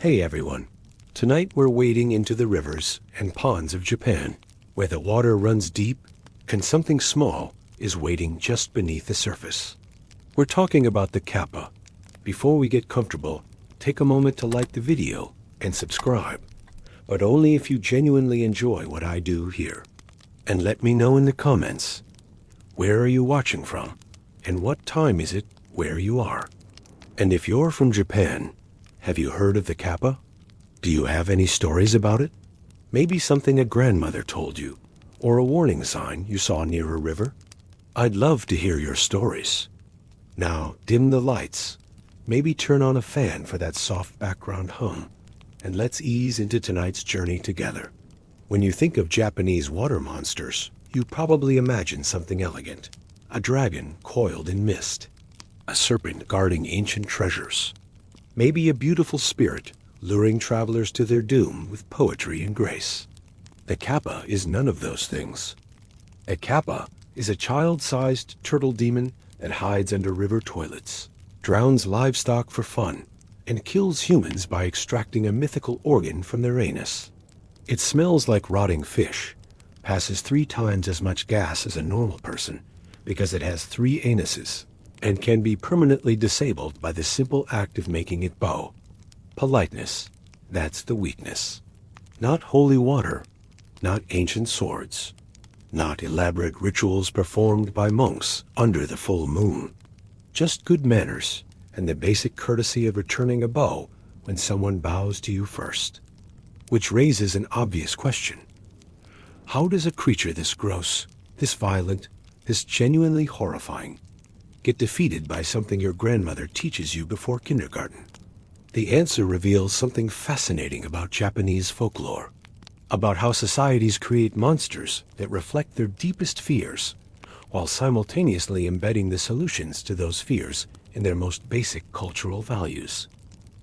Hey everyone, tonight we're wading into the rivers and ponds of Japan, where the water runs deep and something small is waiting just beneath the surface. We're talking about the Kappa. Before we get comfortable, take a moment to like the video and subscribe, but only if you genuinely enjoy what I do here. And let me know in the comments, where are you watching from, and what time is it where you are? And if you're from Japan, have you heard of the Kappa? Do you have any stories about it? Maybe something a grandmother told you, or a warning sign you saw near a river? I'd love to hear your stories. Now, dim the lights, maybe turn on a fan for that soft background hum, and let's ease into tonight's journey together. When you think of Japanese water monsters, you probably imagine something elegant. A dragon coiled in mist, a serpent guarding ancient treasures, maybe a beautiful spirit luring travelers to their doom with poetry and grace. The Kappa is none of those things. A Kappa is a child-sized turtle demon that hides under river toilets, drowns livestock for fun, and kills humans by extracting a mythical organ from their anus. It smells like rotting fish, passes 3 times as much gas as a normal person because it has 3 anuses, and can be permanently disabled by the simple act of making it bow. Politeness, that's the weakness. Not holy water, not ancient swords, not elaborate rituals performed by monks under the full moon. Just good manners and the basic courtesy of returning a bow when someone bows to you first. Which raises an obvious question. How does a creature this gross, this violent, this genuinely horrifying, get defeated by something your grandmother teaches you before kindergarten? The answer reveals something fascinating about Japanese folklore, about how societies create monsters that reflect their deepest fears, while simultaneously embedding the solutions to those fears in their most basic cultural values.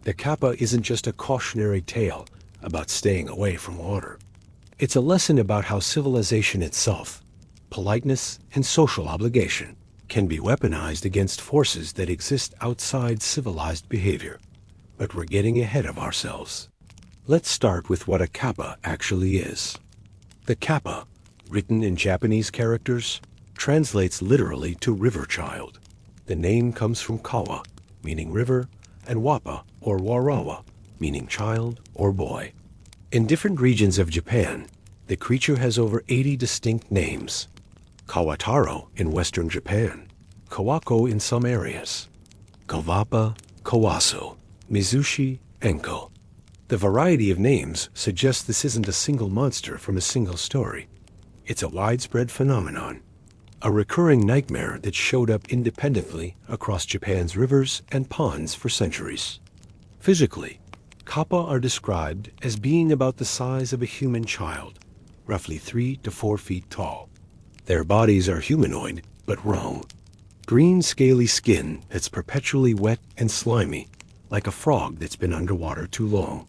The Kappa isn't just a cautionary tale about staying away from water. It's a lesson about how civilization itself, politeness and social obligation, can be weaponized against forces that exist outside civilized behavior. But we're getting ahead of ourselves. Let's start with what a Kappa actually is. The Kappa, written in Japanese characters, translates literally to river child. The name comes from kawa, meaning river, and wappa or warawa, meaning child or boy. In different regions of Japan, the creature has over 80 distinct names. Kawataro in western Japan, Kawako in some areas, Kawappa, Kawaso, Mizushi, Enko. The variety of names suggests this isn't a single monster from a single story. It's a widespread phenomenon, a recurring nightmare that showed up independently across Japan's rivers and ponds for centuries. Physically, Kappa are described as being about the size of a human child, roughly 3 to 4 feet tall. Their bodies are humanoid, but wrong. Green scaly skin that's perpetually wet and slimy, like a frog that's been underwater too long.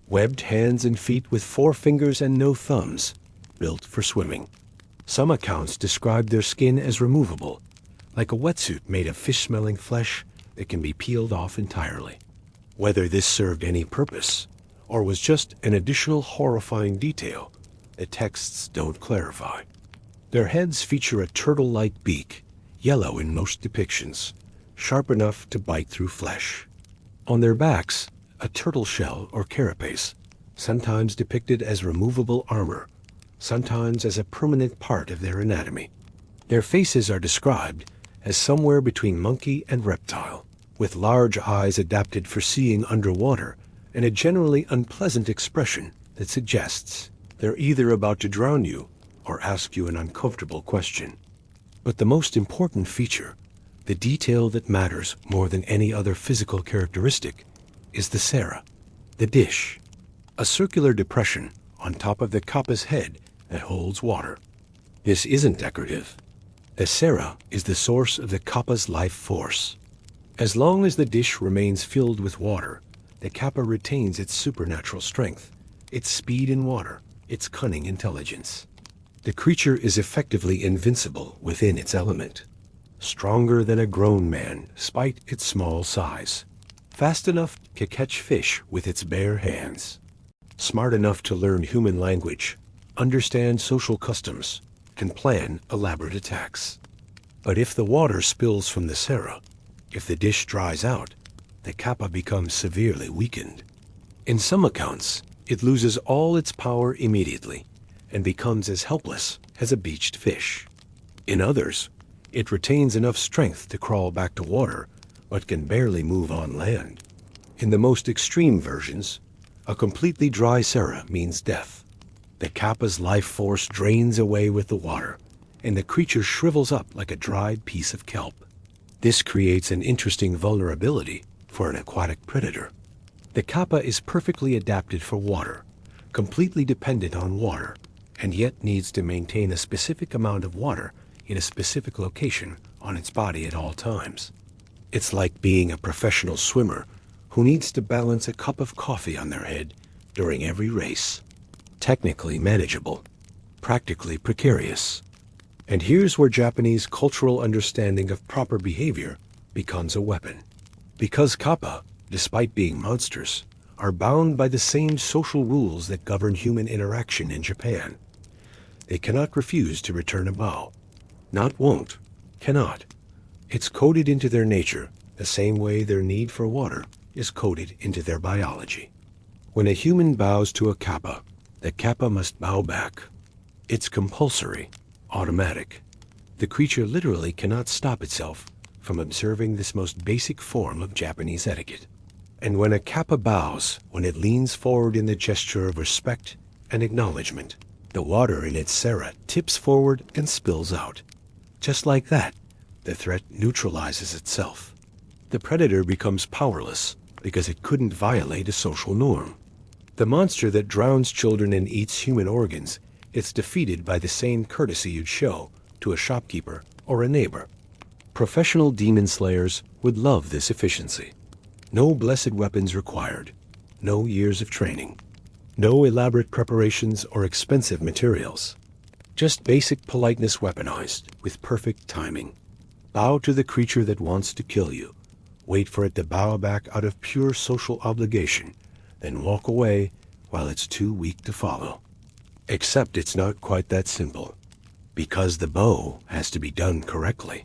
Webbed hands and feet with 4 fingers and no thumbs, built for swimming. Some accounts describe their skin as removable, like a wetsuit made of fish-smelling flesh that can be peeled off entirely. Whether this served any purpose, or was just an additional horrifying detail, the texts don't clarify. Their heads feature a turtle-like beak, yellow in most depictions, sharp enough to bite through flesh. On their backs, a turtle shell or carapace, sometimes depicted as removable armor, sometimes as a permanent part of their anatomy. Their faces are described as somewhere between monkey and reptile, with large eyes adapted for seeing underwater and a generally unpleasant expression that suggests they're either about to drown you or ask you an uncomfortable question. But the most important feature, the detail that matters more than any other physical characteristic, is the sera, the dish, a circular depression on top of the Kappa's head that holds water. This isn't decorative. The sera is the source of the Kappa's life force. As long as the dish remains filled with water, the Kappa retains its supernatural strength, its speed in water, its cunning intelligence. The creature is effectively invincible within its element, stronger than a grown man despite its small size. fast enough to catch fish with its bare hands, smart enough to learn human language, understand social customs, and plan elaborate attacks. But if the water spills from the sera, if the dish dries out, the kappa becomes severely weakened. In some accounts, it loses all its power immediately and becomes as helpless as a beached fish. In others, it retains enough strength to crawl back to water, but can barely move on land. In the most extreme versions, a completely dry sera means death. The kappa's life force drains away with the water, and the creature shrivels up like a dried piece of kelp. This creates an interesting vulnerability for an aquatic predator. The kappa is perfectly adapted for water, completely dependent on water, and yet needs to maintain a specific amount of water in a specific location on its body at all times. It's like being a professional swimmer who needs to balance a cup of coffee on their head during every race. Technically manageable, practically precarious. And here's where Japanese cultural understanding of proper behavior becomes a weapon. Because kappa, despite being monsters, are bound by the same social rules that govern human interaction in Japan. They cannot refuse to return a bow. Not won't, cannot. It's coded into their nature the same way their need for water is coded into their biology. When a human bows to a kappa, the kappa must bow back. It's compulsory, automatic. The creature literally cannot stop itself from observing this most basic form of Japanese etiquette. And when a kappa bows, when it leans forward in the gesture of respect and acknowledgement, the water in its sera tips forward and spills out. Just like that, the threat neutralizes itself. The predator becomes powerless because it couldn't violate a social norm. The monster that drowns children and eats human organs is defeated by the same courtesy you'd show to a shopkeeper or a neighbor. Professional demon slayers would love this efficiency. No blessed weapons required, no years of training, no elaborate preparations or expensive materials. Just basic politeness weaponized with perfect timing. Bow to the creature that wants to kill you. Wait for it to bow back out of pure social obligation, then walk away while it's too weak to follow. Except it's not quite that simple, because the bow has to be done correctly.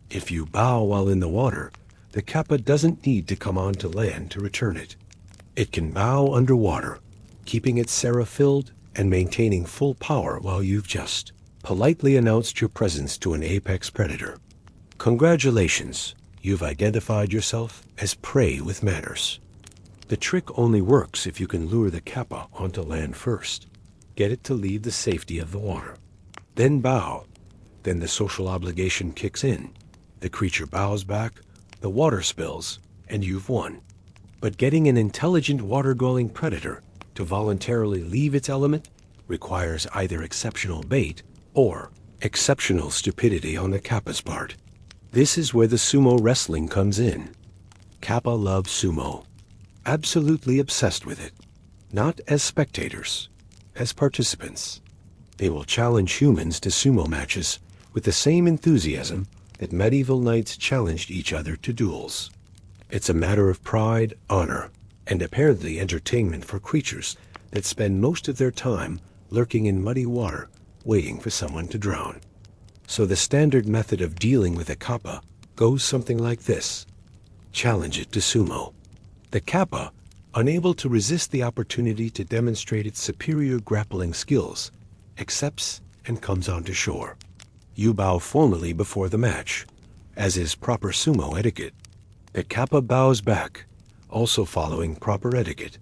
If you bow while in the water, the kappa doesn't need to come onto land to return it. It can bow underwater, keeping its sera filled and maintaining full power while you've just politely announced your presence to an apex predator. Congratulations, you've identified yourself as prey with manners. The trick only works if you can lure the kappa onto land first. Get it to leave the safety of the water. Then bow. Then the social obligation kicks in. The creature bows back, the water spills, and you've won. But getting an intelligent water-going predator to voluntarily leave its element requires either exceptional bait or exceptional stupidity on the kappa's part. This is where the sumo wrestling comes in. Kappa love sumo. Absolutely obsessed with it. Not as spectators, as participants. They will challenge humans to sumo matches with the same enthusiasm that medieval knights challenged each other to duels. It's a matter of pride, honor, and apparently entertainment for creatures that spend most of their time lurking in muddy water, waiting for someone to drown. So the standard method of dealing with a kappa goes something like this. Challenge it to sumo. The kappa, unable to resist the opportunity to demonstrate its superior grappling skills, accepts and comes onto shore. You bow formally before the match, as is proper sumo etiquette. The kappa bows back, also following proper etiquette.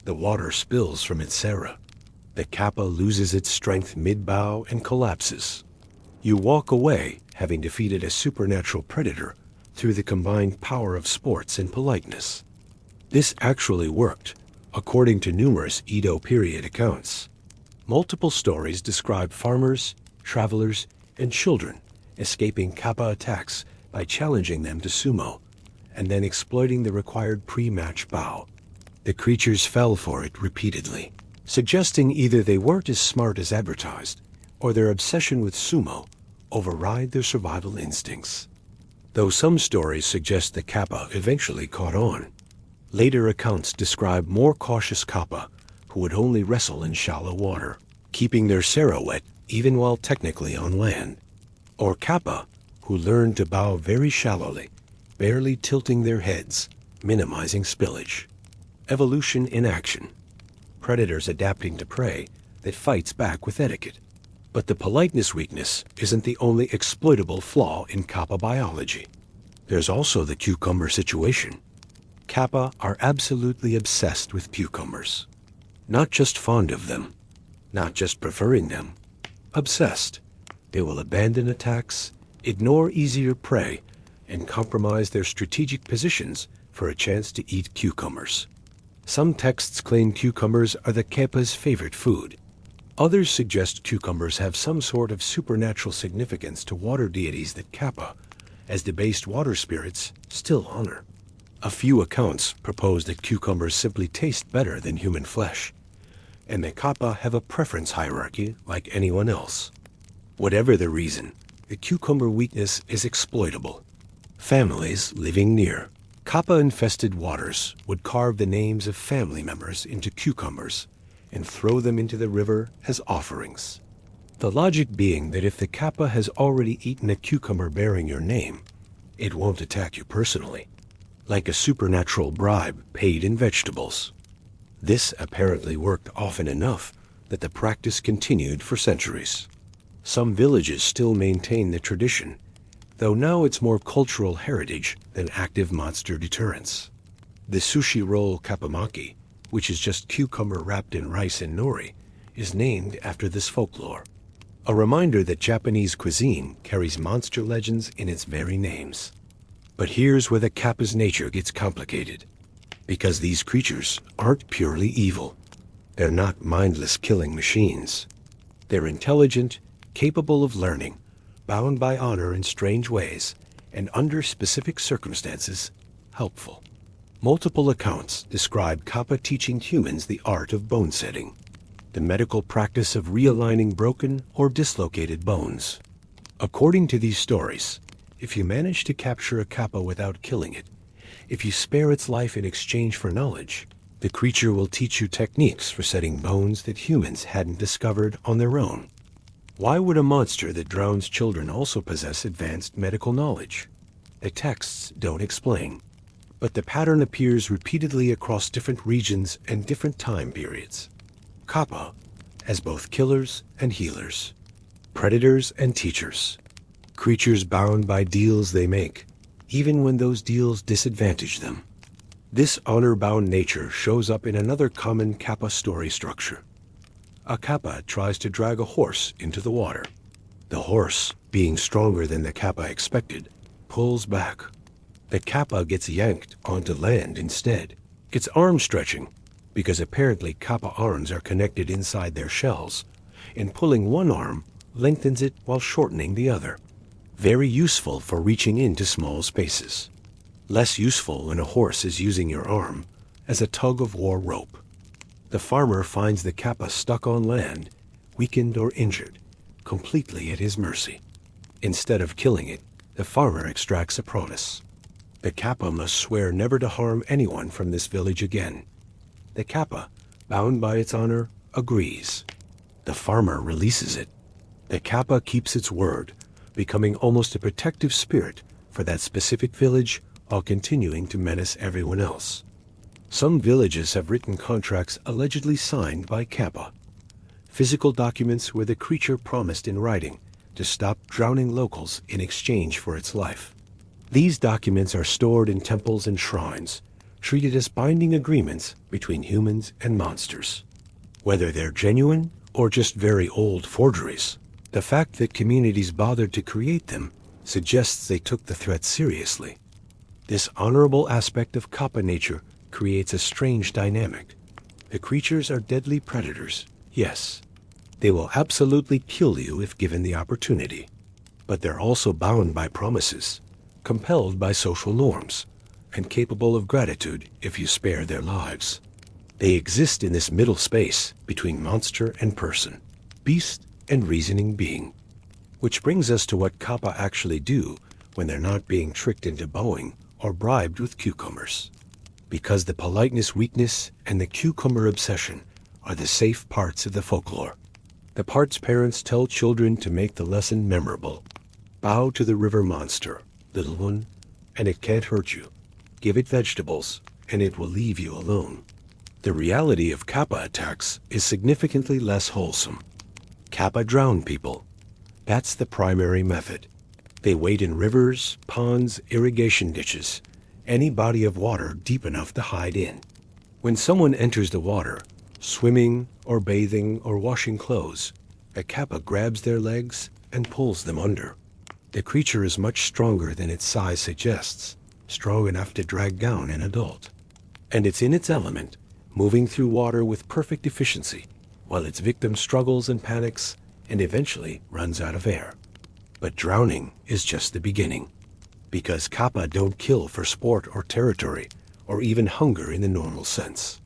The water spills from its sera. The kappa loses its strength mid-bow and collapses. You walk away, having defeated a supernatural predator through the combined power of sports and politeness. This actually worked, according to numerous Edo period accounts. Multiple stories describe farmers, travelers, and children escaping kappa attacks by challenging them to sumo, and then exploiting the required pre-match bow. The creatures fell for it repeatedly, suggesting either they weren't as smart as advertised, or their obsession with sumo override their survival instincts. Though some stories suggest the kappa eventually caught on, Later accounts describe more cautious Kappa who would only wrestle in shallow water, keeping their sera wet even while technically on land. Or Kappa who learned to bow very shallowly, barely tilting their heads, minimizing spillage. Evolution in action. Predators adapting to prey that fights back with etiquette. But the politeness weakness isn't the only exploitable flaw in Kappa biology. There's also the cucumber situation. Kappa are absolutely obsessed with cucumbers. Not just fond of them, not just preferring them, obsessed. They will abandon attacks, ignore easier prey, and compromise their strategic positions for a chance to eat cucumbers. Some texts claim cucumbers are the Kappa's favorite food. Others suggest cucumbers have some sort of supernatural significance to water deities that Kappa, as debased water spirits, still honor. A few accounts propose that cucumbers simply taste better than human flesh, and that Kappa have a preference hierarchy like anyone else. Whatever the reason, the cucumber weakness is exploitable. Families living near Kappa-infested waters would carve the names of family members into cucumbers and throw them into the river as offerings. The logic being that if the Kappa has already eaten a cucumber bearing your name, it won't attack you personally, like a supernatural bribe paid in vegetables. This apparently worked often enough that the practice continued for centuries. Some villages still maintain the tradition, though now it's more cultural heritage than active monster deterrence. The sushi roll kappamaki, which is just cucumber wrapped in rice and nori, is named after this folklore. A reminder that Japanese cuisine carries monster legends in its very names. But here's where the Kappa's nature gets complicated. Because these creatures aren't purely evil. They're not mindless killing machines. They're intelligent, capable of learning, bound by honor in strange ways, and under specific circumstances, helpful. Multiple accounts describe Kappa teaching humans the art of bone setting, the medical practice of realigning broken or dislocated bones. According to these stories, if you manage to capture a Kappa without killing it, if you spare its life in exchange for knowledge, the creature will teach you techniques for setting bones that humans hadn't discovered on their own. Why would a monster that drowns children also possess advanced medical knowledge? The texts don't explain, but the pattern appears repeatedly across different regions and different time periods. Kappa as both killers and healers, predators and teachers, creatures bound by deals they make, even when those deals disadvantage them. This honor-bound nature shows up in another common Kappa story structure. A Kappa tries to drag a horse into the water. The horse, being stronger than the Kappa expected, pulls back. The Kappa gets yanked onto land instead. Its arm stretching, because apparently Kappa arms are connected inside their shells, and pulling one arm lengthens it while shortening the other. Very useful for reaching into small spaces. Less useful when a horse is using your arm as a tug-of-war rope. The farmer finds the Kappa stuck on land, weakened or injured, completely at his mercy. Instead of killing it, the farmer extracts a promise. The Kappa must swear never to harm anyone from this village again. The Kappa, bound by its honor, agrees. The farmer releases it. The Kappa keeps its word, becoming almost a protective spirit for that specific village while continuing to menace everyone else. Some villages have written contracts allegedly signed by Kappa, physical documents where the creature promised in writing to stop drowning locals in exchange for its life. These documents are stored in temples and shrines, treated as binding agreements between humans and monsters. Whether they're genuine or just very old forgeries, the fact that communities bothered to create them suggests they took the threat seriously. This honorable aspect of Kappa nature creates a strange dynamic. The creatures are deadly predators, yes. They will absolutely kill you if given the opportunity. But they're also bound by promises, compelled by social norms, and capable of gratitude if you spare their lives. They exist in this middle space between monster and person, beast and reasoning being. Which brings us to what Kappa actually do when they're not being tricked into bowing or bribed with cucumbers. because the politeness weakness and the cucumber obsession are the safe parts of the folklore. The parts parents tell children to make the lesson memorable. Bow to the river monster, little one, and it can't hurt you. Give it vegetables, and it will leave you alone. The reality of Kappa attacks is significantly less wholesome. Kappa drown people. That's the primary method. They wait in rivers, ponds, irrigation ditches, any body of water deep enough to hide in. When someone enters the water, swimming or bathing or washing clothes, a Kappa grabs their legs and pulls them under. The creature is much stronger than its size suggests, strong enough to drag down an adult. And it's in its element, moving through water with perfect efficiency, while its victim struggles and panics and eventually runs out of air. But drowning is just the beginning, because Kappa don't kill for sport or territory, or even hunger in the normal sense.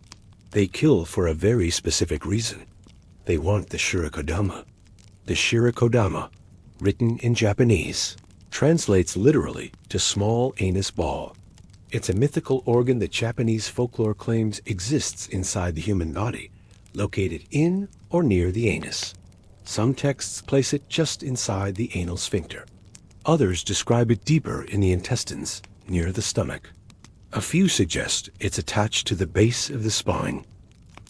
They kill for a very specific reason. They want the shirikodama. The shirikodama, written in Japanese, translates literally to small anus ball. It's a mythical organ that Japanese folklore claims exists inside the human body, located in or near the anus. Some texts place it just inside the anal sphincter. Others describe it deeper in the intestines, near the stomach. A few suggest it's attached to the base of the spine.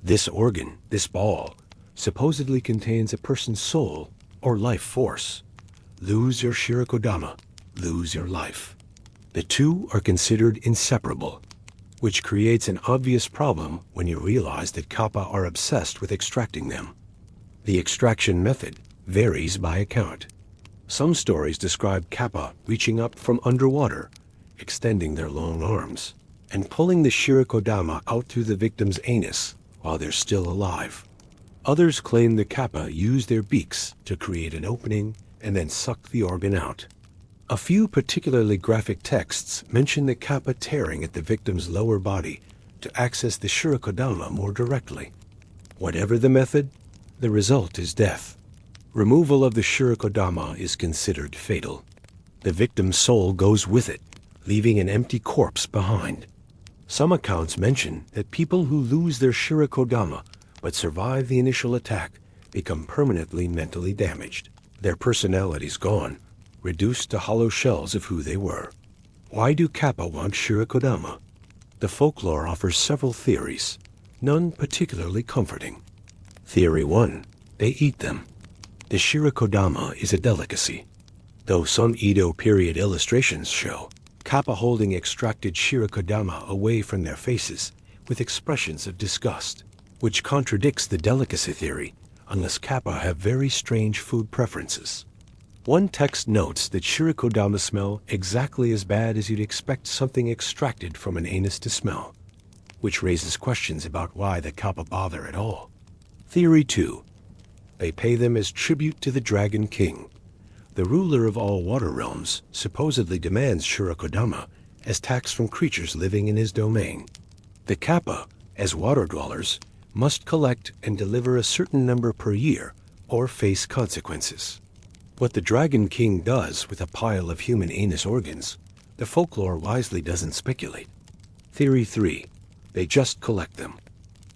This organ, this ball, supposedly contains a person's soul or life force. Lose your shirikodama, lose your life. The two are considered inseparable, which creates an obvious problem when you realize that Kappa are obsessed with extracting them. The extraction method varies by account. Some stories describe Kappa reaching up from underwater, extending their long arms, and pulling the shirikodama out through the victim's anus while they're still alive. Others claim the Kappa use their beaks to create an opening and then suck the organ out. A few particularly graphic texts mention the Kappa tearing at the victim's lower body to access the shirikodama more directly. Whatever the method, the result is death. Removal of the shirikodama is considered fatal. The victim's soul goes with it, leaving an empty corpse behind. Some accounts mention that people who lose their shirikodama but survive the initial attack become permanently mentally damaged. Their personalities gone, reduced to hollow shells of who they were. Why do Kappa want shirikodama? The folklore offers several theories, none particularly comforting. Theory 1. They eat them. The shirikodama is a delicacy, though some Edo period illustrations show Kappa holding extracted shirikodama away from their faces with expressions of disgust, which contradicts the delicacy theory unless Kappa have very strange food preferences. One text notes that shirikodama smell exactly as bad as you'd expect something extracted from an anus to smell, which raises questions about why the Kappa bother at all. Theory 2. They pay them as tribute to the Dragon King. The ruler of all water realms supposedly demands shirikodama as tax from creatures living in his domain. The Kappa, as water dwellers, must collect and deliver a certain number per year or face consequences. What the Dragon King does with a pile of human anus organs, the folklore wisely doesn't speculate. Theory 3. They just collect them.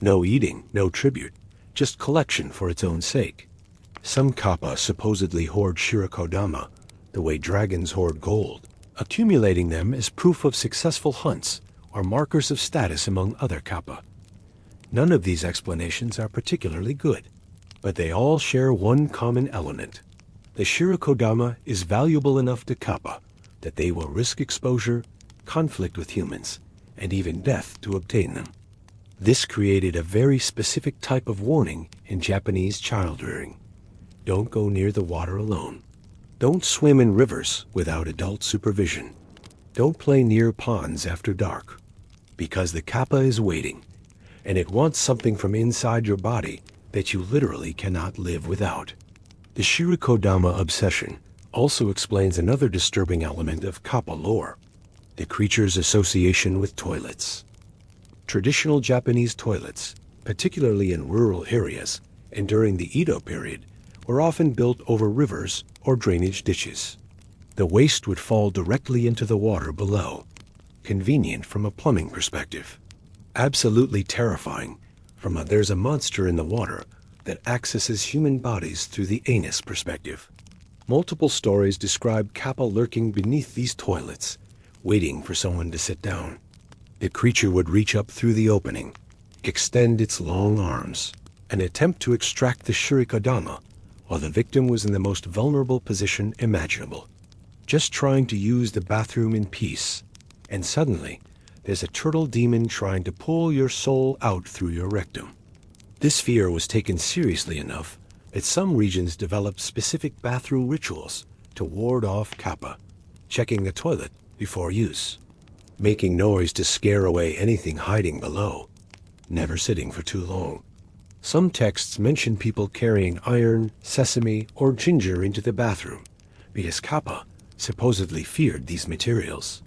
No eating, no tribute, just collection for its own sake. Some Kappa supposedly hoard shirikodama, the way dragons hoard gold, accumulating them as proof of successful hunts or markers of status among other Kappa. None of these explanations are particularly good, but they all share one common element. The shirikodama is valuable enough to Kappa that they will risk exposure, conflict with humans, and even death to obtain them. This created a very specific type of warning in Japanese child rearing. Don't go near the water alone. Don't swim in rivers without adult supervision. Don't play near ponds after dark, because the Kappa is waiting, and it wants something from inside your body that you literally cannot live without. The shirikodama obsession also explains another disturbing element of Kappa lore, the creature's association with toilets. Traditional Japanese toilets, particularly in rural areas and during the Edo period, were often built over rivers or drainage ditches. The waste would fall directly into the water below, convenient from a plumbing perspective. Absolutely terrifying. There's a monster in the water that accesses human bodies through the anus perspective. Multiple stories describe Kappa lurking beneath these toilets, waiting for someone to sit down. The creature would reach up through the opening, extend its long arms, and attempt to extract the shirikodama while the victim was in the most vulnerable position imaginable, just trying to use the bathroom in peace. And suddenly, there's a turtle demon trying to pull your soul out through your rectum. This fear was taken seriously enough that some regions developed specific bathroom rituals to ward off Kappa, checking the toilet before use, making noise to scare away anything hiding below, never sitting for too long. Some texts mention people carrying iron, sesame, or ginger into the bathroom because Kappa supposedly feared these materials.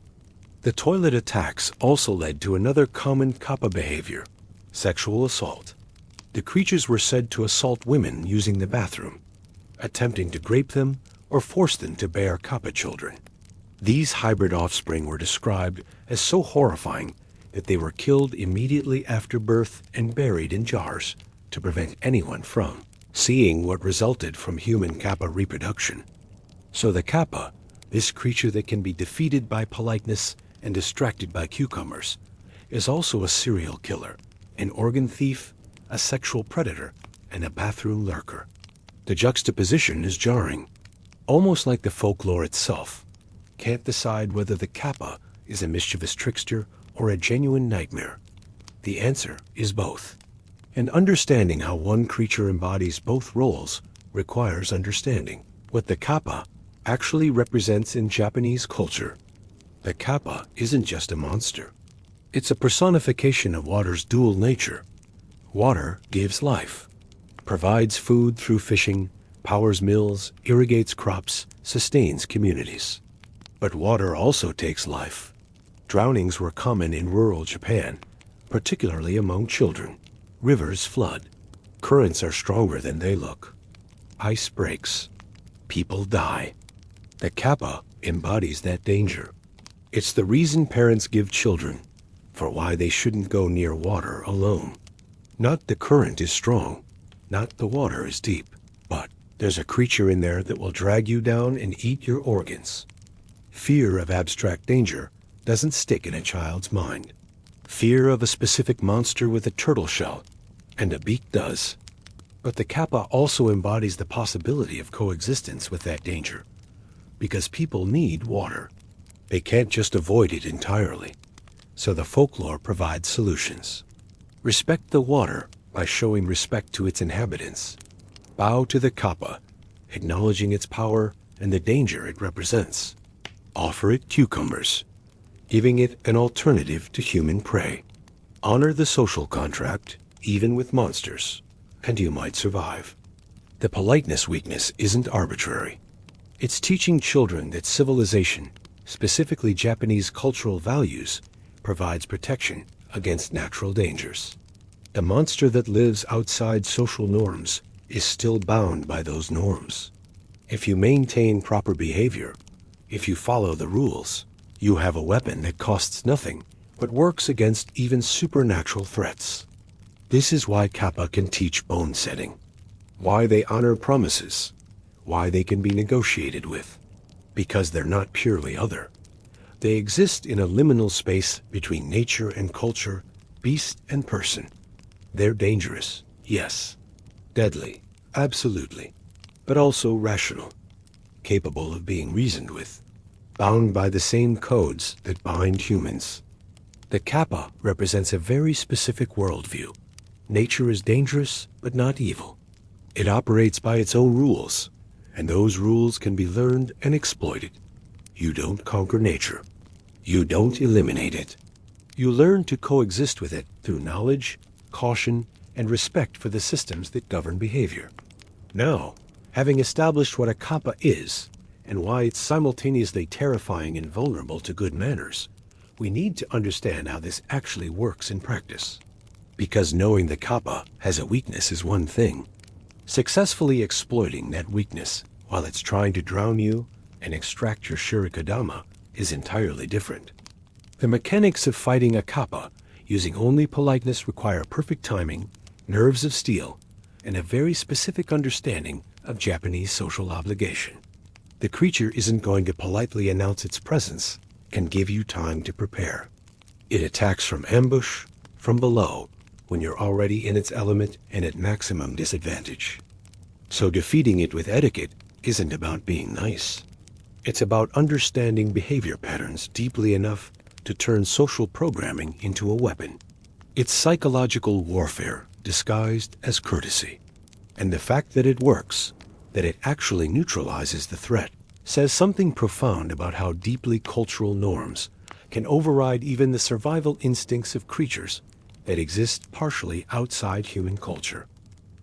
The toilet attacks also led to another common Kappa behavior: sexual assault. The creatures were said to assault women using the bathroom, attempting to grape them or force them to bear Kappa children. These hybrid offspring were described as so horrifying that they were killed immediately after birth and buried in jars to prevent anyone from seeing what resulted from human Kappa reproduction. So the Kappa, this creature that can be defeated by politeness and distracted by cucumbers, is also a serial killer, an organ thief, a sexual predator, and a bathroom lurker. The juxtaposition is jarring, almost like the folklore itself. Can't decide whether the Kappa is a mischievous trickster or a genuine nightmare. The answer is both. And understanding how one creature embodies both roles requires understanding what the Kappa actually represents in Japanese culture. The Kappa isn't just a monster. It's a personification of water's dual nature. Water gives life, provides food through fishing, powers mills, irrigates crops, sustains communities. But water also takes life. Drownings were common in rural Japan, particularly among children. Rivers flood. Currents are stronger than they look. Ice breaks. People die. The Kappa embodies that danger. It's the reason parents give children for why they shouldn't go near water alone. Not the current is strong, not the water is deep, but there's a creature in there that will drag you down and eat your organs. Fear of abstract danger doesn't stick in a child's mind. Fear of a specific monster with a turtle shell and a beak does. But the Kappa also embodies the possibility of coexistence with that danger, because people need water. They can't just avoid it entirely. So the folklore provides solutions. Respect the water by showing respect to its inhabitants. Bow to the Kappa, acknowledging its power and the danger it represents. Offer it cucumbers, giving it an alternative to human prey. Honor the social contract, even with monsters, and you might survive. The politeness weakness isn't arbitrary. It's teaching children that civilization, specifically Japanese cultural values, provides protection against natural dangers. The monster that lives outside social norms is still bound by those norms. If you maintain proper behavior, if you follow the rules, you have a weapon that costs nothing but works against even supernatural threats. This is why Kappa can teach bone setting, why they honor promises, why they can be negotiated with, because they're not purely other. They exist in a liminal space between nature and culture, beast and person. They're dangerous, yes. Deadly, absolutely. But also rational, capable of being reasoned with, bound by the same codes that bind humans. The Kappa represents a very specific worldview. Nature is dangerous, but not evil. It operates by its own rules, and those rules can be learned and exploited. You don't conquer nature. You don't eliminate it. You learn to coexist with it through knowledge, caution, and respect for the systems that govern behavior. Now, having established what a Kappa is, and why it's simultaneously terrifying and vulnerable to good manners, we need to understand how this actually works in practice. Because knowing the Kappa has a weakness is one thing. Successfully exploiting that weakness while it's trying to drown you and extract your shirikodama is entirely different. The mechanics of fighting a Kappa using only politeness require perfect timing, nerves of steel, and a very specific understanding of Japanese social obligation. The creature isn't going to politely announce its presence and give you time to prepare. It attacks from ambush, from below, when you're already in its element and at maximum disadvantage. So defeating it with etiquette isn't about being nice. It's about understanding behavior patterns deeply enough to turn social programming into a weapon. It's psychological warfare disguised as courtesy. And the fact that it works, that it actually neutralizes the threat, says something profound about how deeply cultural norms can override even the survival instincts of creatures that exist partially outside human culture.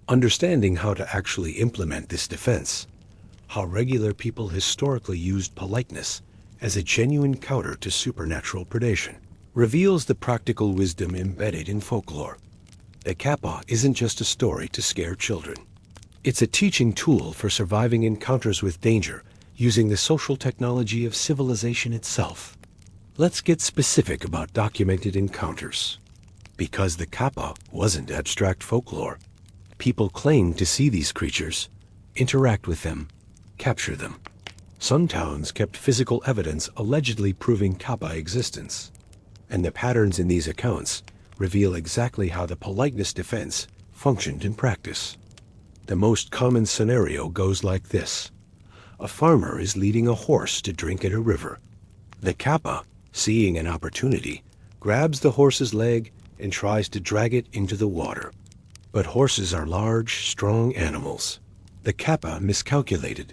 Understanding how to actually implement this defense, how regular people historically used politeness as a genuine counter to supernatural predation, reveals the practical wisdom embedded in folklore. The Kappa isn't just a story to scare children. It's a teaching tool for surviving encounters with danger using the social technology of civilization itself. Let's get specific about documented encounters. Because the Kappa wasn't abstract folklore, people claimed to see these creatures, interact with them, capture them. Some towns kept physical evidence allegedly proving Kappa existence, and the patterns in these accounts reveal exactly how the politeness defense functioned in practice. The most common scenario goes like this. A farmer is leading a horse to drink at a river. The Kappa, seeing an opportunity, grabs the horse's leg and tries to drag it into the water. But horses are large, strong animals. The Kappa miscalculated.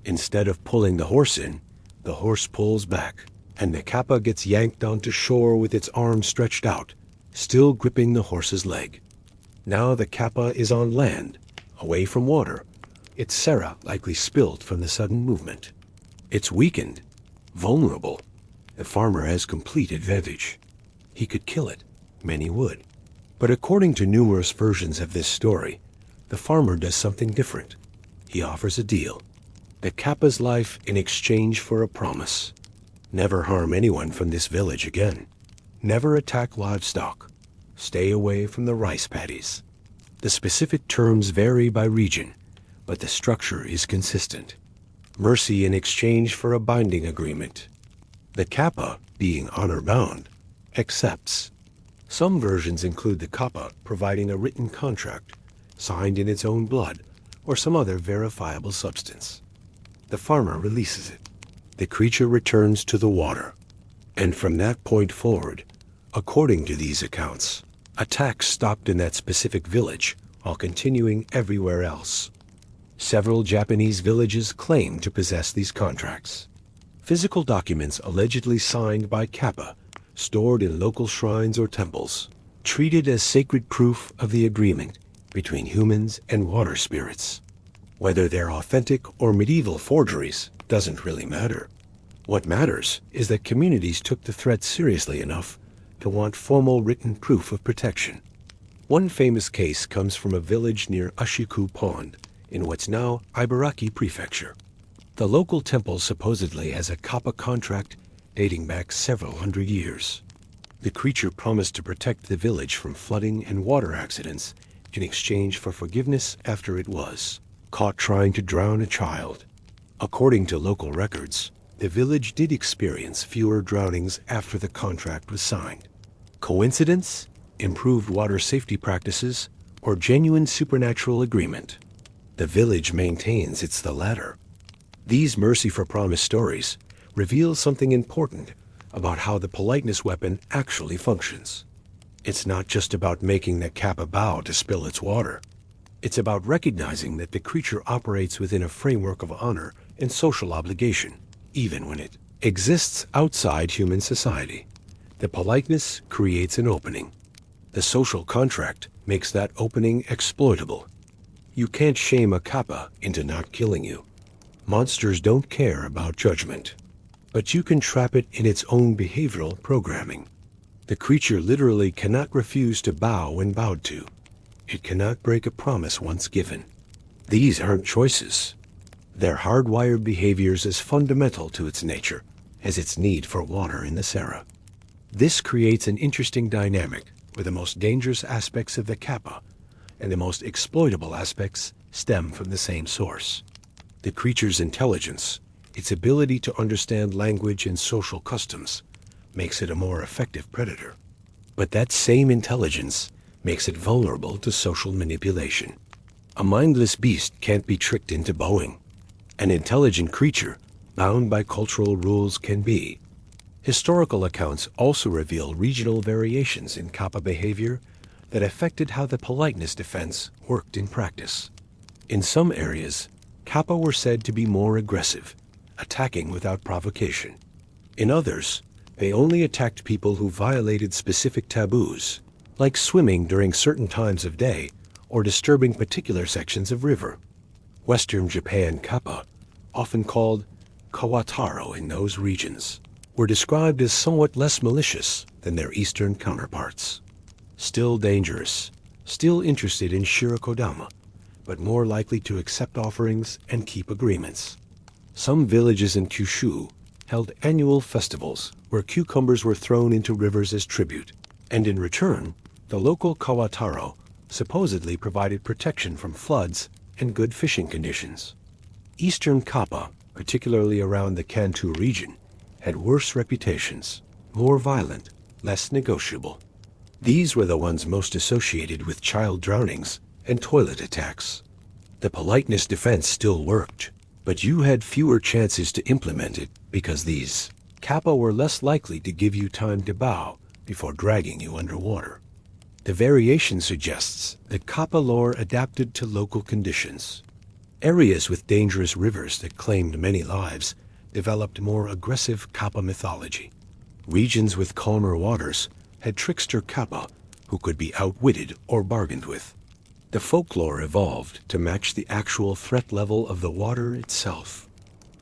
Instead of pulling the horse in, the horse pulls back, and the Kappa gets yanked onto shore with its arms stretched out, still gripping the horse's leg. Now the Kappa is on land, away from water, its sera likely spilled from the sudden movement. It's weakened, vulnerable. The farmer has complete advantage. He could kill it. Many would. But according to numerous versions of this story, the farmer does something different. He offers a deal. The Kappa's life in exchange for a promise. Never harm anyone from this village again. Never attack livestock. Stay away from the rice paddies. The specific terms vary by region, but the structure is consistent. Mercy in exchange for a binding agreement. The Kappa, being honor-bound, accepts. Some versions include the Kappa providing a written contract, signed in its own blood, or some other verifiable substance. The farmer releases it. The creature returns to the water. And from that point forward, according to these accounts, attacks stopped in that specific village while continuing everywhere else. Several Japanese villages claim to possess these contracts. Physical documents allegedly signed by Kappa, stored in local shrines or temples, treated as sacred proof of the agreement between humans and water spirits. Whether they're authentic or medieval forgeries doesn't really matter. What matters is that communities took the threat seriously enough to want formal written proof of protection. One famous case comes from a village near Ashiku Pond in what's now Ibaraki Prefecture. The local temple supposedly has a Kappa contract dating back several hundred years. The creature promised to protect the village from flooding and water accidents in exchange for forgiveness after it was caught trying to drown a child. According to local records, the village did experience fewer drownings after the contract was signed. Coincidence? Improved water safety practices? Or genuine supernatural agreement? The village maintains it's the latter. These mercy for promise stories reveal something important about how the politeness weapon actually functions. It's not just about making the Kappa bow to spill its water. It's about recognizing that the creature operates within a framework of honor and social obligation, even when it exists outside human society. The politeness creates an opening. The social contract makes that opening exploitable. You can't shame a Kappa into not killing you. Monsters don't care about judgment. But you can trap it in its own behavioral programming. The creature literally cannot refuse to bow when bowed to. It cannot break a promise once given. These aren't choices. They're hardwired behaviors as fundamental to its nature as its need for water in the Sera. This creates an interesting dynamic where the most dangerous aspects of the Kappa and the most exploitable aspects stem from the same source. The creature's intelligence, its ability to understand language and social customs, makes it a more effective predator. But that same intelligence makes it vulnerable to social manipulation. A mindless beast can't be tricked into bowing. An intelligent creature, bound by cultural rules, can be. Historical accounts also reveal regional variations in Kappa behavior that affected how the politeness defense worked in practice. In some areas, Kappa were said to be more aggressive, attacking without provocation. In others, they only attacked people who violated specific taboos, like swimming during certain times of day or disturbing particular sections of river. Western Japan Kappa, often called Kawataro in those regions, were described as somewhat less malicious than their eastern counterparts. Still dangerous, still interested in shirikodama, but more likely to accept offerings and keep agreements. Some villages in Kyushu held annual festivals where cucumbers were thrown into rivers as tribute, and in return, the local Kawataro supposedly provided protection from floods and good fishing conditions. Eastern Kappa, particularly around the Kanto region, had worse reputations, more violent, less negotiable. These were the ones most associated with child drownings and toilet attacks. The politeness defense still worked, but you had fewer chances to implement it because these Kappa were less likely to give you time to bow before dragging you underwater. The variation suggests that Kappa lore adapted to local conditions. Areas with dangerous rivers that claimed many lives developed more aggressive Kappa mythology. Regions with calmer waters had trickster Kappa who could be outwitted or bargained with. The folklore evolved to match the actual threat level of the water itself.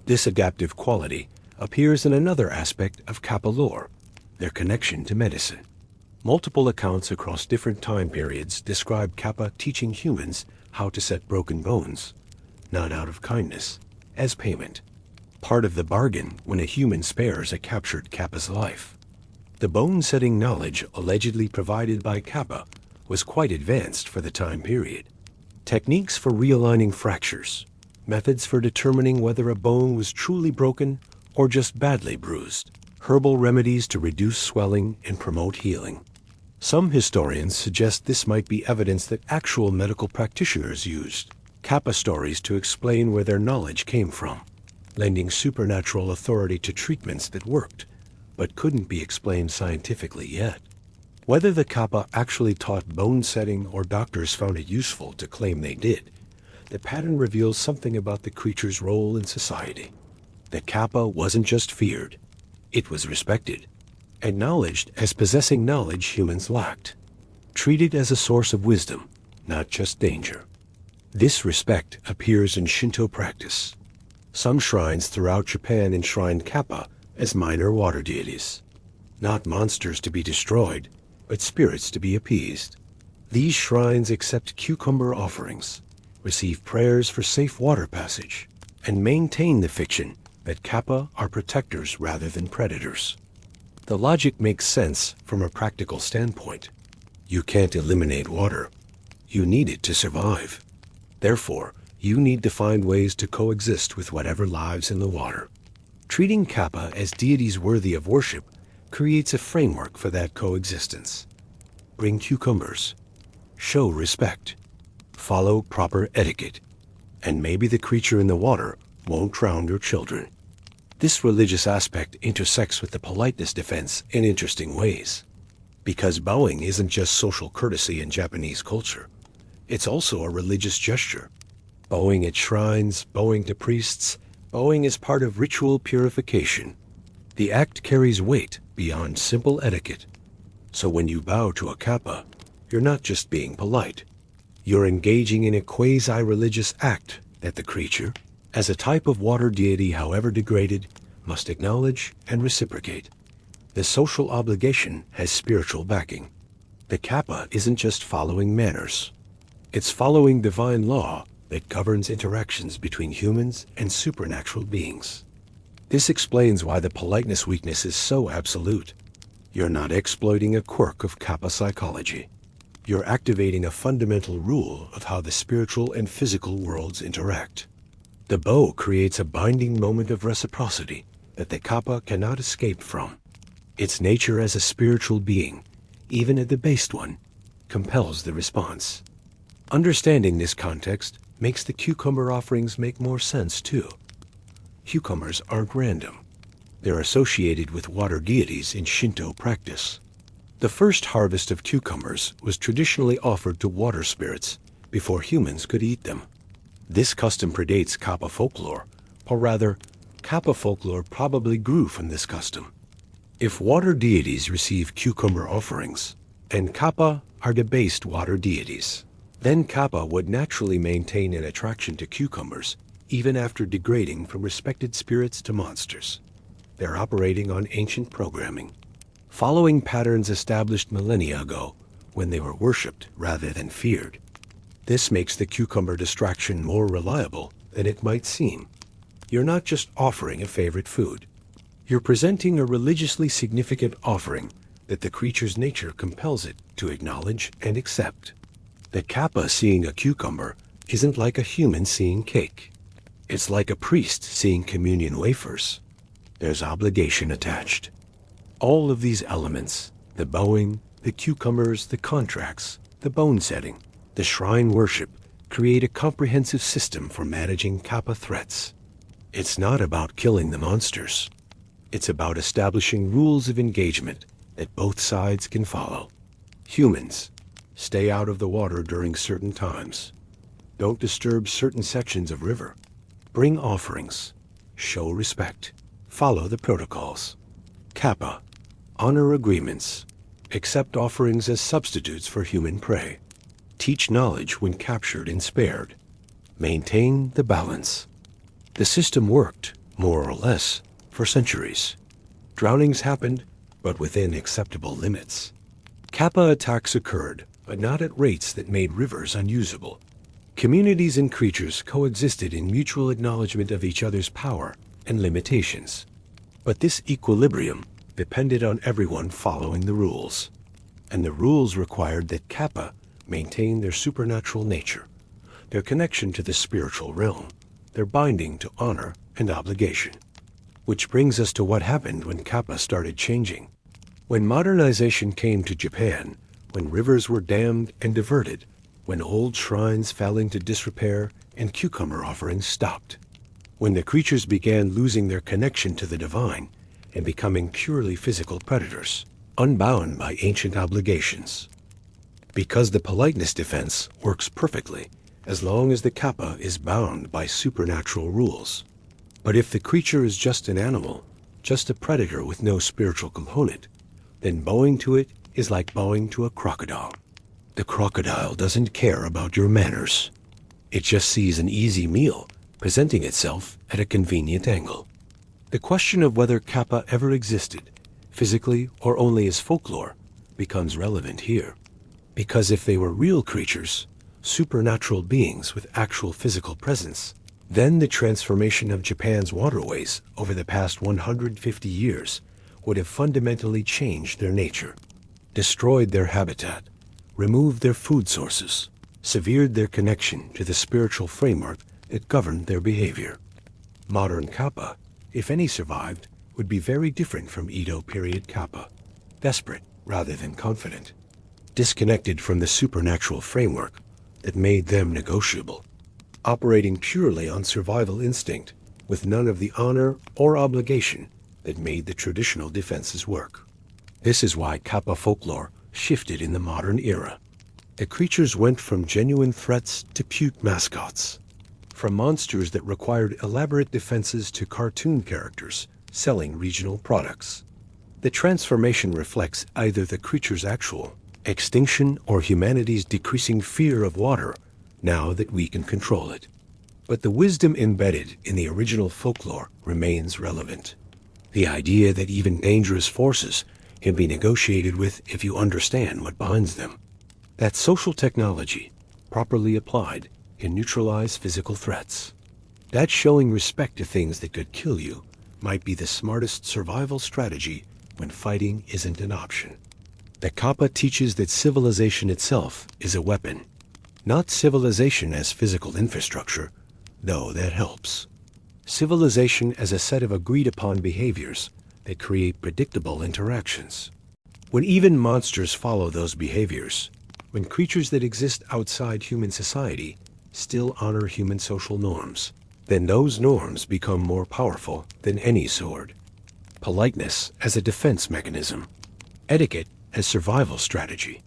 This adaptive quality appears in another aspect of Kappa lore, their connection to medicine. Multiple accounts across different time periods describe Kappa teaching humans how to set broken bones, not out of kindness, as payment. Part of the bargain when a human spares a captured Kappa's life. The bone-setting knowledge allegedly provided by Kappa was quite advanced for the time period. Techniques for realigning fractures, methods for determining whether a bone was truly broken or just badly bruised, herbal remedies to reduce swelling and promote healing. Some historians suggest this might be evidence that actual medical practitioners used Kappa stories to explain where their knowledge came from, lending supernatural authority to treatments that worked, but couldn't be explained scientifically yet. Whether the Kappa actually taught bone setting or doctors found it useful to claim they did, the pattern reveals something about the creature's role in society. The Kappa wasn't just feared, it was respected, acknowledged as possessing knowledge humans lacked, treated as a source of wisdom, not just danger. This respect appears in Shinto practice. Some shrines throughout Japan enshrined Kappa as minor water deities, not monsters to be destroyed, but spirits to be appeased. These shrines accept cucumber offerings, receive prayers for safe water passage, and maintain the fiction that Kappa are protectors rather than predators. The logic makes sense from a practical standpoint. You can't eliminate water. You need it to survive. Therefore, you need to find ways to coexist with whatever lives in the water. Treating Kappa as deities worthy of worship creates a framework for that coexistence. Bring cucumbers. Show respect. Follow proper etiquette. And maybe the creature in the water won't drown your children. This religious aspect intersects with the politeness defense in interesting ways. Because bowing isn't just social courtesy in Japanese culture. It's also a religious gesture. Bowing at shrines, bowing to priests, bowing is part of ritual purification. The act carries weight beyond simple etiquette. So when you bow to a Kappa, you're not just being polite. You're engaging in a quasi-religious act that the creature, as a type of water deity however degraded, must acknowledge and reciprocate. The social obligation has spiritual backing. The Kappa isn't just following manners. It's following divine law that governs interactions between humans and supernatural beings. This explains why the politeness weakness is so absolute. You're not exploiting a quirk of Kappa psychology. You're activating a fundamental rule of how the spiritual and physical worlds interact. The bow creates a binding moment of reciprocity that the Kappa cannot escape from. Its nature as a spiritual being, even a debased one, compels the response. Understanding this context makes the cucumber offerings make more sense too. Cucumbers aren't random. They're associated with water deities in Shinto practice. The first harvest of cucumbers was traditionally offered to water spirits before humans could eat them. This custom predates Kappa folklore, or rather, Kappa folklore probably grew from this custom. If water deities receive cucumber offerings, and Kappa are debased water deities, then Kappa would naturally maintain an attraction to cucumbers even after degrading from respected spirits to monsters. They're operating on ancient programming, following patterns established millennia ago when they were worshipped rather than feared. This makes the cucumber distraction more reliable than it might seem. You're not just offering a favorite food. You're presenting a religiously significant offering that the creature's nature compels it to acknowledge and accept. The Kappa seeing a cucumber isn't like a human seeing cake. It's like a priest seeing communion wafers. There's obligation attached. All of these elements, the bowing, the cucumbers, the contracts, the bone setting, the shrine worship, create a comprehensive system for managing Kappa threats. It's not about killing the monsters. It's about establishing rules of engagement that both sides can follow. Humans, stay out of the water during certain times. Don't disturb certain sections of river. Bring offerings. Show respect. Follow the protocols. Kappa, honor agreements. Accept offerings as substitutes for human prey. Teach knowledge when captured and spared. Maintain the balance. The system worked, more or less, for centuries. Drownings happened, but within acceptable limits. Kappa attacks occurred, but not at rates that made rivers unusable. Communities and creatures coexisted in mutual acknowledgement of each other's power and limitations. But this equilibrium depended on everyone following the rules. And the rules required that Kappa maintain their supernatural nature, their connection to the spiritual realm, their binding to honor and obligation. Which brings us to what happened when Kappa started changing. When modernization came to Japan, when rivers were dammed and diverted, when old shrines fell into disrepair and cucumber offerings stopped, when the creatures began losing their connection to the divine and becoming purely physical predators, unbound by ancient obligations. Because the politeness defense works perfectly as long as the Kappa is bound by supernatural rules. But if the creature is just an animal, just a predator with no spiritual component, then bowing to it is like bowing to a crocodile. The crocodile doesn't care about your manners. It just sees an easy meal presenting itself at a convenient angle. The question of whether Kappa ever existed, physically or only as folklore, becomes relevant here. Because if they were real creatures, supernatural beings with actual physical presence, then the transformation of Japan's waterways over the past 150 years would have fundamentally changed their nature, destroyed their habitat, removed their food sources, severed their connection to the spiritual framework that governed their behavior. Modern Kappa, if any survived, would be very different from Edo period Kappa, desperate rather than confident, disconnected from the supernatural framework that made them negotiable, operating purely on survival instinct with none of the honor or obligation that made the traditional defenses work. This is why Kappa folklore shifted in the modern era. The creatures went from genuine threats to cute mascots, from monsters that required elaborate defenses to cartoon characters selling regional products. The transformation reflects either the creature's actual extinction or humanity's decreasing fear of water now that we can control it. But the wisdom embedded in the original folklore remains relevant. The idea that even dangerous forces can be negotiated with if you understand what binds them. That social technology, properly applied, can neutralize physical threats. That showing respect to things that could kill you might be the smartest survival strategy when fighting isn't an option. The Kappa teaches that civilization itself is a weapon, not civilization as physical infrastructure, though that helps. Civilization as a set of agreed-upon behaviors that create predictable interactions. When even monsters follow those behaviors, when creatures that exist outside human society still honor human social norms, then those norms become more powerful than any sword. Politeness as a defense mechanism. Etiquette as survival strategy.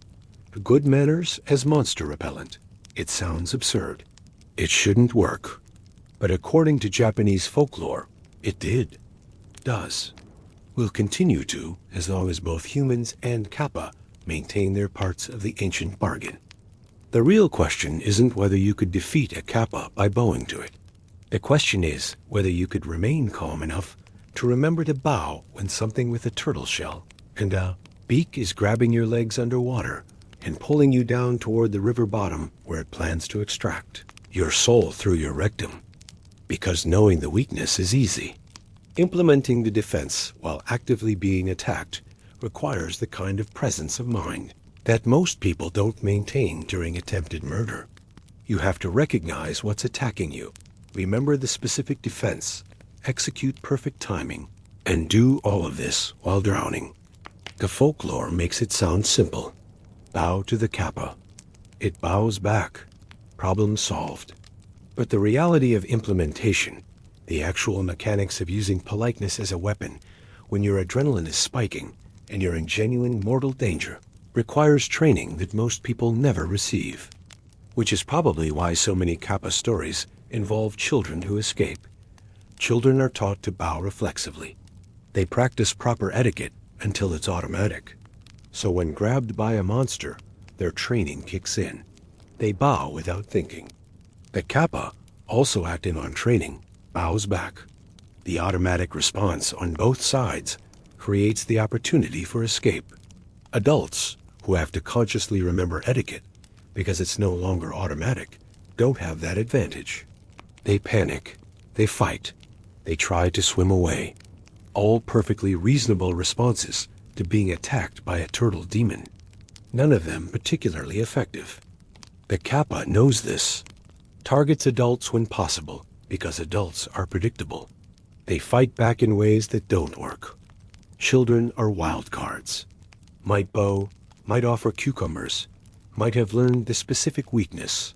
Good manners as monster repellent. It sounds absurd. It shouldn't work. But according to Japanese folklore, it does. Will continue to, as long as both humans and Kappa maintain their parts of the ancient bargain. The real question isn't whether you could defeat a Kappa by bowing to it. The question is whether you could remain calm enough to remember to bow when something with a turtle shell and a beak is grabbing your legs underwater and pulling you down toward the river bottom where it plans to extract your soul through your rectum. Because knowing the weakness is easy. Implementing the defense while actively being attacked requires the kind of presence of mind that most people don't maintain during attempted murder. You have to recognize what's attacking you, remember the specific defense, execute perfect timing, and do all of this while drowning. The folklore makes it sound simple. Bow to the Kappa. It bows back. Problem solved. But the reality of implementation, the actual mechanics of using politeness as a weapon when your adrenaline is spiking and you're in genuine mortal danger, requires training that most people never receive. Which is probably why so many Kappa stories involve children who escape. Children are taught to bow reflexively. They practice proper etiquette until it's automatic. So when grabbed by a monster, their training kicks in. They bow without thinking. The Kappa, also acting on training, bows back. The automatic response on both sides creates the opportunity for escape. Adults, who have to consciously remember etiquette because it's no longer automatic, don't have that advantage. They panic, they fight, they try to swim away. All perfectly reasonable responses to being attacked by a turtle demon. None of them particularly effective. The Kappa knows this. Targets adults when possible because adults are predictable. They fight back in ways that don't work. Children are wild cards. Might bow, might offer cucumbers, might have learned the specific weakness.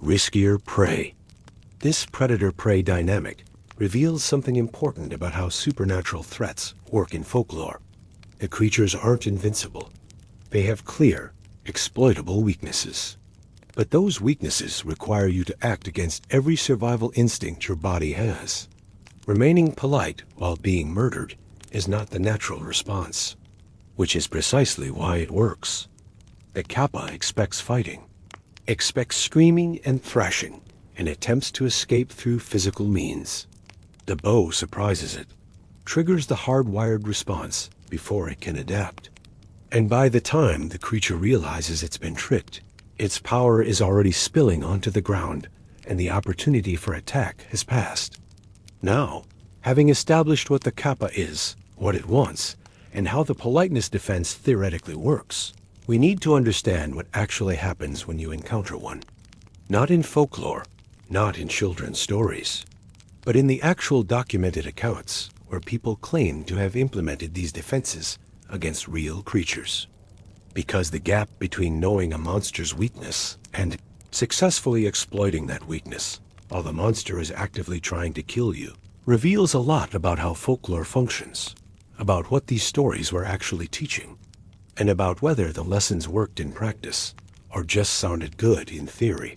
Riskier prey. This predator-prey dynamic reveals something important about how supernatural threats work in folklore. The creatures aren't invincible. They have clear, exploitable weaknesses. But those weaknesses require you to act against every survival instinct your body has. Remaining polite while being murdered is not the natural response, which is precisely why it works. The Kappa expects fighting, expects screaming and thrashing, and attempts to escape through physical means. The bow surprises it, triggers the hardwired response before it can adapt. And by the time the creature realizes it's been tricked, its power is already spilling onto the ground, and the opportunity for attack has passed. Now, having established what the Kappa is, what it wants, and how the politeness defense theoretically works, we need to understand what actually happens when you encounter one. Not in folklore, not in children's stories, but in the actual documented accounts where people claim to have implemented these defenses against real creatures. Because the gap between knowing a monster's weakness and successfully exploiting that weakness while the monster is actively trying to kill you reveals a lot about how folklore functions, about what these stories were actually teaching, and about whether the lessons worked in practice or just sounded good in theory.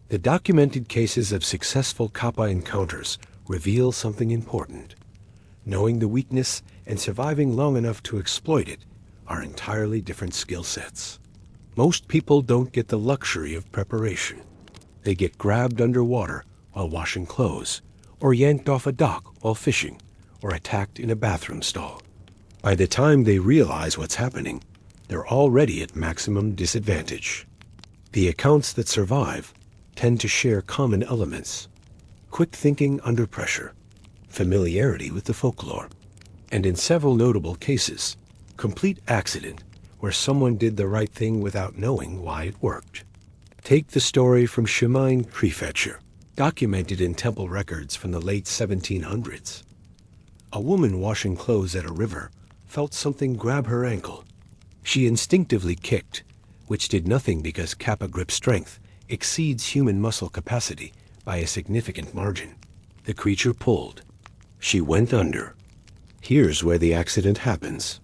The documented cases of successful Kappa encounters reveal something important. Knowing the weakness and surviving long enough to exploit it are entirely different skill sets. Most people don't get the luxury of preparation. They get grabbed underwater while washing clothes, or yanked off a dock while fishing, or attacked in a bathroom stall. By the time they realize what's happening, they're already at maximum disadvantage. The accounts that survive tend to share common elements: quick thinking under pressure, familiarity with the folklore, and in several notable cases, complete accident where someone did the right thing without knowing why it worked. Take the story from Shimane Prefecture, documented in temple records from the late 1700s. A woman washing clothes at a river felt something grab her ankle. She instinctively kicked, which did nothing because Kappa grip strength exceeds human muscle capacity by a significant margin. The creature pulled. She went under. Here's where the accident happens.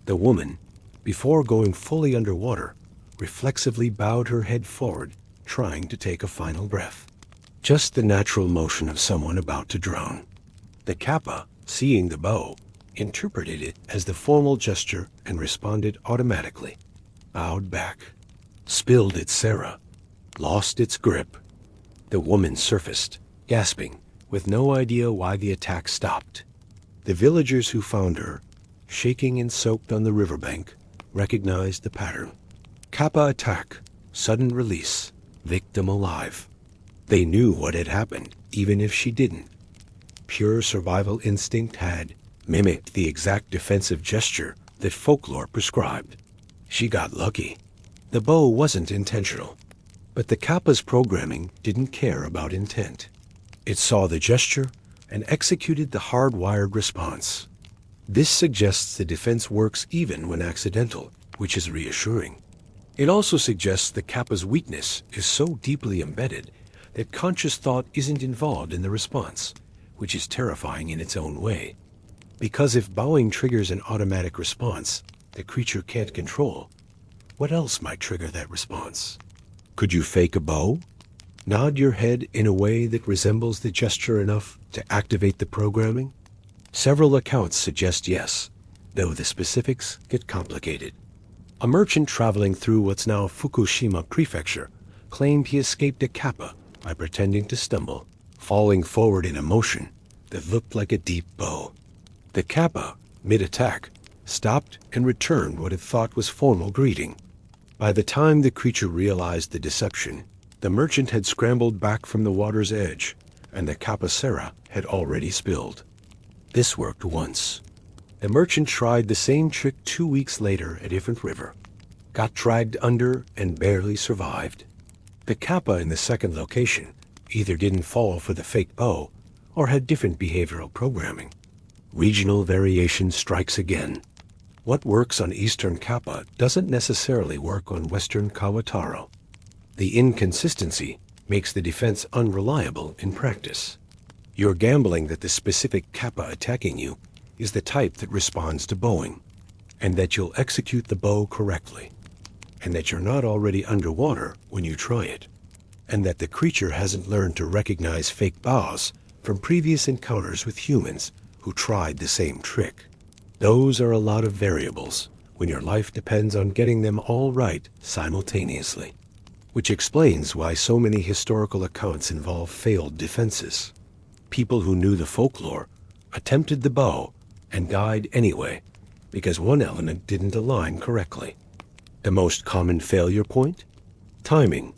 The woman, before going fully underwater, reflexively bowed her head forward, trying to take a final breath. Just the natural motion of someone about to drown. The Kappa, seeing the bow, interpreted it as the formal gesture and responded automatically. Bowed back. Spilled its sera. Lost its grip. The woman surfaced, gasping, with no idea why the attack stopped. The villagers who found her, shaking and soaked on the riverbank, recognized the pattern. Kappa attack, sudden release, victim alive. They knew what had happened, even if she didn't. Pure survival instinct had mimicked the exact defensive gesture that folklore prescribed. She got lucky. The bow wasn't intentional. But the Kappa's programming didn't care about intent. It saw the gesture and executed the hardwired response. This suggests the defense works even when accidental, which is reassuring. It also suggests the Kappa's weakness is so deeply embedded that conscious thought isn't involved in the response, which is terrifying in its own way. Because if bowing triggers an automatic response the creature can't control, what else might trigger that response? Could you fake a bow? Nod your head in a way that resembles the gesture enough to activate the programming? Several accounts suggest yes, though the specifics get complicated. A merchant traveling through what's now Fukushima Prefecture claimed he escaped a Kappa by pretending to stumble, falling forward in a motion that looked like a deep bow. The Kappa, mid-attack, stopped and returned what it thought was formal greeting. By the time the creature realized the deception, the merchant had scrambled back from the water's edge, and the Kappa sera had already spilled. This worked once. The merchant tried the same trick 2 weeks later at a different river, got dragged under and barely survived. The Kappa in the second location either didn't fall for the fake bow or had different behavioral programming. Regional variation strikes again. What works on Eastern Kappa doesn't necessarily work on Western Kawataro. The inconsistency makes the defense unreliable in practice. You're gambling that the specific Kappa attacking you is the type that responds to bowing, and that you'll execute the bow correctly, and that you're not already underwater when you try it, and that the creature hasn't learned to recognize fake bows from previous encounters with humans who tried the same trick. Those are a lot of variables when your life depends on getting them all right simultaneously, which explains why so many historical accounts involve failed defenses. People who knew the folklore attempted the bow and died anyway because one element didn't align correctly. The most common failure point? Timing.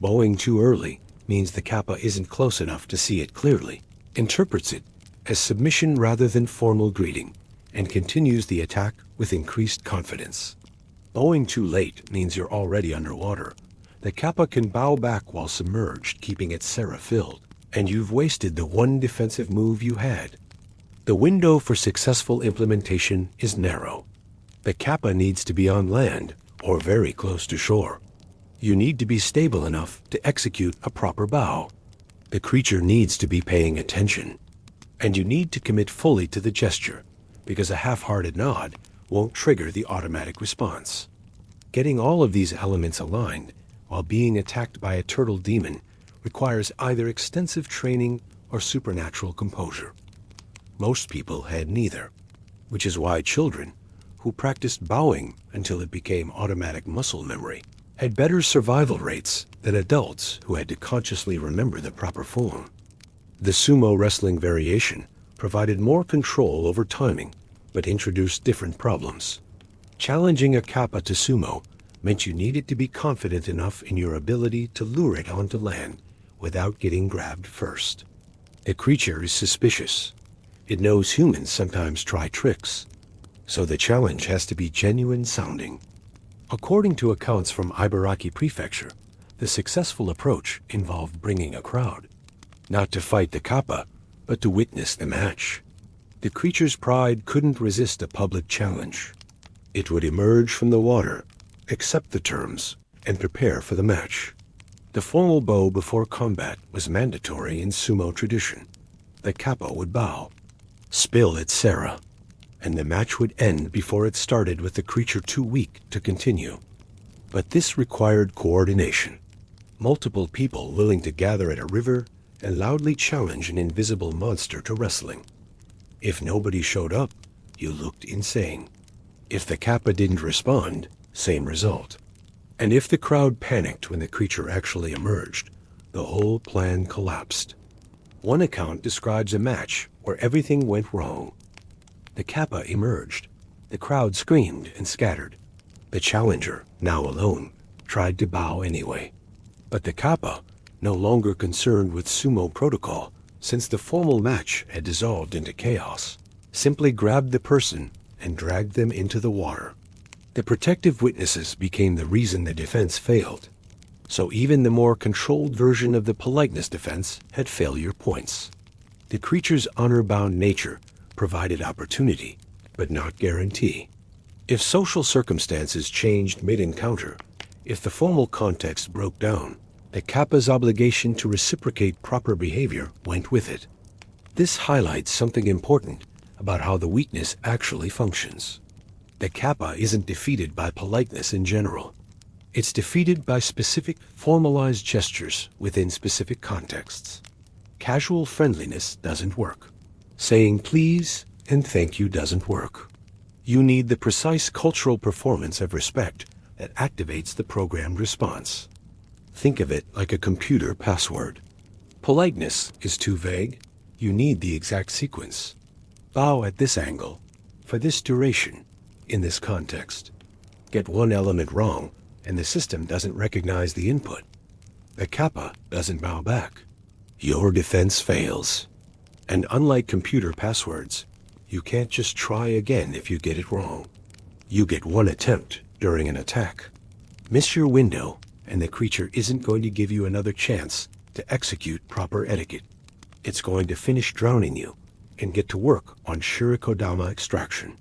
Bowing too early means the Kappa isn't close enough to see it clearly, interprets it as submission rather than formal greeting, and continues the attack with increased confidence. Bowing too late means you're already underwater. The Kappa can bow back while submerged, keeping its sera filled, and you've wasted the one defensive move you had. The window for successful implementation is narrow. The Kappa needs to be on land or very close to shore. You need to be stable enough to execute a proper bow. The creature needs to be paying attention. And you need to commit fully to the gesture, because a half-hearted nod won't trigger the automatic response. Getting all of these elements aligned while being attacked by a turtle demon requires either extensive training or supernatural composure. Most people had neither, which is why children who practiced bowing until it became automatic muscle memory had better survival rates than adults who had to consciously remember the proper form. The sumo wrestling variation provided more control over timing, but introduced different problems. Challenging a Kappa to sumo meant you needed to be confident enough in your ability to lure it onto land without getting grabbed first. The creature is suspicious. It knows humans sometimes try tricks, so the challenge has to be genuine sounding. According to accounts from Ibaraki Prefecture, the successful approach involved bringing a crowd, not to fight the Kappa, but to witness the match. The creature's pride couldn't resist a public challenge. It would emerge from the water, accept the terms, and prepare for the match. The formal bow before combat was mandatory in sumo tradition. The Kappa would bow, spill its sera, and the match would end before it started with the creature too weak to continue. But this required coordination. Multiple people willing to gather at a river and loudly challenge an invisible monster to wrestling. If nobody showed up, you looked insane. If the Kappa didn't respond, same result. And if the crowd panicked when the creature actually emerged, the whole plan collapsed. One account describes a match where everything went wrong. The Kappa emerged. The crowd screamed and scattered. The challenger, now alone, tried to bow anyway. But the Kappa, no longer concerned with sumo protocol, since the formal match had dissolved into chaos, simply grabbed the person and dragged them into the water. The protective witnesses became the reason the defense failed. So even the more controlled version of the politeness defense had failure points. The creature's honor-bound nature provided opportunity, but not guarantee. If social circumstances changed mid-encounter, if the formal context broke down, the Kappa's obligation to reciprocate proper behavior went with it. This highlights something important about how the weakness actually functions. The Kappa isn't defeated by politeness in general. It's defeated by specific, formalized gestures within specific contexts. Casual friendliness doesn't work. Saying please and thank you doesn't work. You need the precise cultural performance of respect that activates the programmed response. Think of it like a computer password. Politeness is too vague. You need the exact sequence. Bow at this angle, for this duration, in this context. Get one element wrong, and the system doesn't recognize the input. The Kappa doesn't bow back. Your defense fails. And unlike computer passwords, you can't just try again if you get it wrong. You get one attempt during an attack. Miss your window, and the creature isn't going to give you another chance to execute proper etiquette. It's going to finish drowning you and get to work on shirikodama extraction.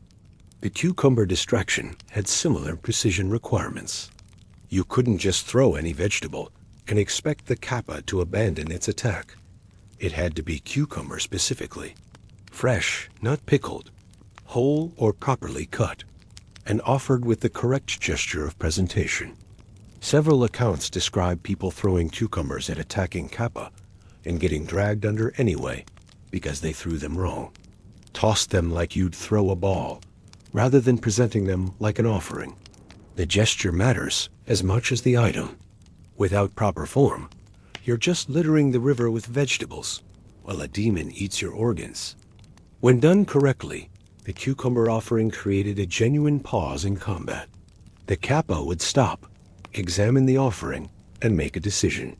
The cucumber distraction had similar precision requirements. You couldn't just throw any vegetable and expect the Kappa to abandon its attack. It had to be cucumber specifically. Fresh, not pickled, whole or properly cut, and offered with the correct gesture of presentation. Several accounts describe people throwing cucumbers at attacking Kappa and getting dragged under anyway because they threw them wrong. Tossed them like you'd throw a ball, rather than presenting them like an offering. The gesture matters as much as the item. Without proper form, you're just littering the river with vegetables, while a demon eats your organs. When done correctly, the cucumber offering created a genuine pause in combat. The Kappa would stop, examine the offering, and make a decision.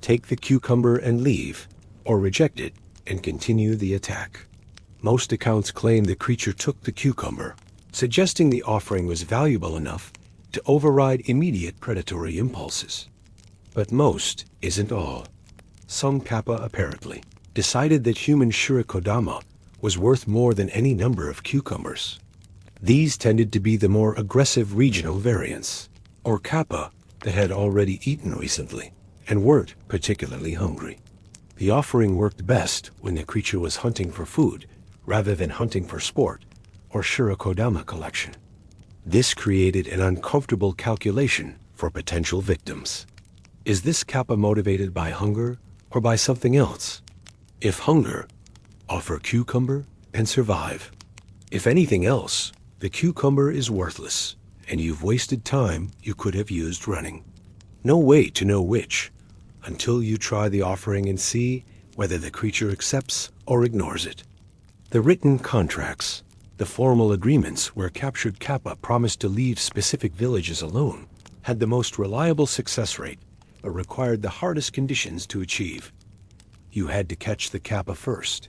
Take the cucumber and leave, or reject it and continue the attack. Most accounts claim the creature took the cucumber, suggesting the offering was valuable enough to override immediate predatory impulses. But most isn't all. Some Kappa, apparently, decided that human shirikodama was worth more than any number of cucumbers. These tended to be the more aggressive regional variants, or Kappa that had already eaten recently and weren't particularly hungry. The offering worked best when the creature was hunting for food rather than hunting for sport or shirikodama collection. This created an uncomfortable calculation for potential victims. Is this Kappa motivated by hunger or by something else? If hunger, offer cucumber and survive. If anything else, the cucumber is worthless, and you've wasted time you could have used running. No way to know which, until you try the offering and see whether the creature accepts or ignores it. The written contracts, the formal agreements where captured Kappa promised to leave specific villages alone, had the most reliable success rate, but required the hardest conditions to achieve. You had to catch the Kappa first.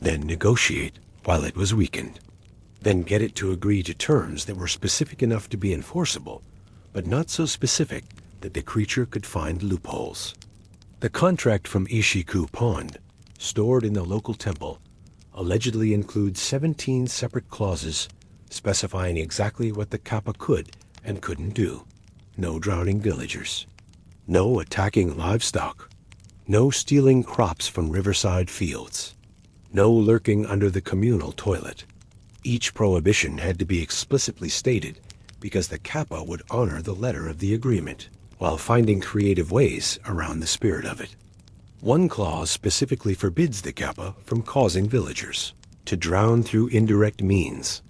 then negotiate while it was weakened, then get it to agree to terms that were specific enough to be enforceable, but not so specific that the creature could find loopholes. The contract from Ishiku Pond, stored in the local temple, allegedly includes 17 separate clauses specifying exactly what the Kappa could and couldn't do. No drowning villagers, no attacking livestock, no stealing crops from riverside fields, no lurking under the communal toilet. Each prohibition had to be explicitly stated because the Kappa would honor the letter of the agreement, while finding creative ways around the spirit of it. One clause specifically forbids the Kappa from causing villagers to drown through indirect means.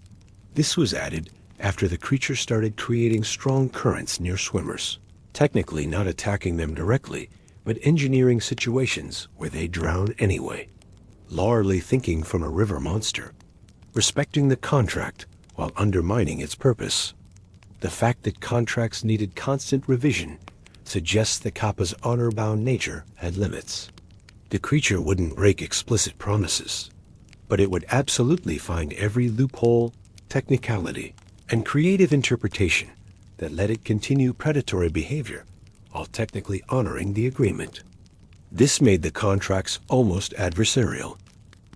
This was added after the creature started creating strong currents near swimmers, technically not attacking them directly, but engineering situations where they drown anyway. Largely thinking from a river monster, respecting the contract while undermining its purpose. The fact that contracts needed constant revision suggests the Kappa's honor-bound nature had limits. The creature wouldn't break explicit promises, but it would absolutely find every loophole, technicality, and creative interpretation that let it continue predatory behavior while technically honoring the agreement. This made the contracts almost adversarial.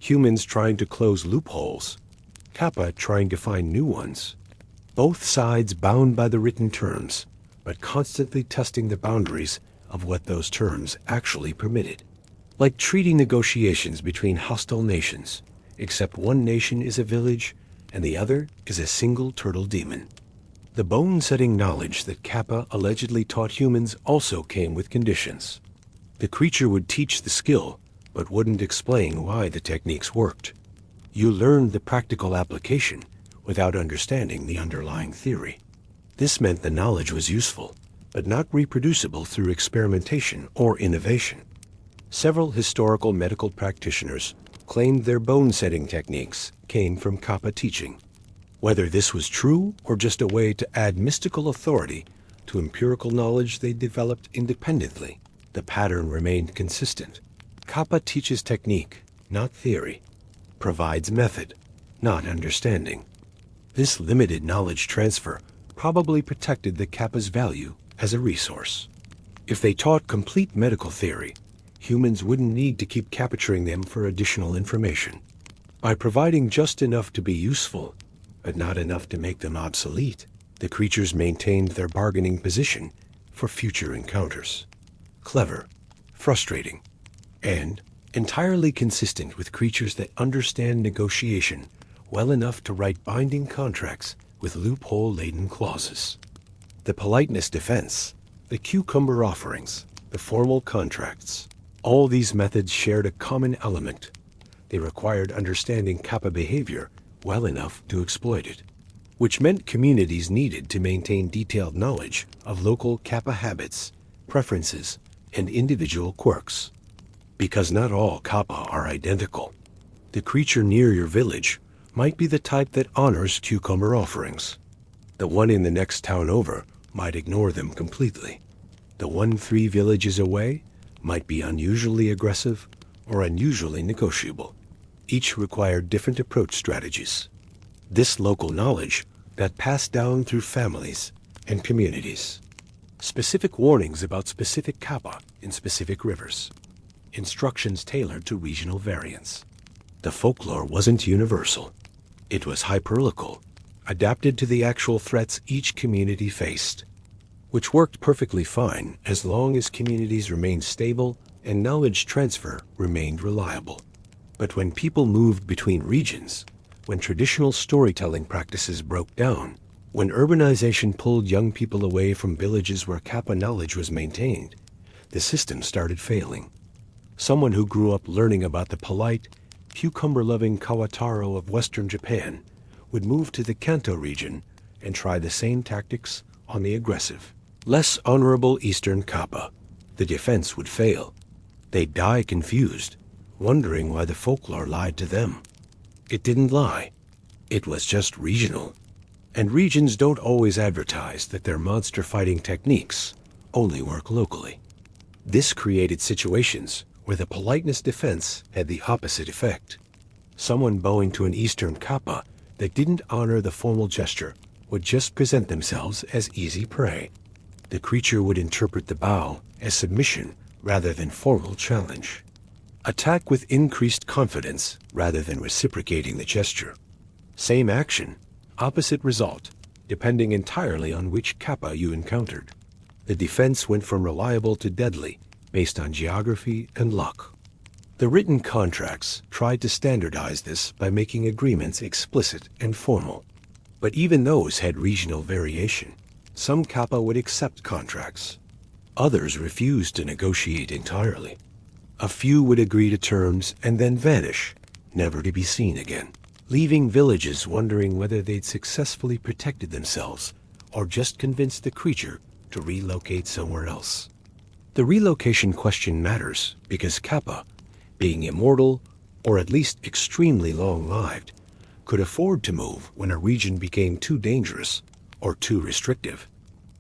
Humans trying to close loopholes, Kappa trying to find new ones. Both sides bound by the written terms, but constantly testing the boundaries of what those terms actually permitted. Like treaty negotiations between hostile nations, except one nation is a village and the other is a single turtle demon. The bone-setting knowledge that Kappa allegedly taught humans also came with conditions. The creature would teach the skill, but wouldn't explain why the techniques worked. You learned the practical application without understanding the underlying theory. This meant the knowledge was useful, but not reproducible through experimentation or innovation. Several historical medical practitioners claimed their bone-setting techniques came from Kappa teaching. Whether this was true or just a way to add mystical authority to empirical knowledge they developed independently, the pattern remained consistent. Kappa teaches technique, not theory, provides method, not understanding. This limited knowledge transfer probably protected the Kappa's value as a resource. If they taught complete medical theory, humans wouldn't need to keep capturing them for additional information. By providing just enough to be useful, but not enough to make them obsolete, the creatures maintained their bargaining position for future encounters. Clever, frustrating, and entirely consistent with creatures that understand negotiation well enough to write binding contracts with loophole-laden clauses. The politeness defense, the cucumber offerings, the formal contracts, all these methods shared a common element. They required understanding Kappa behavior well enough to exploit it, which meant communities needed to maintain detailed knowledge of local Kappa habits, preferences, and individual quirks. Because not all Kappa are identical. The creature near your village might be the type that honors cucumber offerings. The one in the next town over might ignore them completely. The one 3 villages away might be unusually aggressive or unusually negotiable. Each required different approach strategies. This local knowledge got passed down through families and communities. Specific warnings about specific Kappa in specific rivers. Instructions tailored to regional variants. The folklore wasn't universal. It was hyperlocal, adapted to the actual threats each community faced, which worked perfectly fine as long as communities remained stable and knowledge transfer remained reliable. But when people moved between regions, when traditional storytelling practices broke down, when urbanization pulled young people away from villages where Kappa knowledge was maintained, the system started failing. Someone who grew up learning about the polite, cucumber-loving Kawataro of Western Japan would move to the Kanto region and try the same tactics on the aggressive, less honorable Eastern Kappa. The defense would fail. They'd die confused, wondering why the folklore lied to them. It didn't lie. It was just regional. And regions don't always advertise that their monster-fighting techniques only work locally. This created situations where the politeness defense had the opposite effect. Someone bowing to an Eastern Kappa that didn't honor the formal gesture would just present themselves as easy prey. The creature would interpret the bow as submission rather than formal challenge. Attack with increased confidence rather than reciprocating the gesture. Same action, opposite result, depending entirely on which Kappa you encountered. The defense went from reliable to deadly based on geography and luck. The written contracts tried to standardize this by making agreements explicit and formal. But even those had regional variation. Some Kappa would accept contracts. Others refused to negotiate entirely. A few would agree to terms and then vanish, never to be seen again, leaving villages wondering whether they'd successfully protected themselves or just convinced the creature to relocate somewhere else. The relocation question matters because Kappa, being immortal or at least extremely long-lived, could afford to move when a region became too dangerous or too restrictive.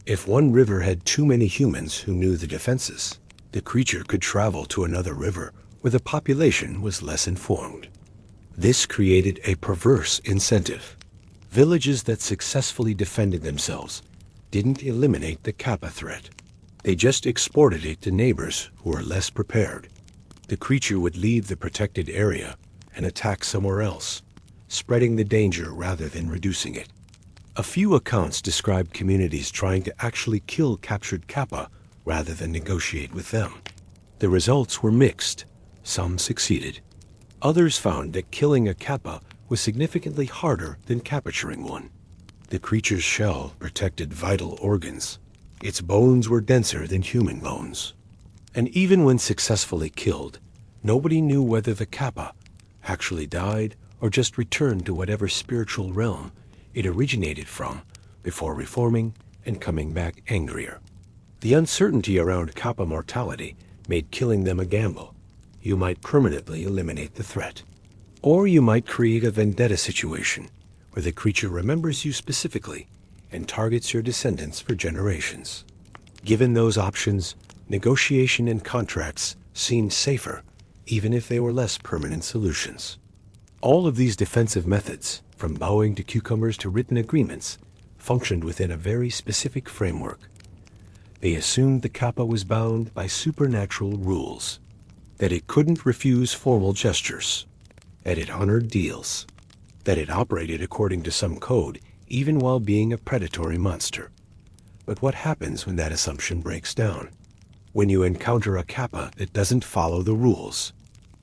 If one river had too many humans who knew the defenses, the creature could travel to another river where the population was less informed. This created a perverse incentive. Villages that successfully defended themselves didn't eliminate the Kappa threat. They just exported it to neighbors who were less prepared. The creature would leave the protected area and attack somewhere else, spreading the danger rather than reducing it. A few accounts describe communities trying to actually kill captured Kappa rather than negotiate with them. The results were mixed. Some succeeded. Others found that killing a Kappa was significantly harder than capturing one. The creature's shell protected vital organs. Its bones were denser than human bones. And even when successfully killed, nobody knew whether the Kappa actually died or just returned to whatever spiritual realm it originated from before reforming and coming back angrier. The uncertainty around Kappa mortality made killing them a gamble. You might permanently eliminate the threat. Or you might create a vendetta situation where the creature remembers you specifically and targets your descendants for generations. Given those options, negotiation and contracts seemed safer, even if they were less permanent solutions. All of these defensive methods, from bowing to cucumbers to written agreements, functioned within a very specific framework. They assumed the Kappa was bound by supernatural rules, that it couldn't refuse formal gestures, that it honored deals, that it operated according to some code even while being a predatory monster. But what happens when that assumption breaks down? When you encounter a Kappa that doesn't follow the rules?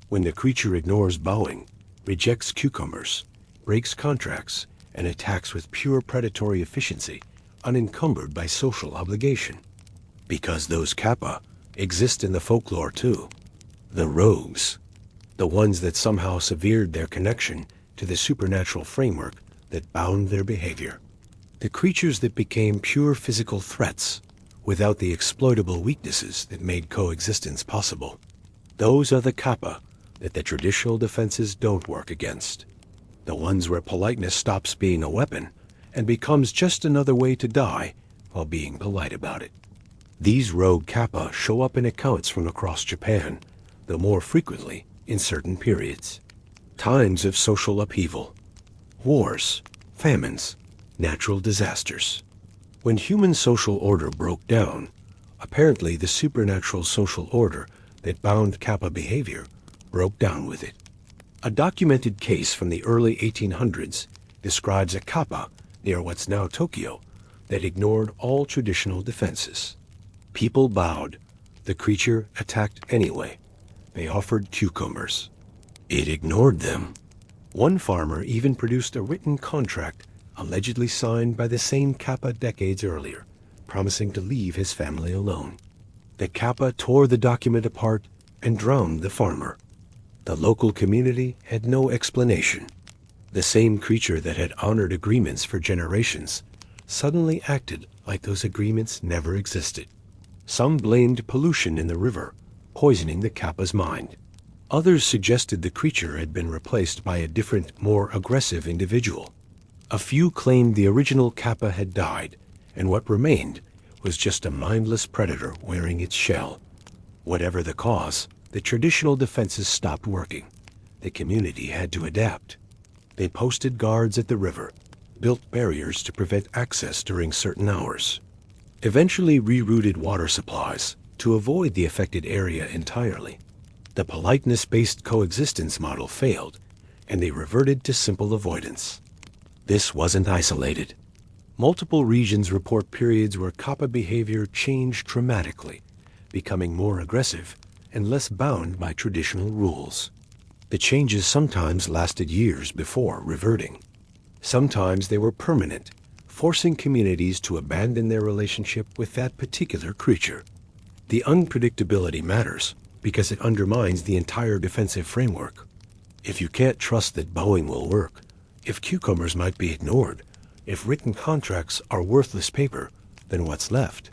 When the creature ignores bowing, rejects cucumbers, breaks contracts, and attacks with pure predatory efficiency, unencumbered by social obligation? Because those Kappa exist in the folklore too. The rogues. The ones that somehow severed their connection to the supernatural framework that bound their behavior. The creatures that became pure physical threats without the exploitable weaknesses that made coexistence possible. Those are the Kappa that the traditional defenses don't work against. The ones where politeness stops being a weapon and becomes just another way to die while being polite about it. These rogue Kappa show up in accounts from across Japan, though more frequently in certain periods. Times of social upheaval, wars, famines, natural disasters. When human social order broke down, apparently the supernatural social order that bound Kappa behavior broke down with it. A documented case from the early 1800s describes a Kappa near what's now Tokyo that ignored all traditional defenses. People bowed. The creature attacked anyway. They offered cucumbers. It ignored them. One farmer even produced a written contract allegedly signed by the same Kappa decades earlier, promising to leave his family alone. The Kappa tore the document apart and drowned the farmer. The local community had no explanation. The same creature that had honored agreements for generations suddenly acted like those agreements never existed. Some blamed pollution in the river, poisoning the Kappa's mind. Others suggested the creature had been replaced by a different, more aggressive individual. A few claimed the original Kappa had died, and what remained was just a mindless predator wearing its shell. Whatever the cause, the traditional defenses stopped working. the community had to adapt. They posted guards at the river, built barriers to prevent access during certain hours, eventually rerouted water supplies to avoid the affected area entirely. The politeness-based coexistence model failed, and they reverted to simple avoidance. This wasn't isolated. Multiple regions report periods where Kappa behavior changed dramatically, becoming more aggressive and less bound by traditional rules. The changes sometimes lasted years before reverting. Sometimes they were permanent, forcing communities to abandon their relationship with that particular creature. The unpredictability matters because it undermines the entire defensive framework. If you can't trust that bowing will work, if cucumbers might be ignored, if written contracts are worthless paper, then what's left?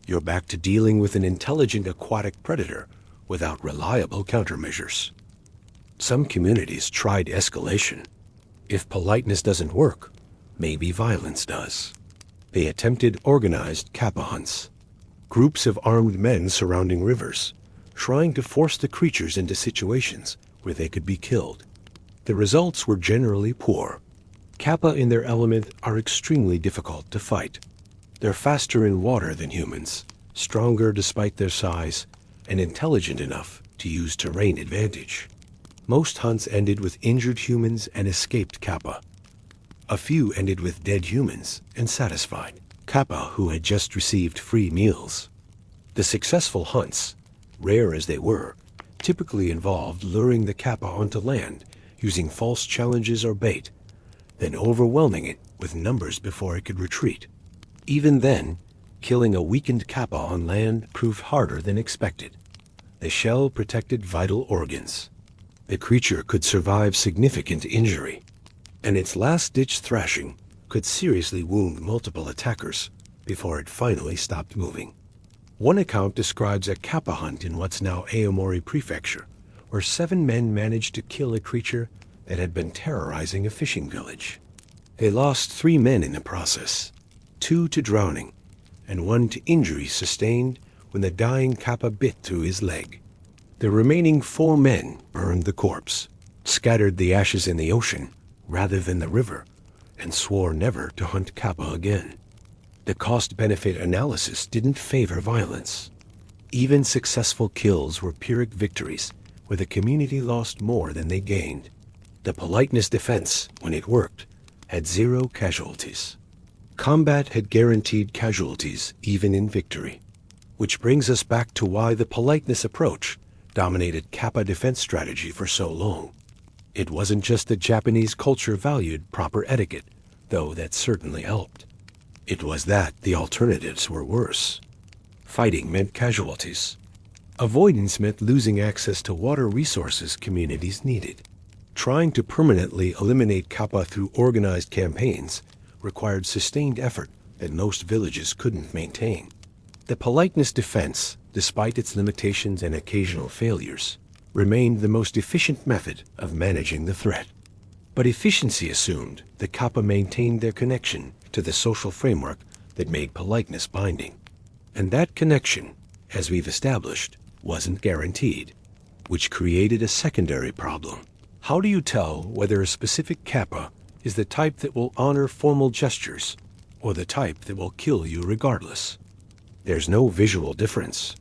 You're back to dealing with an intelligent aquatic predator without reliable countermeasures. Some communities tried escalation. If politeness doesn't work, maybe violence does. They attempted organized Kappa hunts. Groups of armed men surrounding rivers, trying to force the creatures into situations where they could be killed. The results were generally poor. Kappa in their element are extremely difficult to fight. They're faster in water than humans, stronger despite their size, and intelligent enough to use terrain advantage. Most hunts ended with injured humans and escaped Kappa. A few ended with dead humans and satisfied Kappa who had just received free meals. The successful hunts, rare as they were, typically involved luring the Kappa onto land using false challenges or bait, then overwhelming it with numbers before it could retreat. Even then, killing a weakened Kappa on land proved harder than expected. The shell protected vital organs. The creature could survive significant injury, and its last-ditch thrashing could seriously wound multiple attackers before it finally stopped moving. One account describes a Kappa hunt in what's now Aomori Prefecture, where 7 men managed to kill a creature that had been terrorizing a fishing village. They lost 3 men in the process, 2 to drowning, and 1 to injuries sustained when the dying Kappa bit through his leg. The remaining 4 men burned the corpse, scattered the ashes in the ocean rather than the river, and swore never to hunt Kappa again. The cost-benefit analysis didn't favor violence. Even successful kills were Pyrrhic victories, where the community lost more than they gained. The politeness defense, when it worked, had 0 casualties. Combat had guaranteed casualties even in victory. Which brings us back to why the politeness approach dominated Kappa defense strategy for so long. It wasn't just that Japanese culture valued proper etiquette, though that certainly helped. It was that the alternatives were worse. Fighting meant casualties. Avoidance meant losing access to water resources communities needed. Trying to permanently eliminate Kappa through organized campaigns required sustained effort that most villages couldn't maintain. The politeness defense, despite its limitations and occasional failures, remained the most efficient method of managing the threat. But efficiency assumed that Kappa maintained their connection to the social framework that made politeness binding. And that connection, as we've established, wasn't guaranteed, which created a secondary problem. How do you tell whether a specific Kappa is the type that will honor formal gestures or the type that will kill you regardless? There's no visual difference.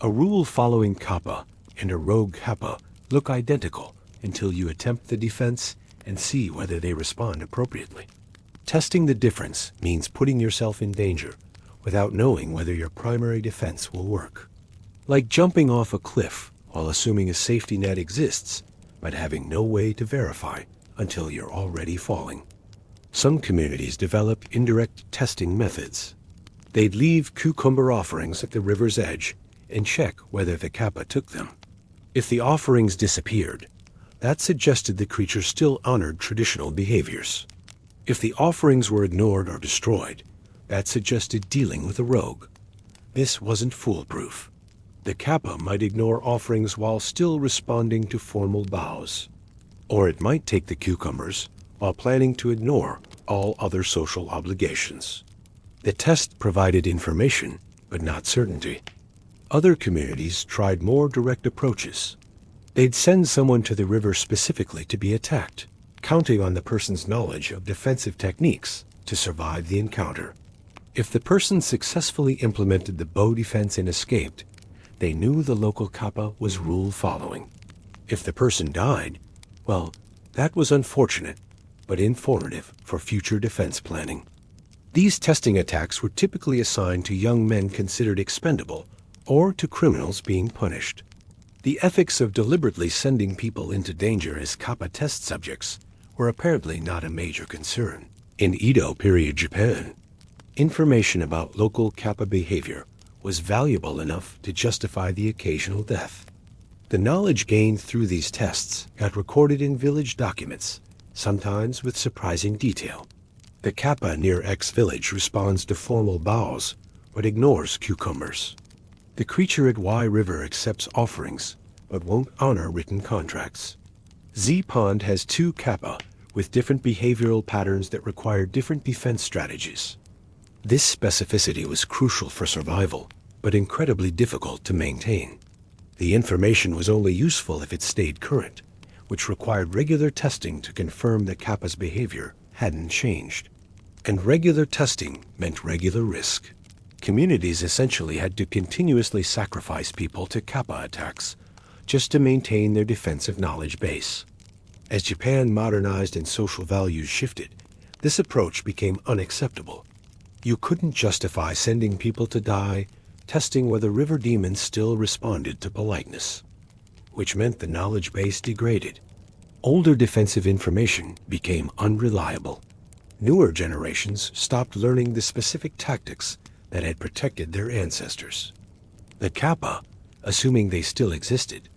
A rule-following Kappa and a rogue Kappa look identical until you attempt the defense and see whether they respond appropriately. Testing the difference means putting yourself in danger without knowing whether your primary defense will work. Like jumping off a cliff while assuming a safety net exists, but having no way to verify until you're already falling. Some communities developed indirect testing methods. They'd leave cucumber offerings at the river's edge and check whether the Kappa took them. If the offerings disappeared, that suggested the creature still honored traditional behaviors. If the offerings were ignored or destroyed, that suggested dealing with a rogue. This wasn't foolproof. The Kappa might ignore offerings while still responding to formal bows. Or it might take the cucumbers while planning to ignore all other social obligations. The test provided information, but not certainty. Other communities tried more direct approaches. They'd send someone to the river specifically to be attacked, counting on the person's knowledge of defensive techniques to survive the encounter. If the person successfully implemented the bow defense and escaped, they knew the local Kappa was rule following. If the person died, well, that was unfortunate, but informative for future defense planning. These testing attacks were typically assigned to young men considered expendable or to criminals being punished. The ethics of deliberately sending people into danger as Kappa test subjects were apparently not a major concern. In Edo period Japan, information about local Kappa behavior was valuable enough to justify the occasional death. The knowledge gained through these tests got recorded in village documents, sometimes with surprising detail. The Kappa near X village responds to formal bows, but ignores cucumbers. The creature at Y river accepts offerings, but won't honor written contracts. Z pond has 2 Kappa with different behavioral patterns that require different defense strategies. This specificity was crucial for survival, but incredibly difficult to maintain. The information was only useful if it stayed current, which required regular testing to confirm that Kappa's behavior hadn't changed. And regular testing meant regular risk. Communities essentially had to continuously sacrifice people to Kappa attacks just to maintain their defensive knowledge base. As Japan modernized and social values shifted, this approach became unacceptable. You couldn't justify sending people to die testing whether river demons still responded to politeness, which meant the knowledge base degraded. Older defensive information became unreliable. Newer generations stopped learning the specific tactics that had protected their ancestors. The Kappa, assuming they still existed,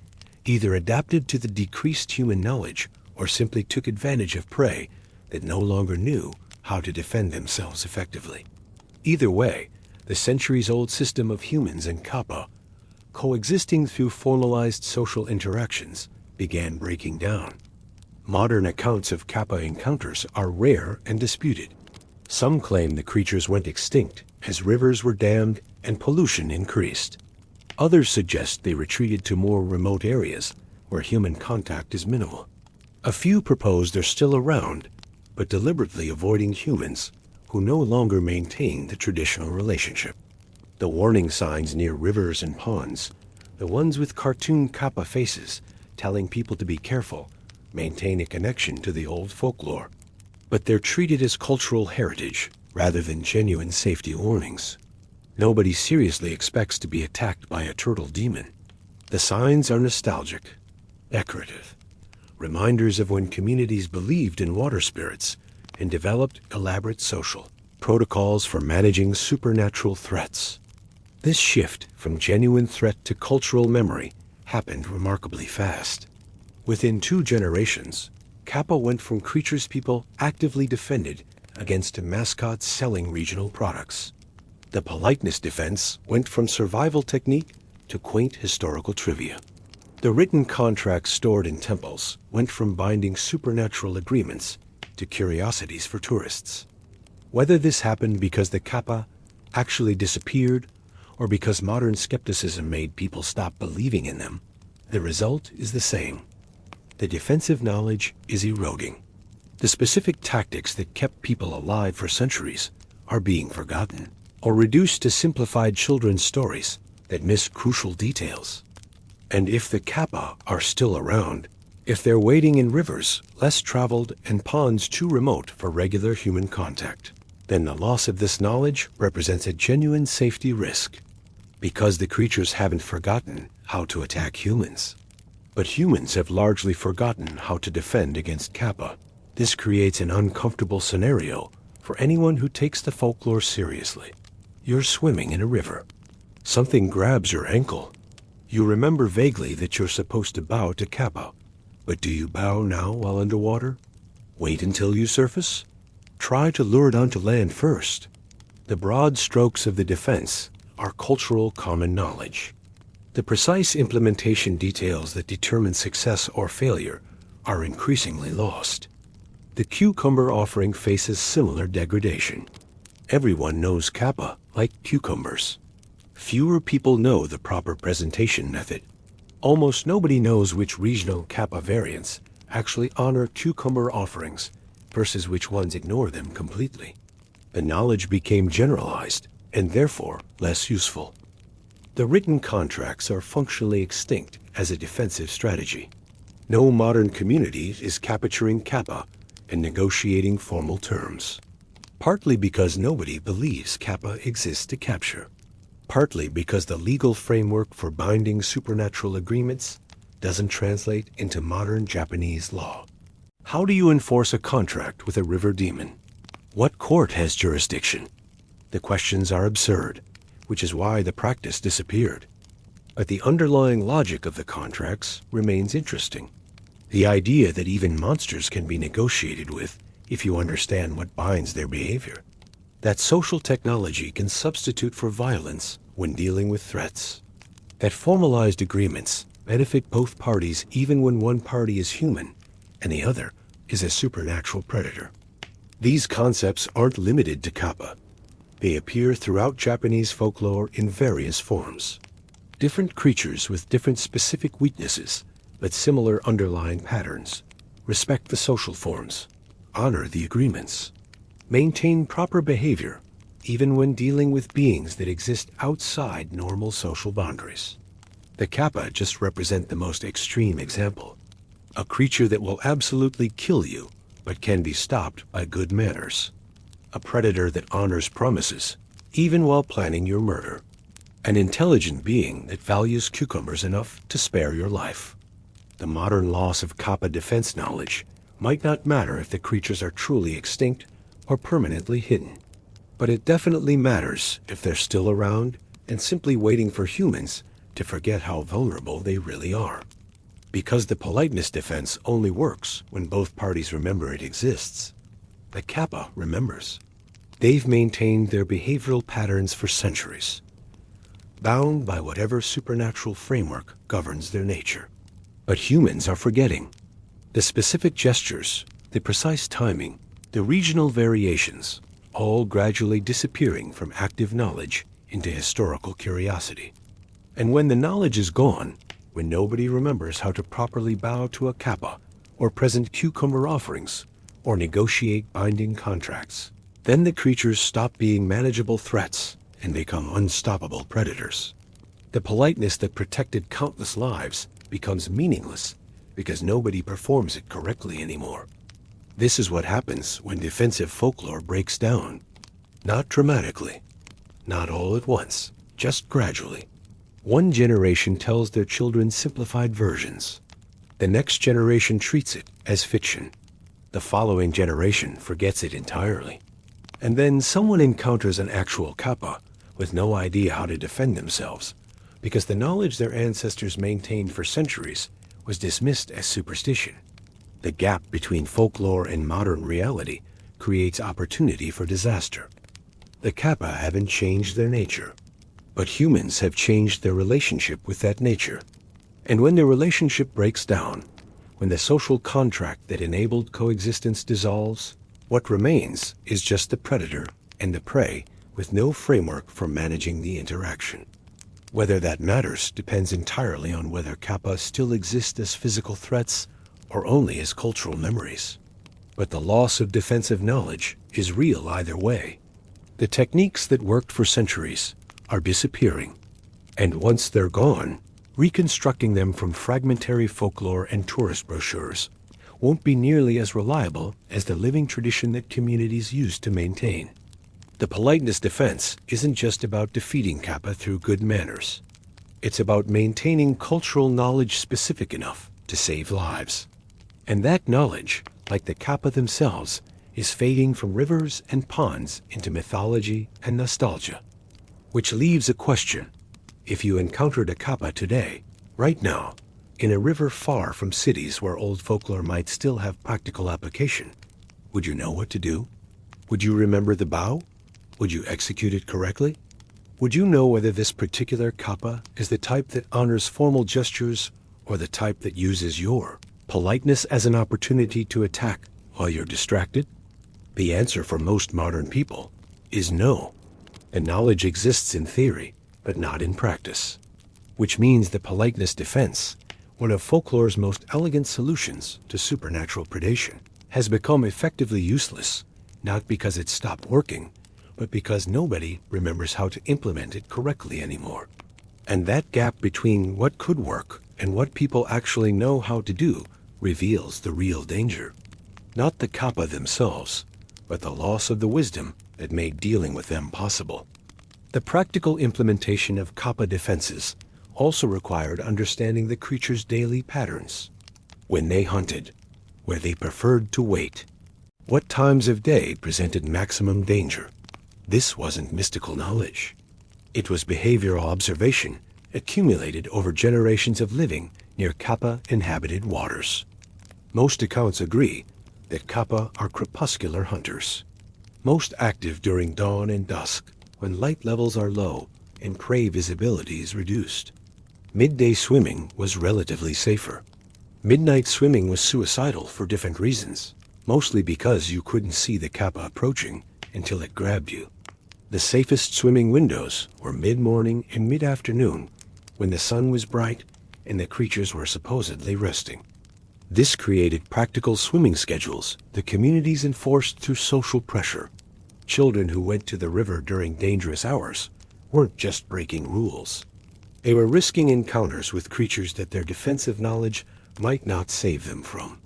either adapted to the decreased human knowledge or simply took advantage of prey that no longer knew how to defend themselves effectively. Either way, the centuries-old system of humans and Kappa, coexisting through formalized social interactions, began breaking down. Modern accounts of Kappa encounters are rare and disputed. Some claim the creatures went extinct as rivers were dammed and pollution increased. Others suggest they retreated to more remote areas where human contact is minimal. A few propose they're still around, but deliberately avoiding humans who no longer maintain the traditional relationship. The warning signs near rivers and ponds, the ones with cartoon Kappa faces telling people to be careful, maintain a connection to the old folklore. But they're treated as cultural heritage rather than genuine safety warnings. Nobody seriously expects to be attacked by a turtle demon. The signs are nostalgic, decorative, reminders of when communities believed in water spirits and developed elaborate social protocols for managing supernatural threats. This shift from genuine threat to cultural memory happened remarkably fast. Within 2 generations, Kappa went from creatures people actively defended against to mascots selling regional products. The politeness defense went from survival technique to quaint historical trivia. The written contracts stored in temples went from binding supernatural agreements to curiosities for tourists. Whether this happened because the Kappa actually disappeared or because modern skepticism made people stop believing in them, the result is the same. The defensive knowledge is eroding. The specific tactics that kept people alive for centuries are being forgotten or reduced to simplified children's stories that miss crucial details. And if the Kappa are still around, if they're wading in rivers less traveled and ponds too remote for regular human contact, then the loss of this knowledge represents a genuine safety risk, because the creatures haven't forgotten how to attack humans. But humans have largely forgotten how to defend against Kappa. This creates an uncomfortable scenario for anyone who takes the folklore seriously. You're swimming in a river. Something grabs your ankle. You remember vaguely that you're supposed to bow to Kappa, but do you bow now while underwater? Wait until you surface? Try to lure it onto land first. The broad strokes of the defense are cultural common knowledge. The precise implementation details that determine success or failure are increasingly lost. The cucumber offering faces similar degradation. Everyone knows Kappa like cucumbers. Fewer people know the proper presentation method. Almost nobody knows which regional Kappa variants actually honor cucumber offerings versus which ones ignore them completely. The knowledge became generalized and therefore less useful. The written contracts are functionally extinct as a defensive strategy. No modern community is capturing Kappa and negotiating formal terms. Partly because nobody believes Kappa exists to capture. Partly because the legal framework for binding supernatural agreements doesn't translate into modern Japanese law. How do you enforce a contract with a river demon? What court has jurisdiction? The questions are absurd, which is why the practice disappeared. But the underlying logic of the contracts remains interesting. The idea that even monsters can be negotiated with if you understand what binds their behavior. That social technology can substitute for violence when dealing with threats. That formalized agreements benefit both parties even when one party is human and the other is a supernatural predator. These concepts aren't limited to Kappa. They appear throughout Japanese folklore in various forms. Different creatures with different specific weaknesses, but similar underlying patterns, respect the social forms, honor the agreements, maintain proper behavior, even when dealing with beings that exist outside normal social boundaries. The Kappa just represent the most extreme example. A creature that will absolutely kill you, but can be stopped by good manners. A predator that honors promises, even while planning your murder. An intelligent being that values cucumbers enough to spare your life. The modern loss of Kappa defense knowledge might not matter if the creatures are truly extinct or permanently hidden. But it definitely matters if they're still around and simply waiting for humans to forget how vulnerable they really are. Because the politeness defense only works when both parties remember it exists. The Kappa remembers. They've maintained their behavioral patterns for centuries, bound by whatever supernatural framework governs their nature. But humans are forgetting. The specific gestures, the precise timing, the regional variations, all gradually disappearing from active knowledge into historical curiosity. And when the knowledge is gone, when nobody remembers how to properly bow to a Kappa, or present cucumber offerings, or negotiate binding contracts, then the creatures stop being manageable threats and become unstoppable predators. The politeness that protected countless lives becomes meaningless because nobody performs it correctly anymore. This is what happens when defensive folklore breaks down. Not dramatically, not all at once, just gradually. One generation tells their children simplified versions. The next generation treats it as fiction. The following generation forgets it entirely. And then someone encounters an actual Kappa with no idea how to defend themselves, because the knowledge their ancestors maintained for centuries was dismissed as superstition. The gap between folklore and modern reality creates opportunity for disaster. The Kappa haven't changed their nature, but humans have changed their relationship with that nature. And when the relationship breaks down, when the social contract that enabled coexistence dissolves, what remains is just the predator and the prey with no framework for managing the interaction. Whether that matters depends entirely on whether Kappa still exist as physical threats or only as cultural memories. But the loss of defensive knowledge is real either way. The techniques that worked for centuries are disappearing, and once they're gone, reconstructing them from fragmentary folklore and tourist brochures won't be nearly as reliable as the living tradition that communities used to maintain. The politeness defense isn't just about defeating Kappa through good manners. It's about maintaining cultural knowledge specific enough to save lives. And that knowledge, like the Kappa themselves, is fading from rivers and ponds into mythology and nostalgia. Which leaves a question. If you encountered a Kappa today, right now, in a river far from cities where old folklore might still have practical application, would you know what to do? Would you remember the bow? Would you execute it correctly? Would you know whether this particular Kappa is the type that honors formal gestures or the type that uses your politeness as an opportunity to attack while you're distracted? The answer for most modern people is no. And knowledge exists in theory, but not in practice. which means the politeness defense, one of folklore's most elegant solutions to supernatural predation, has become effectively useless, not because it stopped working, but because nobody remembers how to implement it correctly anymore. And that gap between what could work and what people actually know how to do reveals the real danger. Not the Kappa themselves, but the loss of the wisdom that made dealing with them possible. The practical implementation of Kappa defenses also required understanding the creature's daily patterns. When they hunted, where they preferred to wait, what times of day presented maximum danger. This wasn't mystical knowledge. It was behavioral observation accumulated over generations of living near Kappa-inhabited waters. Most accounts agree that Kappa are crepuscular hunters, most active during dawn and dusk when light levels are low and prey visibility is reduced. Midday swimming was relatively safer. Midnight swimming was suicidal for different reasons, mostly because you couldn't see the Kappa approaching until it grabbed you. The safest swimming windows were mid-morning and mid-afternoon, when the sun was bright and the creatures were supposedly resting. This created practical swimming schedules the communities enforced through social pressure. Children who went to the river during dangerous hours weren't just breaking rules. They were risking encounters with creatures that their defensive knowledge might not save them from.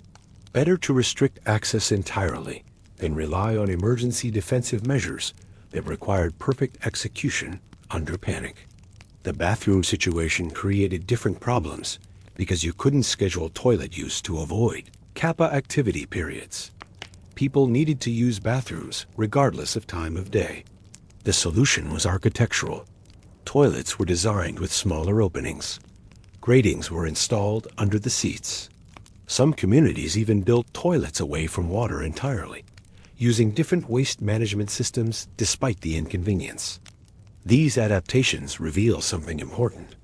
Better to restrict access entirely than rely on emergency defensive measures that required perfect execution under panic. The bathroom situation created different problems because you couldn't schedule toilet use to avoid Kappa activity periods. People needed to use bathrooms regardless of time of day. The solution was architectural. Toilets were designed with smaller openings. Gratings were installed under the seats. Some communities even built toilets away from water entirely, using different waste management systems despite the inconvenience. These adaptations reveal something important.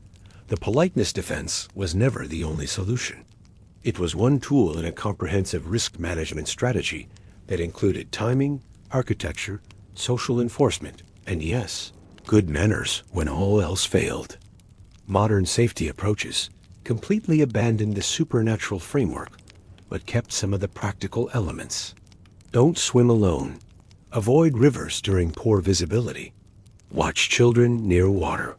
The politeness defense was never the only solution. It was one tool in a comprehensive risk management strategy that included timing, architecture, social enforcement, and yes, good manners when all else failed. Modern safety approaches completely abandoned the supernatural framework, but kept some of the practical elements. Don't swim alone. Avoid rivers during poor visibility. Watch children near water.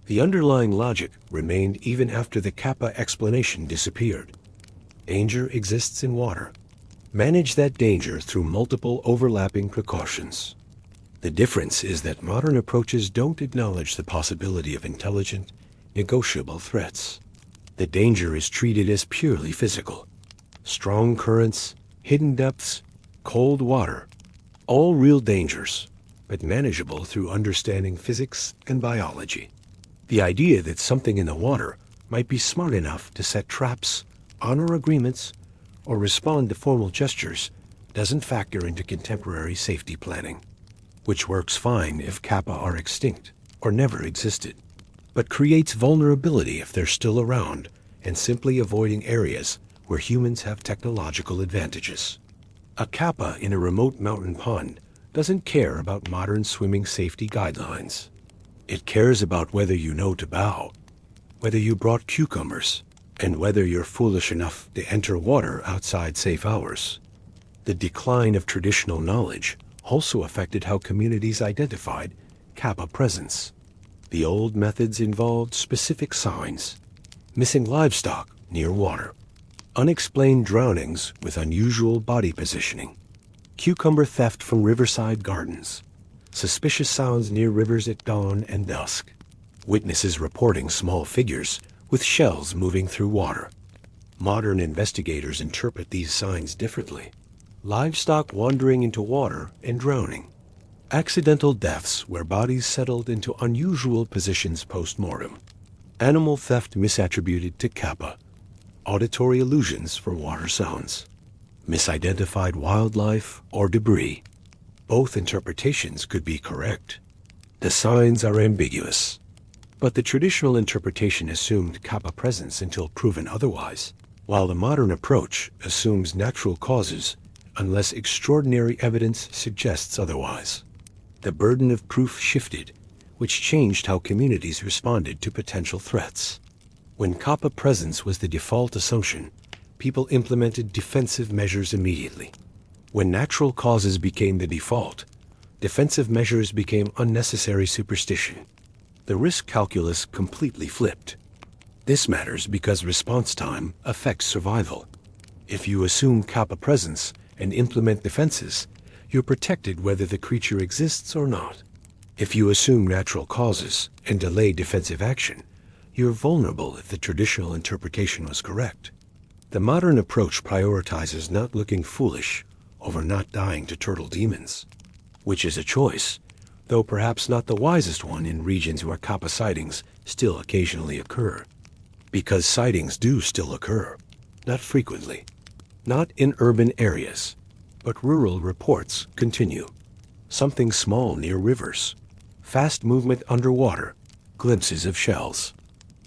The underlying logic remained even after the Kappa explanation disappeared. Danger exists in water. Manage that danger through multiple overlapping precautions. The difference is that modern approaches don't acknowledge the possibility of intelligent, negotiable threats. The danger is treated as purely physical. Strong currents, hidden depths, cold water, all real dangers, but manageable through understanding physics and biology. The idea that something in the water might be smart enough to set traps, honor agreements, or respond to formal gestures doesn't factor into contemporary safety planning, which works fine if Kappa are extinct or never existed, but creates vulnerability if they're still around and simply avoiding areas where humans have technological advantages. A Kappa in a remote mountain pond doesn't care about modern swimming safety guidelines. It cares about whether you know to bow, whether you brought cucumbers, and whether you're foolish enough to enter water outside safe hours. The decline of traditional knowledge also affected how communities identified Kappa presence. The old methods involved specific signs, missing livestock near water, unexplained drownings with unusual body positioning, cucumber theft from riverside gardens, suspicious sounds near rivers at dawn and dusk, witnesses reporting small figures with shells moving through water. Modern investigators interpret these signs differently. Livestock wandering into water and drowning. Accidental deaths where bodies settled into unusual positions post-mortem. Animal theft misattributed to Kappa. Auditory illusions for water sounds. Misidentified wildlife or debris. Both interpretations could be correct. The signs are ambiguous, but the traditional interpretation assumed Kappa presence until proven otherwise, while the modern approach assumes natural causes unless extraordinary evidence suggests otherwise. The burden of proof shifted which changed how communities responded to potential threats. When Kappa presence was the default assumption, people implemented defensive measures immediately. When natural causes became the default, defensive measures became unnecessary superstition. The risk calculus completely flipped. This matters because response time affects survival. If you assume Kappa presence and implement defenses, you're protected whether the creature exists or not. If you assume natural causes and delay defensive action, you're vulnerable if the traditional interpretation was correct. The modern approach prioritizes not looking foolish over not dying to turtle demons, which is a choice, though perhaps not the wisest one in regions where Kappa sightings still occasionally occur. Because sightings do still occur, not frequently, not in urban areas, but rural reports continue. Something small near rivers, fast movement underwater, glimpses of shells,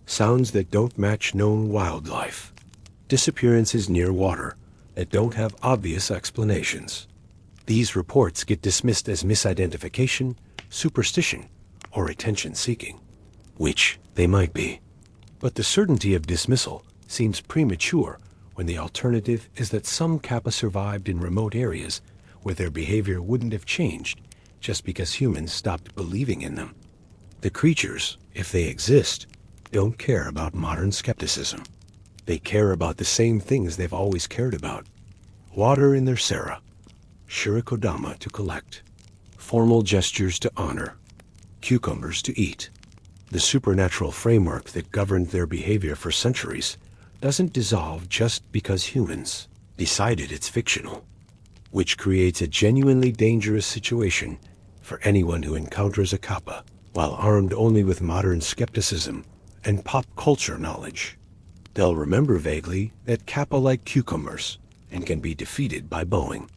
sounds that don't match known wildlife, disappearances near water that don't have obvious explanations. These reports get dismissed as misidentification, superstition, or attention-seeking, which they might be. But the certainty of dismissal seems premature when the alternative is that some Kappa survived in remote areas where their behavior wouldn't have changed just because humans stopped believing in them. The creatures, if they exist, don't care about modern skepticism. They care about the same things they've always cared about. Water in their sera, shirikodama to collect, formal gestures to honor, cucumbers to eat. The supernatural framework that governed their behavior for centuries doesn't dissolve just because humans decided it's fictional, which creates a genuinely dangerous situation for anyone who encounters a Kappa while armed only with modern skepticism and pop culture knowledge. They'll remember vaguely that Kappa like cucumbers and can be defeated by bowing,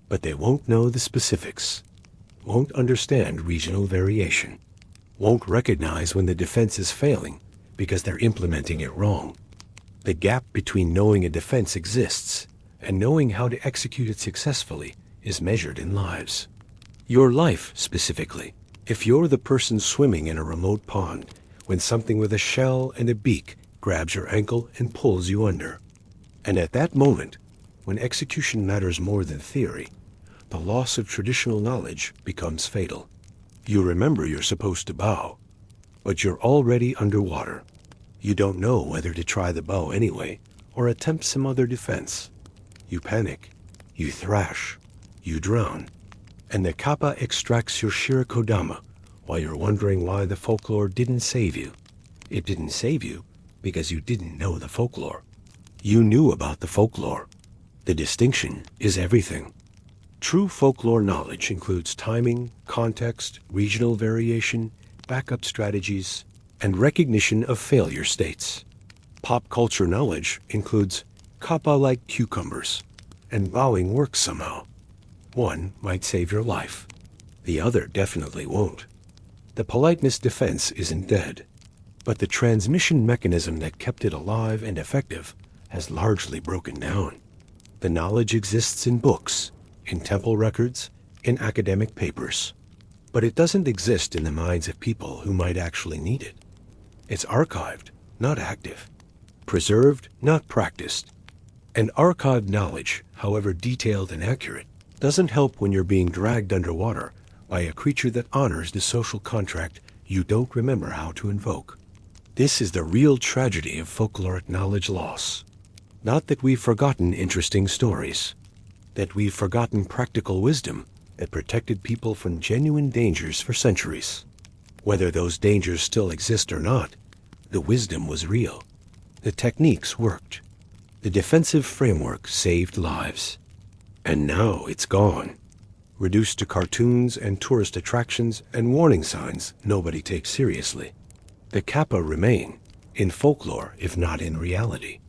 but they won't know the specifics, won't understand regional variation, won't recognize when the defense is failing because they're implementing it wrong. The gap between knowing a defense exists and knowing how to execute it successfully is measured in lives. Your life, specifically. If you're the person swimming in a remote pond when something with a shell and a beak grabs your ankle and pulls you under. And at that moment, when execution matters more than theory, the loss of traditional knowledge becomes fatal. You remember you're supposed to bow, but you're already underwater. You don't know whether to try the bow anyway or attempt some other defense. You panic, you thrash, you drown, and the Kappa extracts your shirikodama while you're wondering why the folklore didn't save you. It didn't save you because you didn't know the folklore. You knew about the folklore. The distinction is everything. True folklore knowledge includes timing, context, regional variation, backup strategies, and recognition of failure states. Pop culture knowledge includes Kappa-like cucumbers, and bowing works somehow. One might save your life. The other definitely won't. The politeness defense isn't dead, but the transmission mechanism that kept it alive and effective has largely broken down. The knowledge exists in books, in temple records, in academic papers, but it doesn't exist in the minds of people who might actually need it. It's archived, not active. Preserved, not practiced. And archived knowledge, however detailed and accurate, doesn't help when you're being dragged underwater by a creature that honors the social contract you don't remember how to invoke. This is the real tragedy of folkloric knowledge loss. Not that we've forgotten interesting stories, that we've forgotten practical wisdom that protected people from genuine dangers for centuries. Whether those dangers still exist or not, the wisdom was real. The techniques worked. The defensive framework saved lives. And now it's gone. Reduced to cartoons and tourist attractions and warning signs nobody takes seriously. The Kappa remain, in folklore if not in reality.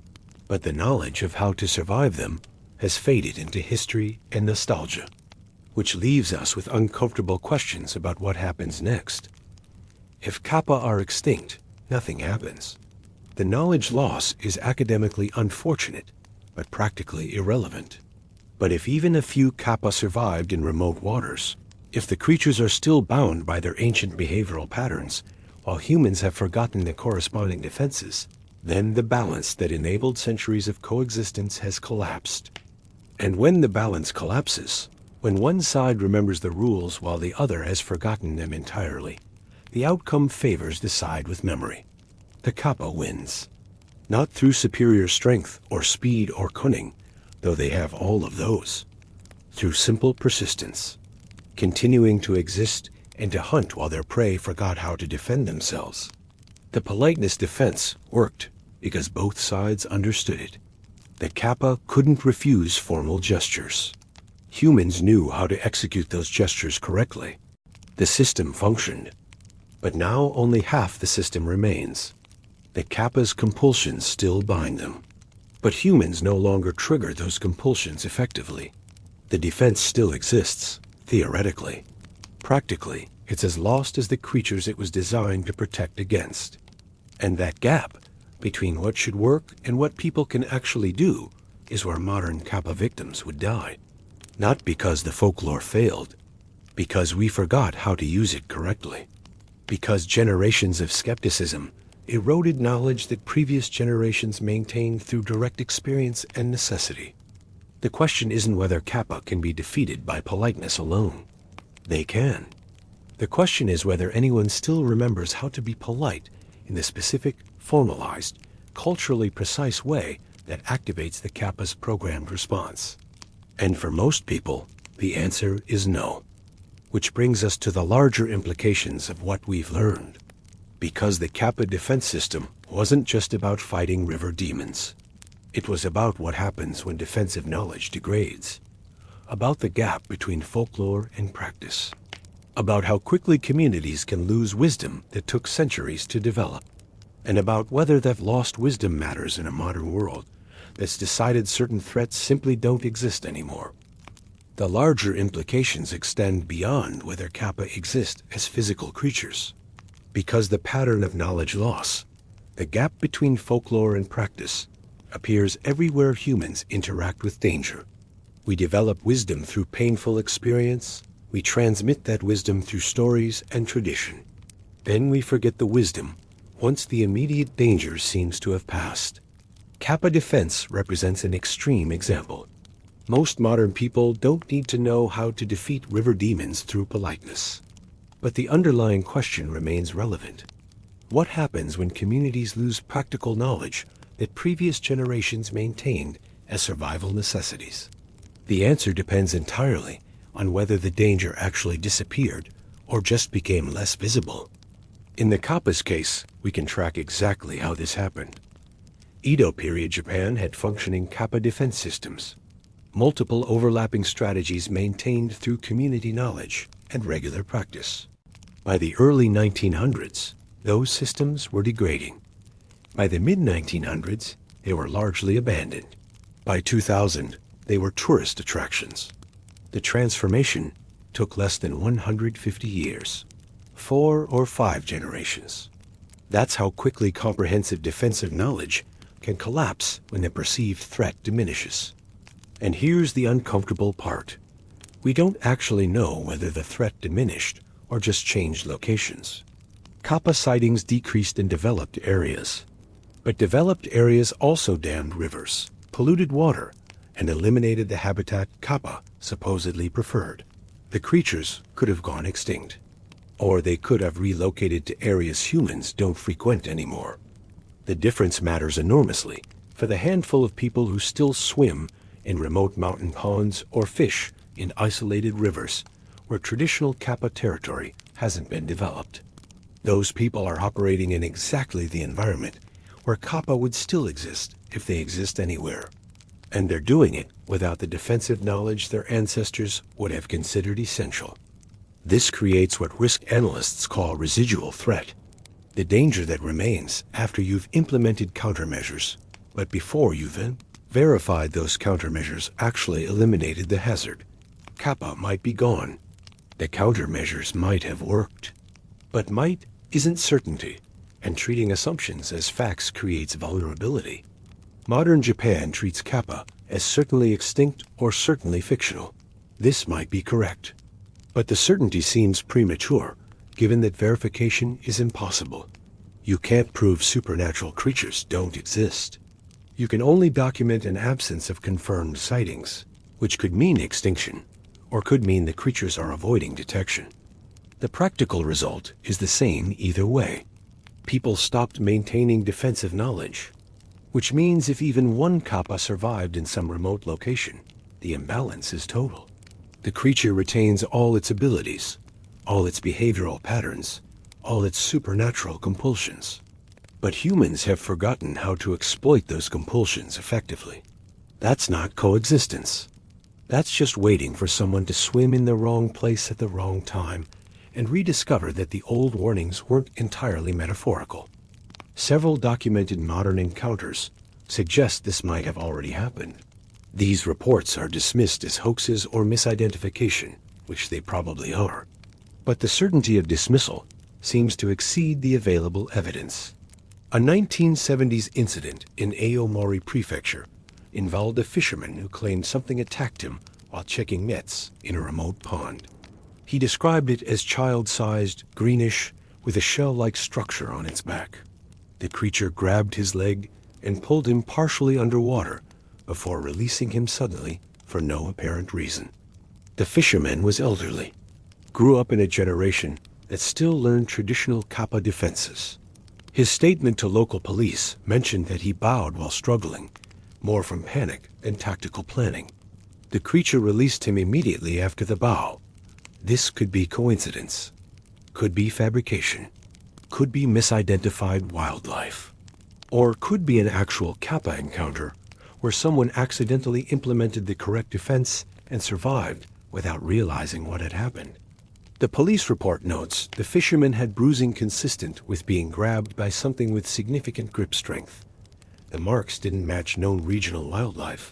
But the knowledge of how to survive them has faded into history and nostalgia, which leaves us with uncomfortable questions about what happens next. If Kappa are extinct, nothing happens. The knowledge loss is academically unfortunate, but practically irrelevant. But if even a few Kappa survived in remote waters, If the creatures are still bound by their ancient behavioral patterns, while humans have forgotten the corresponding defenses, then the balance that enabled centuries of coexistence has collapsed. And when the balance collapses, when one side remembers the rules while the other has forgotten them entirely, the outcome favors the side with memory. The Kappa wins. Not through superior strength or speed or cunning, though they have all of those. Through simple persistence, continuing to exist and to hunt while their prey forgot how to defend themselves. The politeness defense worked because both sides understood it. The Kappa couldn't refuse formal gestures. Humans knew how to execute those gestures correctly. The system functioned. But now only half the system remains. The Kappa's compulsions still bind them. But humans no longer trigger those compulsions effectively. The defense still exists, theoretically. Practically, it's as lost as the creatures it was designed to protect against. And that gap between what should work and what people can actually do is where modern Kappa victims would die. Not because the folklore failed, because we forgot how to use it correctly. Because generations of skepticism eroded knowledge that previous generations maintained through direct experience and necessity. The question isn't whether Kappa can be defeated by politeness alone. They can. The question is whether anyone still remembers how to be polite in the specific, formalized, culturally precise way that activates the Kappa's programmed response. And for most people, the answer is no. Which brings us to the larger implications of what we've learned. Because the Kappa defense system wasn't just about fighting river demons. It was about what happens when defensive knowledge degrades. About the gap between folklore and practice. About how quickly communities can lose wisdom that took centuries to develop. And about whether that lost wisdom matters in a modern world that's decided certain threats simply don't exist anymore. The larger implications extend beyond whether Kappa exist as physical creatures. Because the pattern of knowledge loss, the gap between folklore and practice, appears everywhere humans interact with danger. We develop wisdom through painful experience. We transmit that wisdom through stories and tradition. Then we forget the wisdom once the immediate danger seems to have passed. Kappa defense represents an extreme example. Most modern people don't need to know how to defeat river demons through politeness. But the underlying question remains relevant. What happens when communities lose practical knowledge that previous generations maintained as survival necessities? The answer depends entirely on whether the danger actually disappeared or just became less visible. In the Kappa's case, we can track exactly how this happened. Edo period Japan had functioning Kappa defense systems. Multiple overlapping strategies maintained through community knowledge and regular practice. By the early 1900s, those systems were degrading. By the mid-1900s, they were largely abandoned. By 2000, they were tourist attractions. The transformation took less than 150 years, 4 or 5 generations. That's how quickly comprehensive defensive knowledge can collapse when the perceived threat diminishes. And here's the uncomfortable part. We don't actually know whether the threat diminished or just changed locations. Kappa sightings decreased in developed areas. But developed areas also dammed rivers, polluted water, and eliminated the habitat Kappa supposedly preferred. The creatures could have gone extinct. Or they could have relocated to areas humans don't frequent anymore. The difference matters enormously for the handful of people who still swim in remote mountain ponds or fish in isolated rivers where traditional Kappa territory hasn't been developed. Those people are operating in exactly the environment where Kappa would still exist if they exist anywhere. And they're doing it without the defensive knowledge their ancestors would have considered essential. This creates what risk analysts call residual threat, the danger that remains after you've implemented countermeasures, but before you've verified those countermeasures actually eliminated the hazard. Kappa might be gone. The countermeasures might have worked. But might isn't certainty, and treating assumptions as facts creates vulnerability. Modern Japan treats Kappa as certainly extinct or certainly fictional. This might be correct. But the certainty seems premature, given that verification is impossible. You can't prove supernatural creatures don't exist. You can only document an absence of confirmed sightings, which could mean extinction, or could mean the creatures are avoiding detection. The practical result is the same either way. People stopped maintaining defensive knowledge, which means if even one Kappa survived in some remote location, the imbalance is total. The creature retains all its abilities, all its behavioral patterns, all its supernatural compulsions. But humans have forgotten how to exploit those compulsions effectively. That's not coexistence. That's just waiting for someone to swim in the wrong place at the wrong time and rediscover that the old warnings weren't entirely metaphorical. Several documented modern encounters suggest this might have already happened. These reports are dismissed as hoaxes or misidentification, which they probably are. But the certainty of dismissal seems to exceed the available evidence. A 1970s incident in Aomori Prefecture involved a fisherman who claimed something attacked him while checking nets in a remote pond. He described it as child-sized, greenish, with a shell-like structure on its back. The creature grabbed his leg and pulled him partially underwater before releasing him suddenly for no apparent reason. The fisherman was elderly, grew up in a generation that still learned traditional Kappa defenses. His statement to local police mentioned that he bowed while struggling, more from panic than tactical planning. The creature released him immediately after the bow. This could be coincidence, could be fabrication, could be misidentified wildlife, or could be an actual Kappa encounter where someone accidentally implemented the correct defense and survived without realizing what had happened. The police report notes the fisherman had bruising consistent with being grabbed by something with significant grip strength. The marks didn't match known regional wildlife.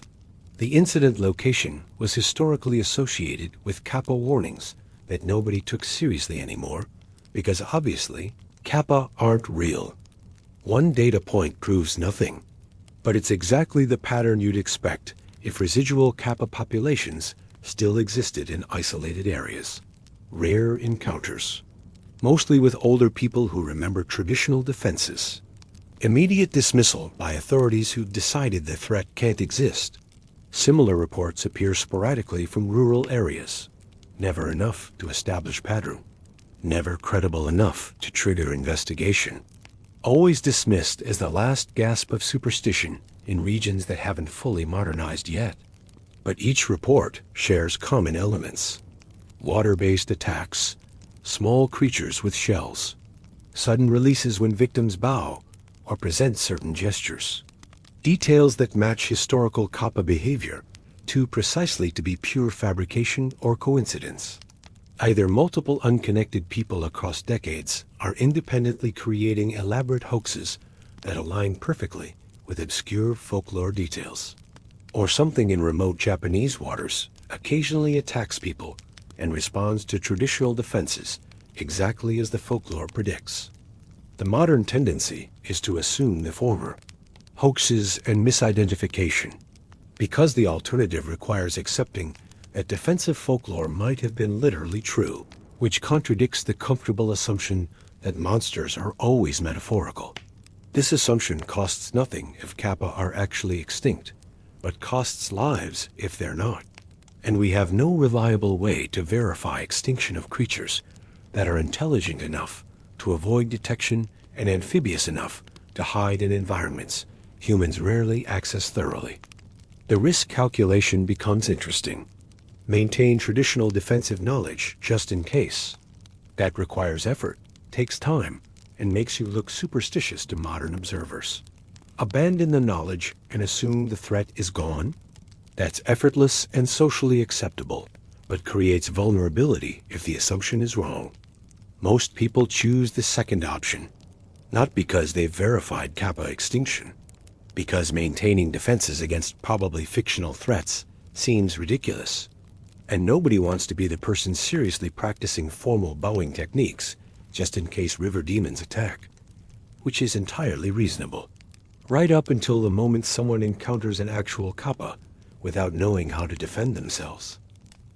The incident location was historically associated with Kappa warnings that nobody took seriously anymore, because obviously Kappa aren't real. One data point proves nothing, but it's exactly the pattern you'd expect if residual Kappa populations still existed in isolated areas. Rare encounters, mostly with older people who remember traditional defenses. Immediate dismissal by authorities who decided the threat can't exist. Similar reports appear sporadically from rural areas. Never enough to establish pattern. Never credible enough to trigger investigation. Always dismissed as the last gasp of superstition in regions that haven't fully modernized yet. But each report shares common elements. Water-based attacks, small creatures with shells, sudden releases when victims bow or present certain gestures. Details that match historical Kappa behavior too precisely to be pure fabrication or coincidence. Either multiple unconnected people across decades are independently creating elaborate hoaxes that align perfectly with obscure folklore details, or something in remote Japanese waters occasionally attacks people and responds to traditional defenses exactly as the folklore predicts. The modern tendency is to assume the former, hoaxes and misidentification, because the alternative requires accepting that defensive folklore might have been literally true, which contradicts the comfortable assumption that monsters are always metaphorical. This assumption costs nothing if Kappa are actually extinct, but costs lives if they're not. And we have no reliable way to verify extinction of creatures that are intelligent enough to avoid detection and amphibious enough to hide in environments humans rarely access thoroughly. The risk calculation becomes interesting. Maintain traditional defensive knowledge just in case. That requires effort, takes time, and makes you look superstitious to modern observers. Abandon the knowledge and assume the threat is gone? That's effortless and socially acceptable, but creates vulnerability if the assumption is wrong. Most people choose the second option, not because they've verified Kappa extinction, because maintaining defenses against probably fictional threats seems ridiculous. And nobody wants to be the person seriously practicing formal bowing techniques just in case river demons attack, which is entirely reasonable. Right up until the moment someone encounters an actual Kappa without knowing how to defend themselves.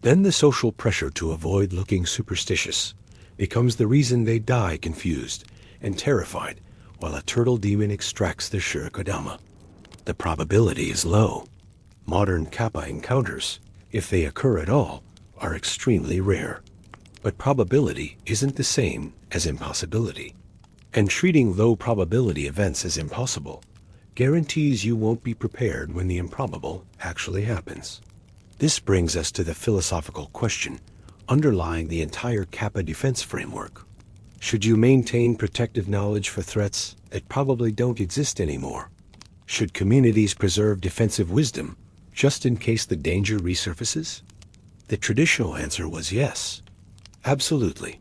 Then the social pressure to avoid looking superstitious becomes the reason they die confused and terrified while a turtle demon extracts their shirikodama. The probability is low. Modern Kappa encounters, if they occur at all, are extremely rare. But probability isn't the same as impossibility. And treating low probability events as impossible guarantees you won't be prepared when the improbable actually happens. This brings us to the philosophical question underlying the entire Kappa defense framework. Should you maintain protective knowledge for threats that probably don't exist anymore? Should communities preserve defensive wisdom just in case the danger resurfaces? The traditional answer was yes. Absolutely.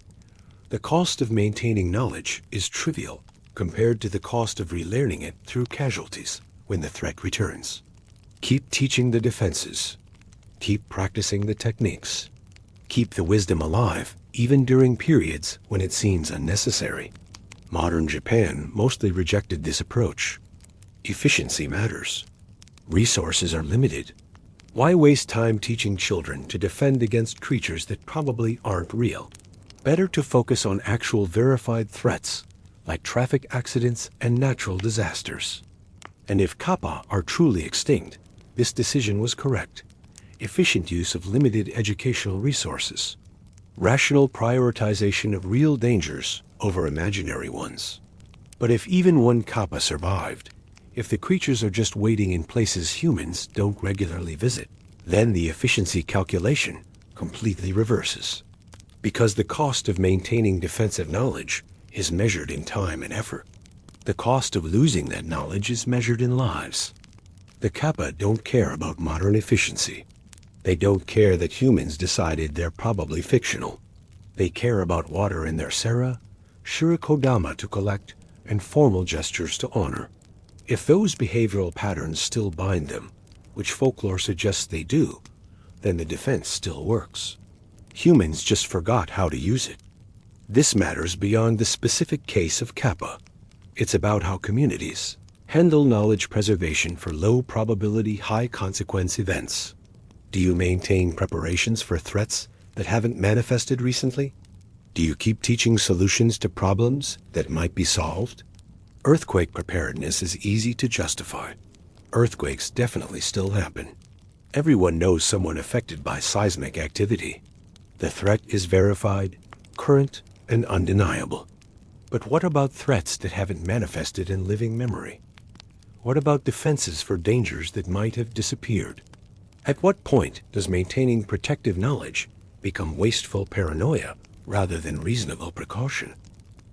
The cost of maintaining knowledge is trivial compared to the cost of relearning it through casualties when the threat returns. Keep teaching the defenses. Keep practicing the techniques. Keep the wisdom alive even during periods when it seems unnecessary. Modern Japan mostly rejected this approach. Efficiency matters. Resources are limited. Why waste time teaching children to defend against creatures that probably aren't real? Better to focus on actual verified threats like traffic accidents and natural disasters. And if Kappa are truly extinct, this decision was correct. Efficient use of limited educational resources. Rational prioritization of real dangers over imaginary ones. But if even one Kappa survived, if the creatures are just waiting in places humans don't regularly visit, then the efficiency calculation completely reverses. Because the cost of maintaining defensive knowledge is measured in time and effort. The cost of losing that knowledge is measured in lives. The Kappa don't care about modern efficiency. They don't care that humans decided they're probably fictional. They care about water in their sera, shirikodama to collect, and formal gestures to honor. If those behavioral patterns still bind them, which folklore suggests they do, then the defense still works. Humans just forgot how to use it. This matters beyond the specific case of Kappa. It's about how communities handle knowledge preservation for low probability, high consequence events. Do you maintain preparations for threats that haven't manifested recently? Do you keep teaching solutions to problems that might be solved? Earthquake preparedness is easy to justify. Earthquakes definitely still happen. Everyone knows someone affected by seismic activity. The threat is verified, current, and undeniable. But what about threats that haven't manifested in living memory? What about defenses for dangers that might have disappeared? At what point does maintaining protective knowledge become wasteful paranoia rather than reasonable precaution?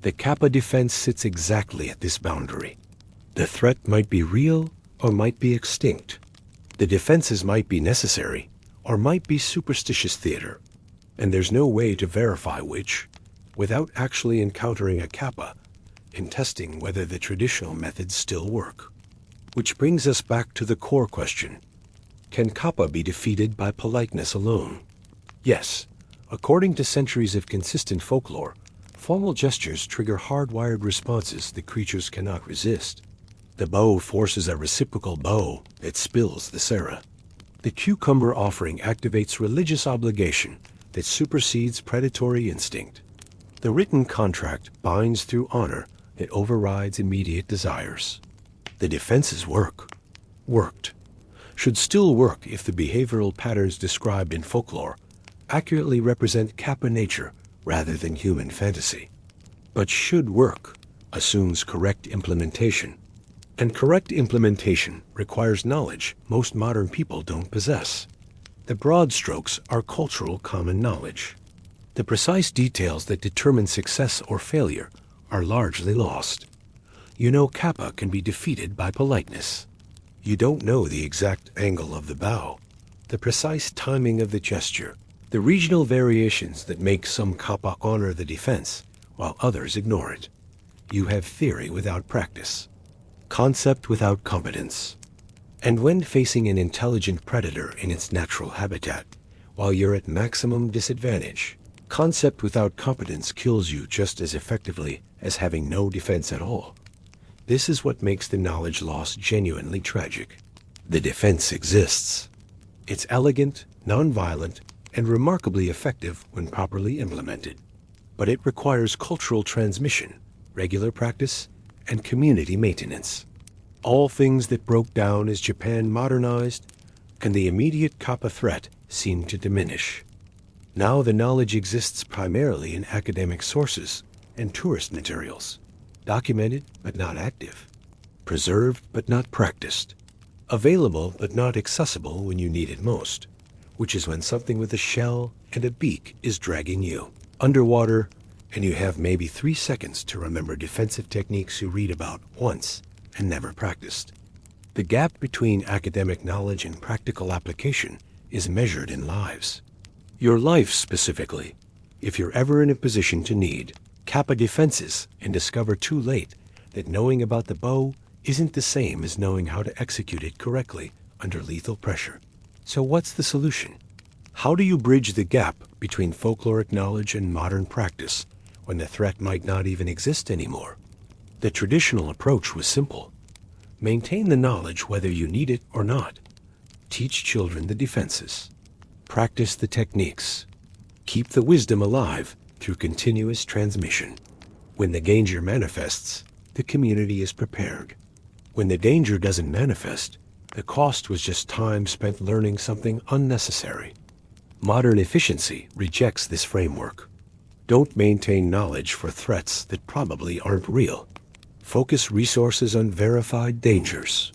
The Kappa defense sits exactly at this boundary. The threat might be real or might be extinct. The defenses might be necessary or might be superstitious theater. And there's no way to verify which without actually encountering a Kappa and testing whether the traditional methods still work. Which brings us back to the core question. Can Kappa be defeated by politeness alone? Yes. According to centuries of consistent folklore, formal gestures trigger hardwired responses the creatures cannot resist. The bow forces a reciprocal bow that spills the sera. The cucumber offering activates religious obligation that supersedes predatory instinct. The written contract binds through honor that overrides immediate desires. The defenses worked. Should still work if the behavioral patterns described in folklore accurately represent Kappa nature rather than human fantasy. But should work assumes correct implementation. And correct implementation requires knowledge most modern people don't possess. The broad strokes are cultural common knowledge. The precise details that determine success or failure are largely lost. You know Kappa can be defeated by politeness. You don't know the exact angle of the bow, the precise timing of the gesture, the regional variations that make some Kappa honor the defense while others ignore it. You have theory without practice, concept without competence. And when facing an intelligent predator in its natural habitat, while you're at maximum disadvantage, concept without competence kills you just as effectively as having no defense at all. This is what makes the knowledge loss genuinely tragic. The defense exists. It's elegant, nonviolent, and remarkably effective when properly implemented. But it requires cultural transmission, regular practice, and community maintenance. All things that broke down as Japan modernized, and the immediate Kappa threat seemed to diminish. Now the knowledge exists primarily in academic sources and tourist materials, documented but not active, preserved but not practiced, available but not accessible when you need it most, which is when something with a shell and a beak is dragging you underwater, and you have maybe 3 seconds to remember defensive techniques you read about once and never practiced. The gap between academic knowledge and practical application is measured in lives. Your life specifically, if you're ever in a position to need Kappa defenses and discover too late that knowing about the bow isn't the same as knowing how to execute it correctly under lethal pressure. So what's the solution? How do you bridge the gap between folkloric knowledge and modern practice when the threat might not even exist anymore? The traditional approach was simple. Maintain the knowledge whether you need it or not. Teach children the defenses. Practice the techniques. Keep the wisdom alive through continuous transmission. When the danger manifests, the community is prepared. When the danger doesn't manifest, the cost was just time spent learning something unnecessary. Modern efficiency rejects this framework. Don't maintain knowledge for threats that probably aren't real. Focus resources on verified dangers.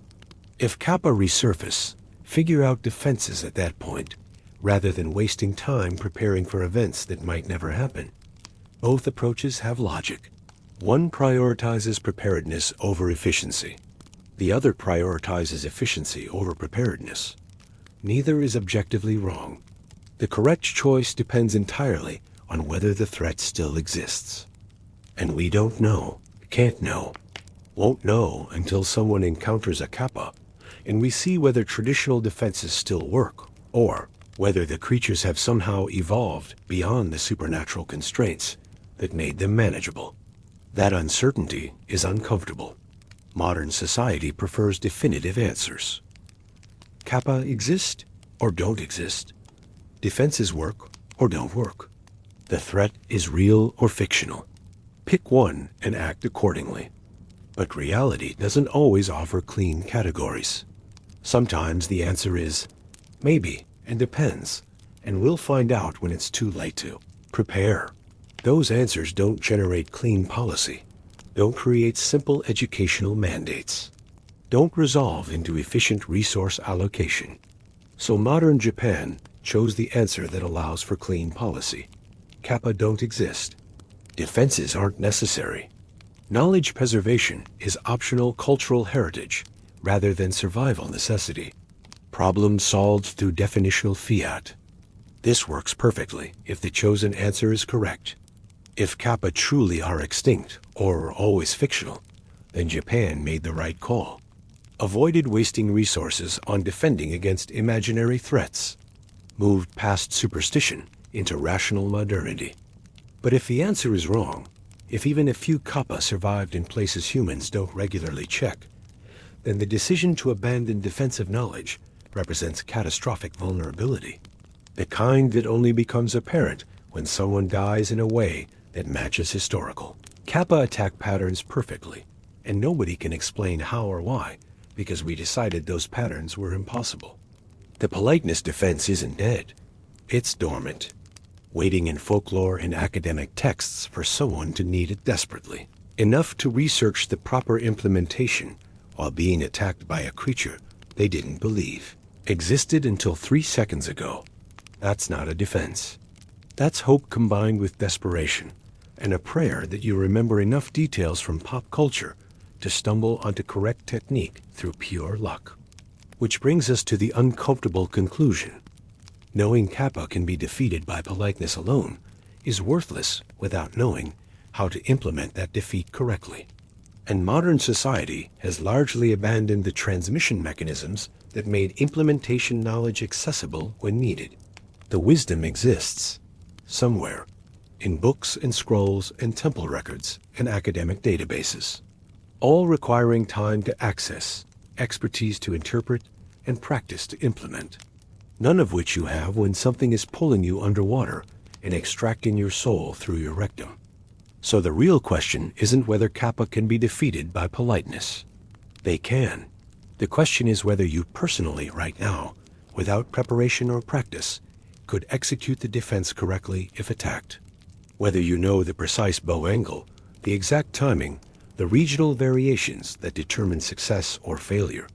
If Kappa resurface, figure out defenses at that point, rather than wasting time preparing for events that might never happen. Both approaches have logic. One prioritizes preparedness over efficiency. The other prioritizes efficiency over preparedness. Neither is objectively wrong. The correct choice depends entirely on whether the threat still exists. And we don't know, can't know, won't know until someone encounters a Kappa, and we see whether traditional defenses still work, or whether the creatures have somehow evolved beyond the supernatural constraints that made them manageable. That uncertainty is uncomfortable. Modern society prefers definitive answers. Kappa exist or don't exist. Defenses work or don't work. The threat is real or fictional. Pick one and act accordingly. But reality doesn't always offer clean categories. Sometimes the answer is maybe and depends, and we'll find out when it's too late to prepare. Those answers don't generate clean policy, don't create simple educational mandates, don't resolve into efficient resource allocation. So modern Japan chose the answer that allows for clean policy. Kappa don't exist. Defenses aren't necessary. Knowledge preservation is optional cultural heritage rather than survival necessity. Problem solved through definitional fiat. This works perfectly if the chosen answer is correct. If Kappa truly are extinct or always fictional, then Japan made the right call. Avoided wasting resources on defending against imaginary threats. Moved past superstition into rational modernity. But if the answer is wrong, if even a few Kappa survived in places humans don't regularly check, then the decision to abandon defensive knowledge represents catastrophic vulnerability, the kind that only becomes apparent when someone dies in a way that matches historical. Kappa attack patterns perfectly, and nobody can explain how or why, because we decided those patterns were impossible. The politeness defense isn't dead. It's dormant, waiting in folklore and academic texts for someone to need it desperately. Enough to research the proper implementation while being attacked by a creature they didn't believe existed until 3 seconds ago. That's not a defense. That's hope combined with desperation, and a prayer that you remember enough details from pop culture to stumble onto correct technique through pure luck. Which brings us to the uncomfortable conclusion. Knowing Kappa can be defeated by politeness alone is worthless without knowing how to implement that defeat correctly. And modern society has largely abandoned the transmission mechanisms that made implementation knowledge accessible when needed. The wisdom exists somewhere in books and scrolls and temple records and academic databases, all requiring time to access, expertise to interpret, and practice to implement. none of which you have when something is pulling you underwater and extracting your soul through your rectum. So the real question isn't whether Kappa can be defeated by politeness. They can. The question is whether you personally, right now, without preparation or practice, could execute the defense correctly if attacked. Whether you know the precise bow angle, the exact timing, the regional variations that determine success or failure.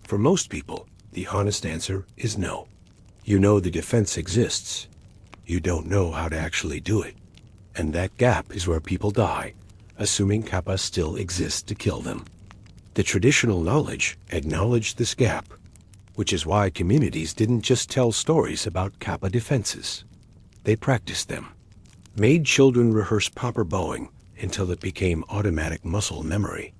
For most people, the honest answer is no. You know the defense exists. You don't know how to actually do it. And that gap is where people die, assuming Kappa still exists to kill them. The traditional knowledge acknowledged this gap, which is why communities didn't just tell stories about Kappa defenses. They practiced them, made children rehearse proper bowing until it became automatic muscle memory,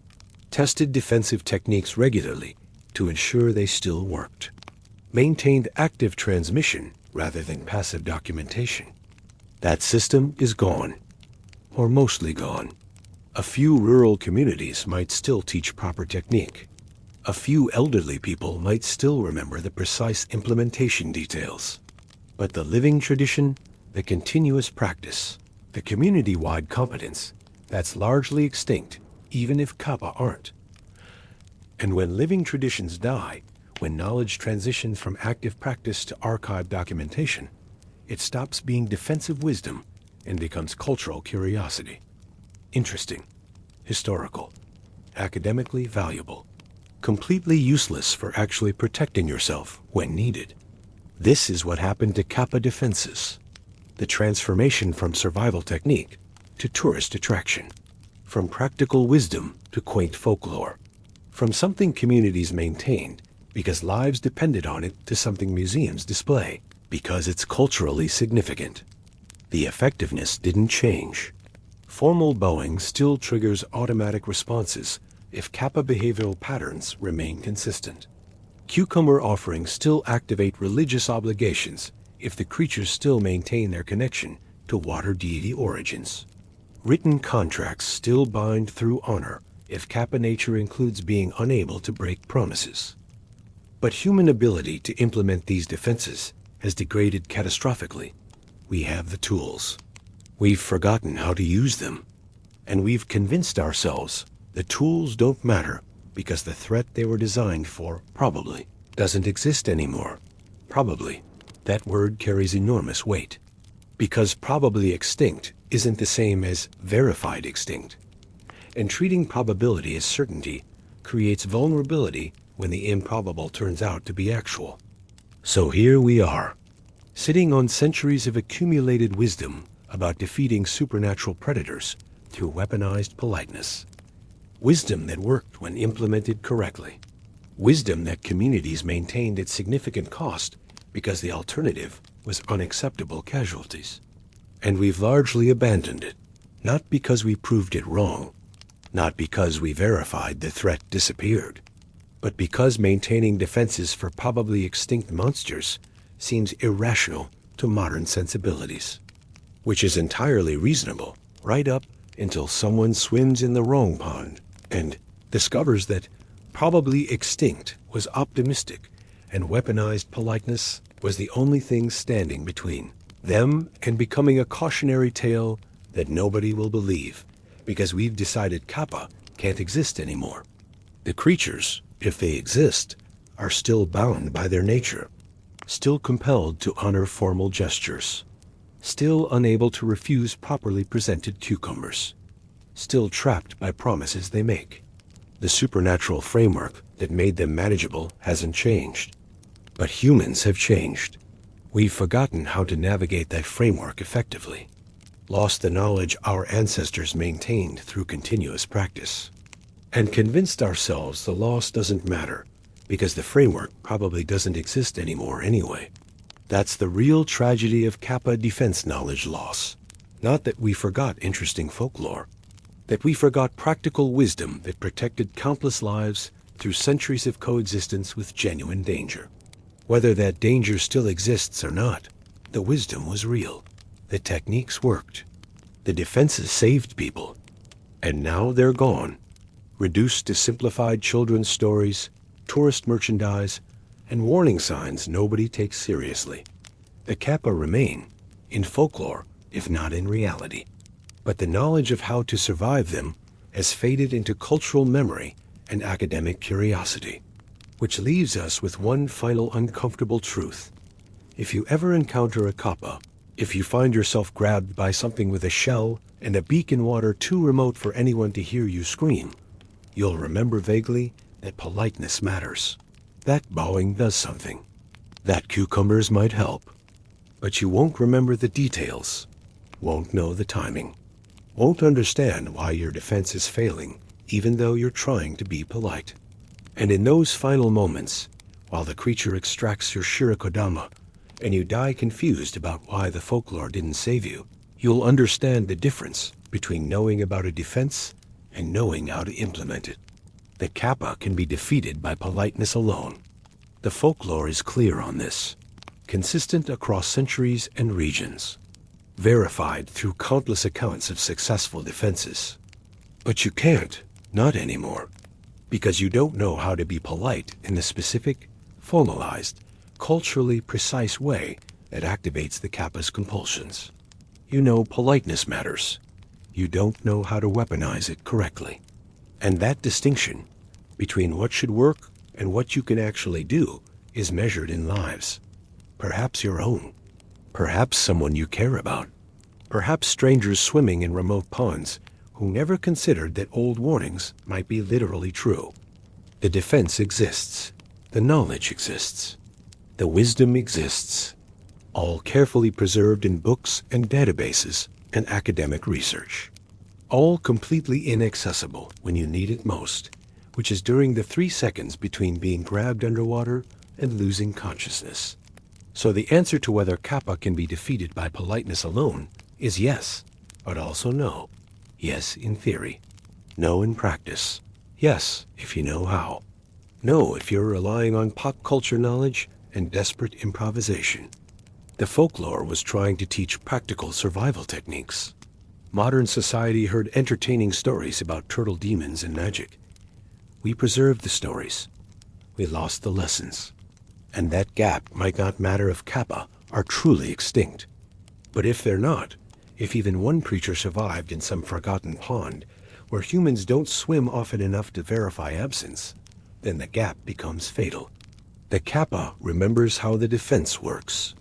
tested defensive techniques regularly to ensure they still worked, maintained active transmission rather than passive documentation. That system is gone, or mostly gone. A few rural communities might still teach proper technique. A few elderly people might still remember the precise implementation details. But the living tradition, the continuous practice, the community-wide competence, that's largely extinct, even if Kappa aren't. And when living traditions die, when knowledge transitions from active practice to archive documentation, it stops being defensive wisdom and becomes cultural curiosity. Interesting, historical, academically valuable, completely useless for actually protecting yourself when needed. This is what happened to Kappa defenses. The transformation from survival technique to tourist attraction, from practical wisdom to quaint folklore, from something communities maintained because lives depended on it to something museums display because it's culturally significant. The effectiveness didn't change. Formal bowing still triggers automatic responses if Kappa behavioral patterns remain consistent. Cucumber offerings still activate religious obligations if the creatures still maintain their connection to water deity origins. Written contracts still bind through honor if Kappa nature includes being unable to break promises. But human ability to implement these defenses has degraded catastrophically. We have the tools. We've forgotten how to use them. And we've convinced ourselves the tools don't matter because the threat they were designed for probably doesn't exist anymore. Probably. That word carries enormous weight. Because probably extinct isn't the same as verified extinct. And treating probability as certainty creates vulnerability when the improbable turns out to be actual. So here we are, sitting on centuries of accumulated wisdom about defeating supernatural predators through weaponized politeness. Wisdom that worked when implemented correctly. Wisdom that communities maintained at significant cost because the alternative was unacceptable casualties. And we've largely abandoned it, not because we proved it wrong, not because we verified the threat disappeared, but because maintaining defenses for probably extinct monsters seems irrational to modern sensibilities. Which is entirely reasonable, right up until someone swims in the wrong pond and discovers that probably extinct was optimistic and weaponized politeness was the only thing standing between them and becoming a cautionary tale that nobody will believe because we've decided Kappa can't exist anymore. The creatures, if they exist, are still bound by their nature, still compelled to honor formal gestures, still unable to refuse properly presented cucumbers, still trapped by promises they make. The supernatural framework that made them manageable hasn't changed, but humans have changed. We've forgotten how to navigate that framework effectively, lost the knowledge our ancestors maintained through continuous practice, and convinced ourselves the loss doesn't matter because the framework probably doesn't exist anymore anyway. That's the real tragedy of Kappa defense knowledge loss. Not that we forgot interesting folklore, that we forgot practical wisdom that protected countless lives through centuries of coexistence with genuine danger. Whether that danger still exists or not, the wisdom was real. The techniques worked. The defenses saved people. And now they're gone, reduced to simplified children's stories, tourist merchandise, and warning signs nobody takes seriously. The Kappa remain, in folklore, if not in reality. But the knowledge of how to survive them has faded into cultural memory and academic curiosity. Which leaves us with one final uncomfortable truth. If you ever encounter a Kappa, if you find yourself grabbed by something with a shell and a beak in water too remote for anyone to hear you scream, you'll remember vaguely that politeness matters. That bowing does something. That cucumbers might help. But you won't remember the details, won't know the timing, won't understand why your defense is failing, even though you're trying to be polite. And in those final moments, while the creature extracts your shirikodama, and you die confused about why the folklore didn't save you, you'll understand the difference between knowing about a defense and knowing how to implement it. The Kappa can be defeated by politeness alone. The folklore is clear on this, consistent across centuries and regions, verified through countless accounts of successful defenses. But you can't, not anymore, because you don't know how to be polite in the specific, formalized, culturally precise way that activates the Kappa's compulsions. You know politeness matters. You don't know how to weaponize it correctly. And that distinction between what should work and what you can actually do is measured in lives. Perhaps your own. Perhaps someone you care about. Perhaps strangers swimming in remote ponds who never considered that old warnings might be literally true. The defense exists. The knowledge exists. The wisdom exists. All carefully preserved in books and databases and academic research. All completely inaccessible when you need it most, which is during the 3 seconds between being grabbed underwater and losing consciousness. So the answer to whether Kappa can be defeated by politeness alone is yes, but also no. Yes, in theory. No, in practice. Yes, if you know how. No, if you're relying on pop culture knowledge and desperate improvisation. The folklore was trying to teach practical survival techniques. Modern society heard entertaining stories about turtle demons and magic. We preserved the stories. We lost the lessons. And that gap might not matter if Kappa are truly extinct. But if they're not, if even one creature survived in some forgotten pond where humans don't swim often enough to verify absence, then the gap becomes fatal. The Kappa remembers how the defense works.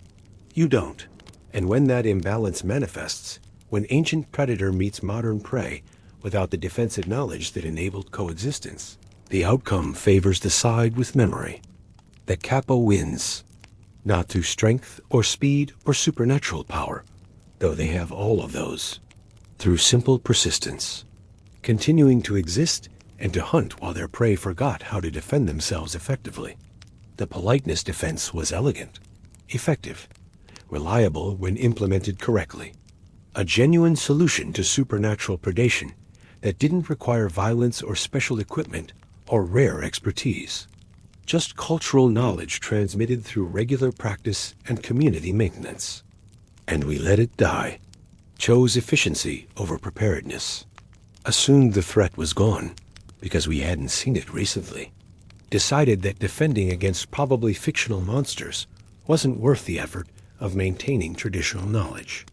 You don't. And when that imbalance manifests, when ancient predator meets modern prey without the defensive knowledge that enabled coexistence, the outcome favors the side with memory. The Kappa wins, not through strength or speed or supernatural power, though they have all of those, through simple persistence, continuing to exist and to hunt while their prey forgot how to defend themselves effectively. The politeness defense was elegant, effective, reliable when implemented correctly, a genuine solution to supernatural predation that didn't require violence or special equipment or rare expertise. Just cultural knowledge transmitted through regular practice and community maintenance. And we let it die, chose efficiency over preparedness, assumed the threat was gone because we hadn't seen it recently, decided that defending against probably fictional monsters wasn't worth the effort of maintaining traditional knowledge.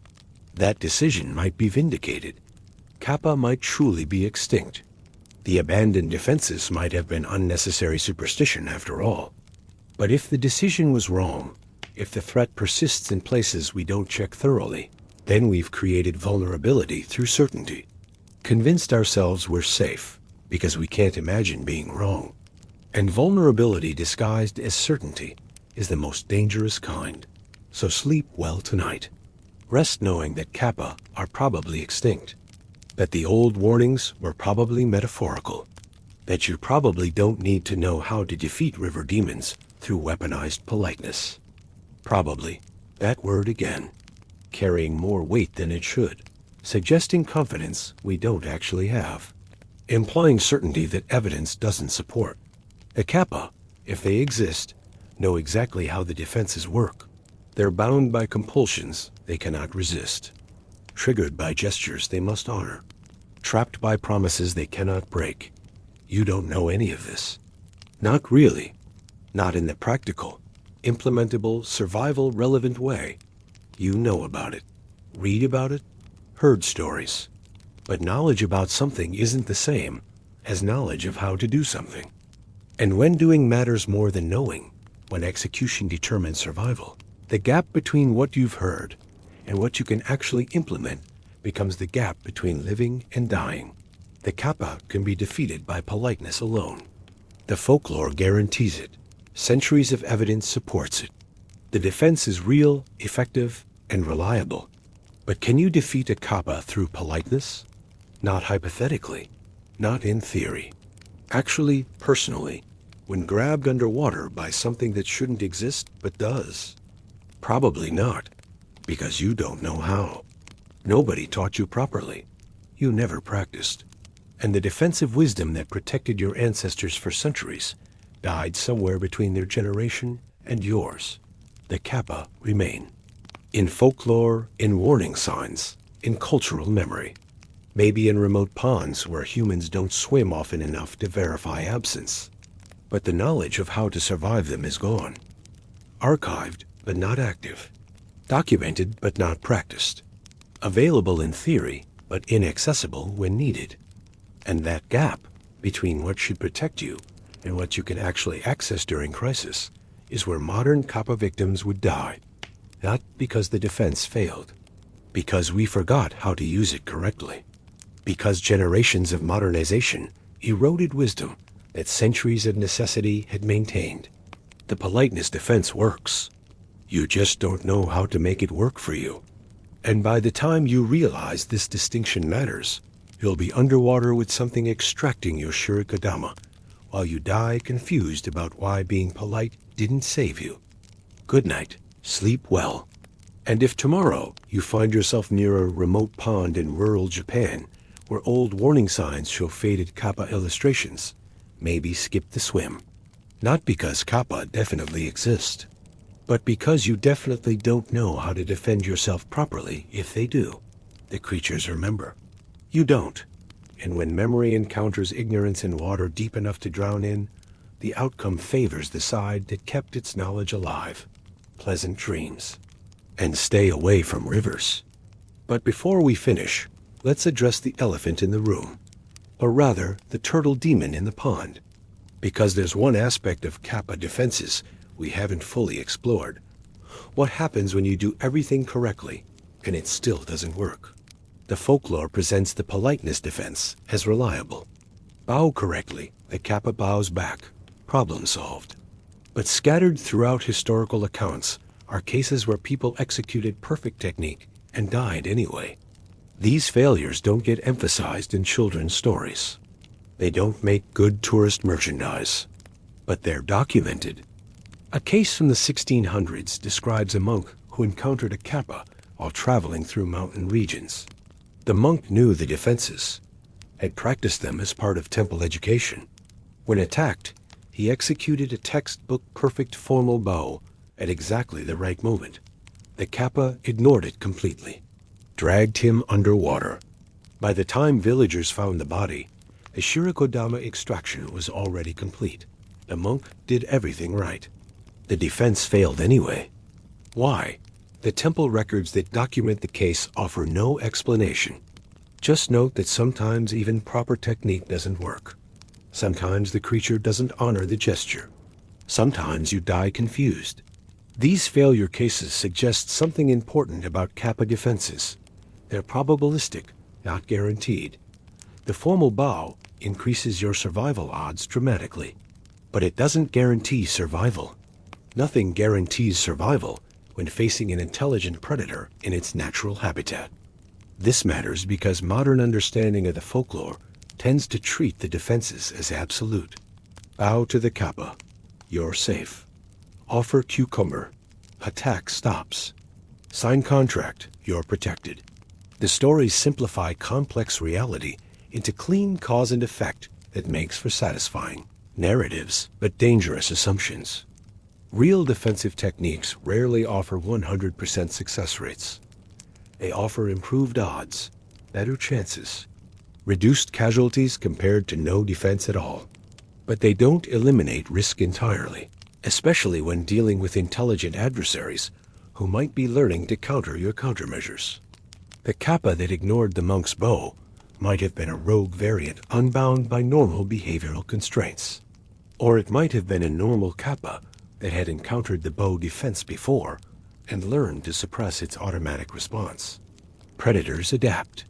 That decision might be vindicated. Kappa might truly be extinct. The abandoned defenses might have been unnecessary superstition after all. But if the decision was wrong, if the threat persists in places we don't check thoroughly, then we've created vulnerability through certainty, convinced ourselves we're safe because we can't imagine being wrong. And vulnerability disguised as certainty is the most dangerous kind. So sleep well tonight. Rest knowing that Kappa are probably extinct, that the old warnings were probably metaphorical, that you probably don't need to know how to defeat river demons through weaponized politeness. Probably, that word again, carrying more weight than it should, suggesting confidence we don't actually have, implying certainty that evidence doesn't support. The Kappa, if they exist, know exactly how the defenses work. They're bound by compulsions they cannot resist, triggered by gestures they must honor, trapped by promises they cannot break. You don't know any of this. Not really. not in the practical, implementable, survival-relevant way. You know about it, read about it, heard stories. But knowledge about something isn't the same as knowledge of how to do something. And when doing matters more than knowing, when execution determines survival, the gap between what you've heard and what you can actually implement becomes the gap between living and dying. The Kappa can be defeated by politeness alone. The folklore guarantees it. Centuries of evidence supports it. The defense is real, effective, and reliable. But can you defeat a Kappa through politeness? Not hypothetically, not in theory. Actually, personally, when grabbed underwater by something that shouldn't exist but does? Probably not, because you don't know how. Nobody taught you properly. You never practiced. And the defensive wisdom that protected your ancestors for centuries died somewhere between their generation and yours. The Kappa remain. In folklore, in warning signs, in cultural memory. Maybe in remote ponds where humans don't swim often enough to verify absence. But the knowledge of how to survive them is gone. Archived, but not active. Documented, but not practiced. Available in theory, but inaccessible when needed. And that gap between what should protect you and what you can actually access during crisis is where modern Kappa victims would die. Not because the defense failed. Because we forgot how to use it correctly. Because generations of modernization eroded wisdom that centuries of necessity had maintained. The politeness defense works. You just don't know how to make it work for you. And by the time you realize this distinction matters, you'll be underwater with something extracting your shirikodama, while you die confused about why being polite didn't save you. Good night. Sleep well. And if tomorrow you find yourself near a remote pond in rural Japan, where old warning signs show faded Kappa illustrations, maybe skip the swim. Not because Kappa definitely exist, but because you definitely don't know how to defend yourself properly if they do. The creatures remember. You don't. And when memory encounters ignorance in water deep enough to drown in, the outcome favors the side that kept its knowledge alive. Pleasant dreams. And stay away from rivers. But before we finish, let's address the elephant in the room. Or rather, the turtle demon in the pond. Because there's one aspect of Kappa defenses we haven't fully explored. What happens when you do everything correctly and it still doesn't work? The folklore presents the politeness defense as reliable. Bow correctly, the Kappa bows back. Problem solved. But scattered throughout historical accounts are cases where people executed perfect technique and died anyway. These failures don't get emphasized in children's stories. They don't make good tourist merchandise, but they're documented. A case from the 1600s describes a monk who encountered a Kappa while traveling through mountain regions. The monk knew the defenses, had practiced them as part of temple education. When attacked, he executed a textbook-perfect formal bow at exactly the right moment. The Kappa ignored it completely, dragged him underwater. By the time villagers found the body, the shirikodama extraction was already complete. The monk did everything right. The defense failed anyway. Why? The temple records that document the case offer no explanation. Just note that sometimes even proper technique doesn't work. Sometimes the creature doesn't honor the gesture. Sometimes you die confused. These failure cases suggest something important about Kappa defenses. They're probabilistic, not guaranteed. The formal bow increases your survival odds dramatically, but it doesn't guarantee survival. Nothing guarantees survival when facing an intelligent predator in its natural habitat. This matters because modern understanding of the folklore tends to treat the defenses as absolute. Bow to the Kappa. You're safe. Offer cucumber. Attack stops. Sign contract. You're protected. The stories simplify complex reality into clean cause and effect that makes for satisfying narratives, but dangerous assumptions. Real defensive techniques rarely offer 100% success rates. They offer improved odds, better chances, reduced casualties compared to no defense at all. But they don't eliminate risk entirely. especially when dealing with intelligent adversaries who might be learning to counter your countermeasures. The Kappa that ignored the monk's bow might have been a rogue variant unbound by normal behavioral constraints. Or it might have been a normal Kappa that had encountered the bow defense before and learned to suppress its automatic response. Predators adapt.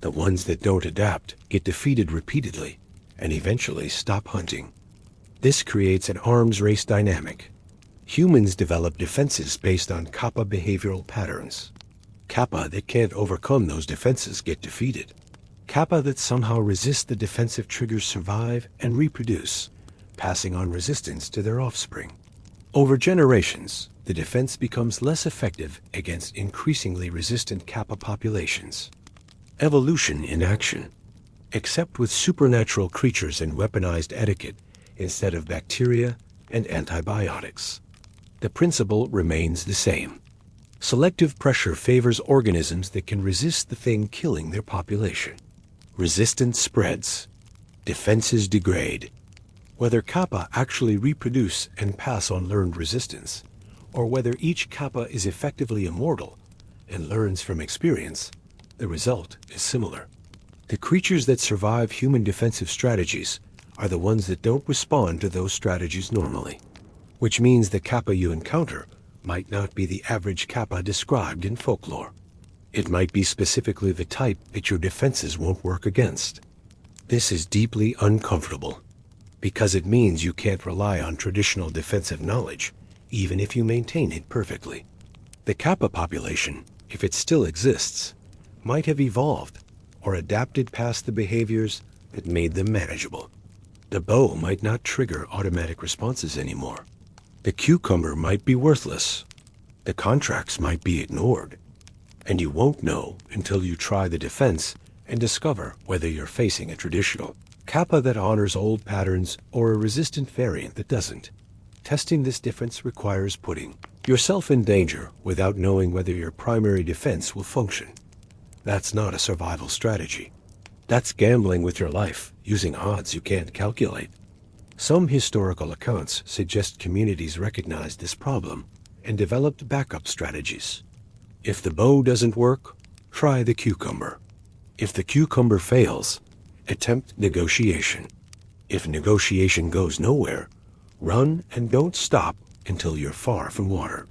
The ones that don't adapt get defeated repeatedly and eventually stop hunting. This creates an arms race dynamic. Humans develop defenses based on Kappa behavioral patterns. Kappa that can't overcome those defenses get defeated. Kappa that somehow resist the defensive triggers survive and reproduce, passing on resistance to their offspring. Over generations, the defense becomes less effective against increasingly resistant Kappa populations. Evolution in action. Except with supernatural creatures and weaponized etiquette instead of bacteria and antibiotics. The principle remains the same. Selective pressure favors organisms that can resist the thing killing their population. Resistance spreads. Defenses degrade. Whether Kappa actually reproduce and pass on learned resistance, or whether each Kappa is effectively immortal and learns from experience, the result is similar. The creatures that survive human defensive strategies are the ones that don't respond to those strategies normally, which means the Kappa you encounter might not be the average Kappa described in folklore. It might be specifically the type that your defenses won't work against. This is deeply uncomfortable, because it means you can't rely on traditional defensive knowledge, even if you maintain it perfectly. The Kappa population, if it still exists, might have evolved or adapted past the behaviors that made them manageable. The bow might not trigger automatic responses anymore. The cucumber might be worthless. The contracts might be ignored. And you won't know until you try the defense and discover whether you're facing a traditional Kappa that honors old patterns or a resistant variant that doesn't. Testing this difference requires putting yourself in danger without knowing whether your primary defense will function. That's not a survival strategy. That's gambling with your life, using odds you can't calculate. Some historical accounts suggest communities recognized this problem and developed backup strategies. If the bow doesn't work, try the cucumber. If the cucumber fails, attempt negotiation. If negotiation goes nowhere, run and don't stop until you're far from water.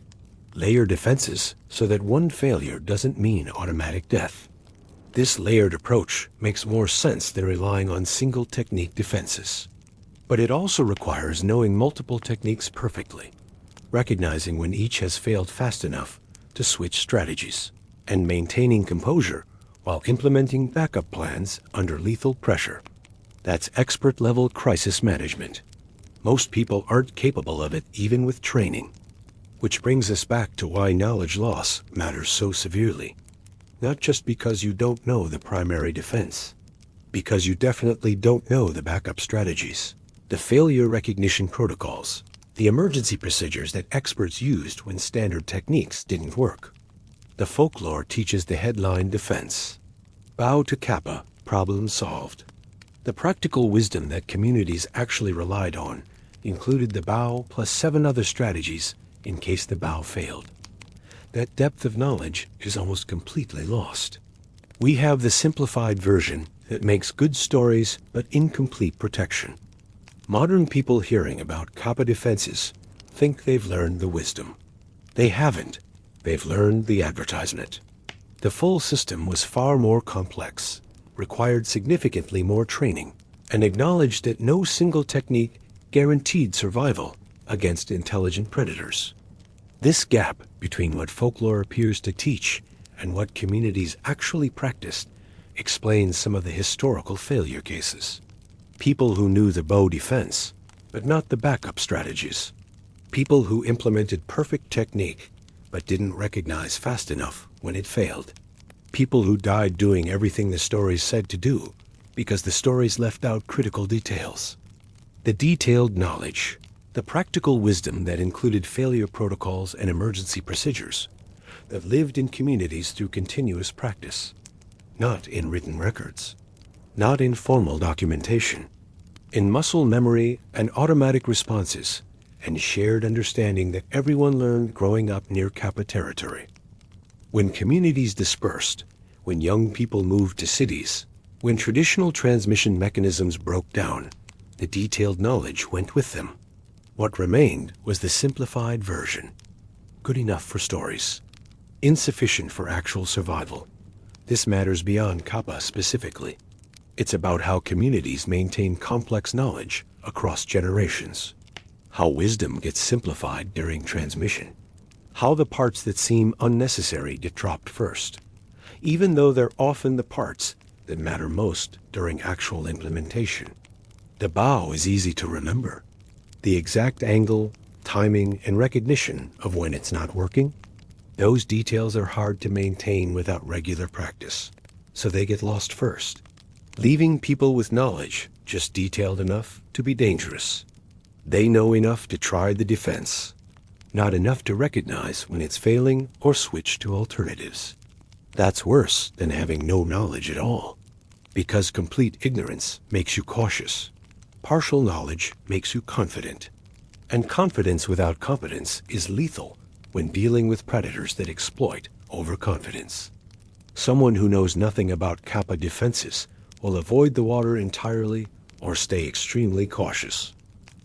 Layer defenses so that one failure doesn't mean automatic death. This layered approach makes more sense than relying on single technique defenses. But it also requires knowing multiple techniques perfectly, recognizing when each has failed fast enough to switch strategies, and maintaining composure while implementing backup plans under lethal pressure. That's expert-level crisis management. Most people aren't capable of it even with training. Which brings us back to why knowledge loss matters so severely. Not just because you don't know the primary defense, because you definitely don't know the backup strategies, the failure recognition protocols, the emergency procedures that experts used when standard techniques didn't work. The folklore teaches the headline defense. Bow to Kappa, problem solved. The practical wisdom that communities actually relied on included the bow plus 7 other strategies in case the bow failed. That depth of knowledge is almost completely lost. We have the simplified version that makes good stories but incomplete protection. Modern people hearing about Kappa defenses think they've learned the wisdom. They haven't. They've learned the advertisement. The full system was far more complex, required significantly more training, and acknowledged that no single technique guaranteed survival against intelligent predators. This gap between what folklore appears to teach and what communities actually practiced explains some of the historical failure cases. People who knew the bow defense, but not the backup strategies. People who implemented perfect technique, but didn't recognize fast enough when it failed. People who died doing everything the stories said to do, because the stories left out critical details. The detailed knowledge, the practical wisdom that included failure protocols and emergency procedures, that lived in communities through continuous practice, not in written records, not in formal documentation, in muscle memory and automatic responses, and shared understanding that everyone learned growing up near Kappa territory. When communities dispersed, when young people moved to cities, when traditional transmission mechanisms broke down, the detailed knowledge went with them. What remained was the simplified version, good enough for stories, insufficient for actual survival. This matters beyond Kappa specifically. It's about how communities maintain complex knowledge across generations, how wisdom gets simplified during transmission, how the parts that seem unnecessary get dropped first, even though they're often the parts that matter most during actual implementation. The bow is easy to remember. The exact angle, timing, and recognition of when it's not working, those details are hard to maintain without regular practice, so they get lost first, leaving people with knowledge just detailed enough to be dangerous. They know enough to try the defense, not enough to recognize when it's failing or switch to alternatives. That's worse than having no knowledge at all, because complete ignorance makes you cautious. Partial knowledge makes you confident, and confidence without competence is lethal when dealing with predators that exploit overconfidence. Someone who knows nothing about Kappa defenses will avoid the water entirely or stay extremely cautious.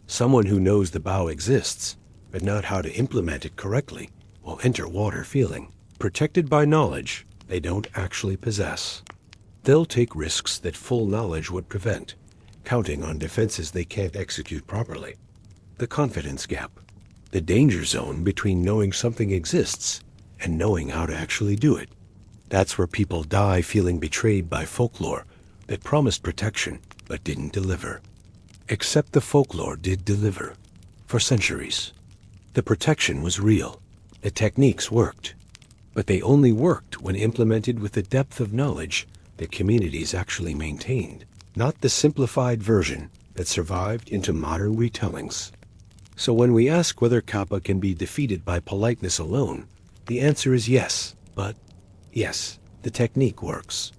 Someone who knows the bow exists, but not how to implement it correctly, will enter water feeling protected by knowledge they don't actually possess. They'll take risks that full knowledge would prevent, counting on defenses they can't execute properly. The confidence gap, the danger zone between knowing something exists and knowing how to actually do it. That's where people die feeling betrayed by folklore that promised protection but didn't deliver. Except the folklore did deliver, for centuries. The protection was real, the techniques worked, but they only worked when implemented with the depth of knowledge that communities actually maintained, not the simplified version that survived into modern retellings. So when we ask whether Kappa can be defeated by politeness alone, the answer is yes, but yes, the technique works,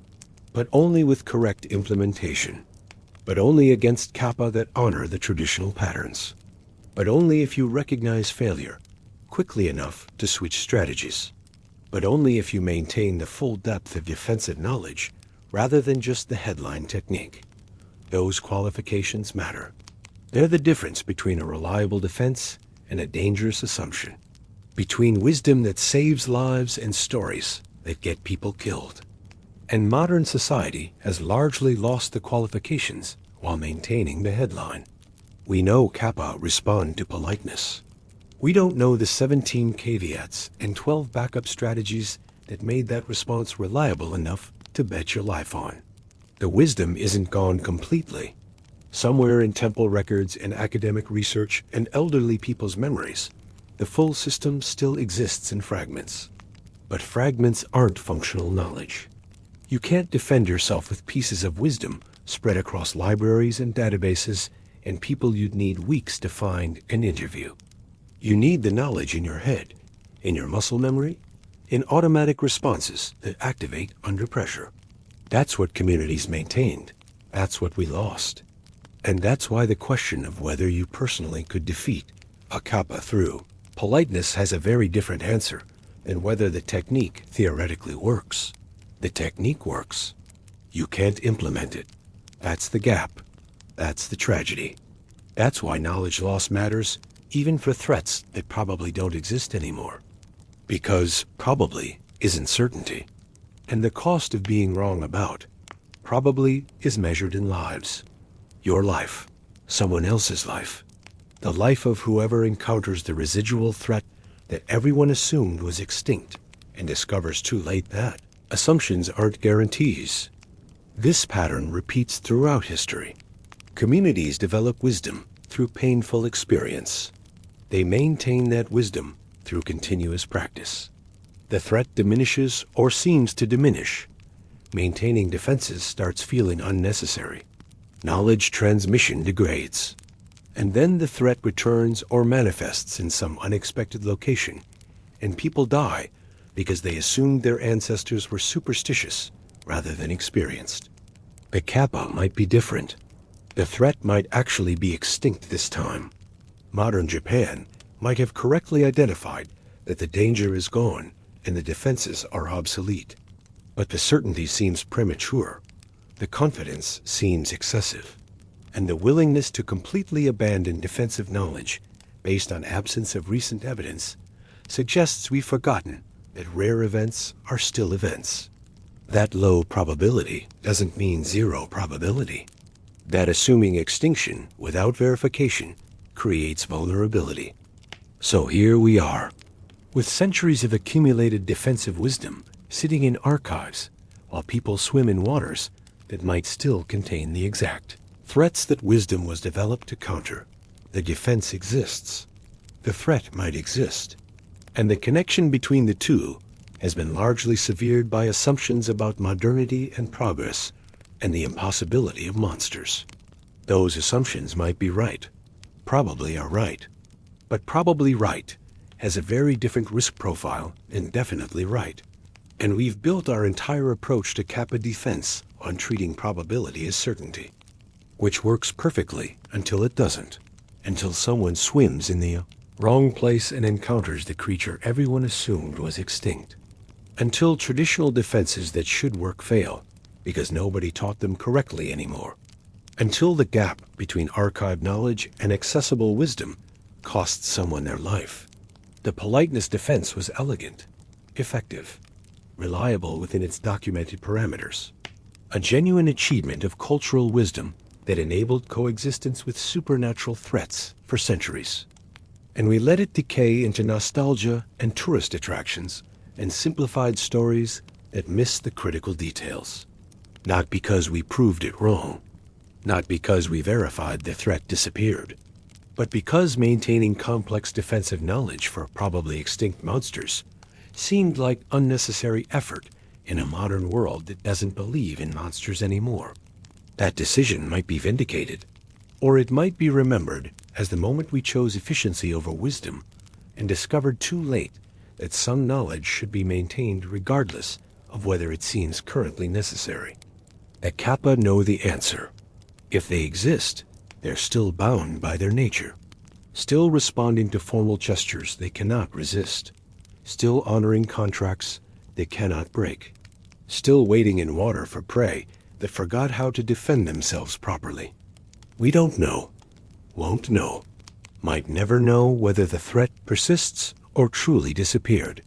but only with correct implementation, but only against Kappa that honor the traditional patterns, but only if you recognize failure quickly enough to switch strategies, but only if you maintain the full depth of defensive knowledge rather than just the headline technique. Those qualifications matter. They're the difference between a reliable defense and a dangerous assumption, between wisdom that saves lives and stories that get people killed. And modern society has largely lost the qualifications while maintaining the headline. We know Kappa respond to politeness. We don't know the 17 caveats and 12 backup strategies that made that response reliable enough to bet your life on. The wisdom isn't gone completely. Somewhere in temple records and academic research and elderly people's memories, the full system still exists in fragments. But fragments aren't functional knowledge. You can't defend yourself with pieces of wisdom spread across libraries and databases and people you'd need weeks to find and interview. You need the knowledge in your head, in your muscle memory, in automatic responses that activate under pressure. That's what communities maintained. That's what we lost. And that's why the question of whether you personally could defeat a Kappa through politeness has a very different answer than whether the technique theoretically works. The technique works. You can't implement it. That's the gap. That's the tragedy. That's why knowledge loss matters, even for threats that probably don't exist anymore. Because probably isn't certainty. And the cost of being wrong about probably is measured in lives. Your life, someone else's life, the life of whoever encounters the residual threat that everyone assumed was extinct and discovers too late that assumptions aren't guarantees. This pattern repeats throughout history. Communities develop wisdom through painful experience. They maintain that wisdom through continuous practice. The threat diminishes or seems to diminish. Maintaining defenses starts feeling unnecessary. Knowledge transmission degrades. And then the threat returns or manifests in some unexpected location, and people die because they assumed their ancestors were superstitious rather than experienced. The Kappa might be different. The threat might actually be extinct this time. Modern Japan might have correctly identified that the danger is gone and the defenses are obsolete. But the certainty seems premature, the confidence seems excessive, and the willingness to completely abandon defensive knowledge based on absence of recent evidence suggests we've forgotten that rare events are still events. That low probability doesn't mean zero probability. That assuming extinction without verification creates vulnerability. So here we are, with centuries of accumulated defensive wisdom sitting in archives while people swim in waters that might still contain the exact threats that wisdom was developed to counter. The defense exists. The threat might exist. And the connection between the two has been largely severed by assumptions about modernity and progress and the impossibility of monsters. Those assumptions might be right, probably are right, but probably right has a very different risk profile than definitely right. And we've built our entire approach to Kappa defense on treating probability as certainty, which works perfectly until it doesn't, until someone swims in the wrong place and encounters the creature everyone assumed was extinct, until traditional defenses that should work fail because nobody taught them correctly anymore, until the gap between archived knowledge and accessible wisdom costs someone their life. The politeness defense was elegant, effective, reliable within its documented parameters, a genuine achievement of cultural wisdom that enabled coexistence with supernatural threats for centuries. And we let it decay into nostalgia and tourist attractions and simplified stories that miss the critical details. Not because we proved it wrong, not because we verified the threat disappeared, but because maintaining complex defensive knowledge for probably extinct monsters seemed like unnecessary effort in a modern world that doesn't believe in monsters anymore. That decision might be vindicated, or it might be remembered as the moment we chose efficiency over wisdom and discovered too late that some knowledge should be maintained regardless of whether it seems currently necessary. The Kappa know the answer. If they exist, they're still bound by their nature, still responding to formal gestures they cannot resist, still honoring contracts they cannot break, still wading in water for prey that forgot how to defend themselves properly. We don't know, won't know, might never know whether the threat persists or truly disappeared.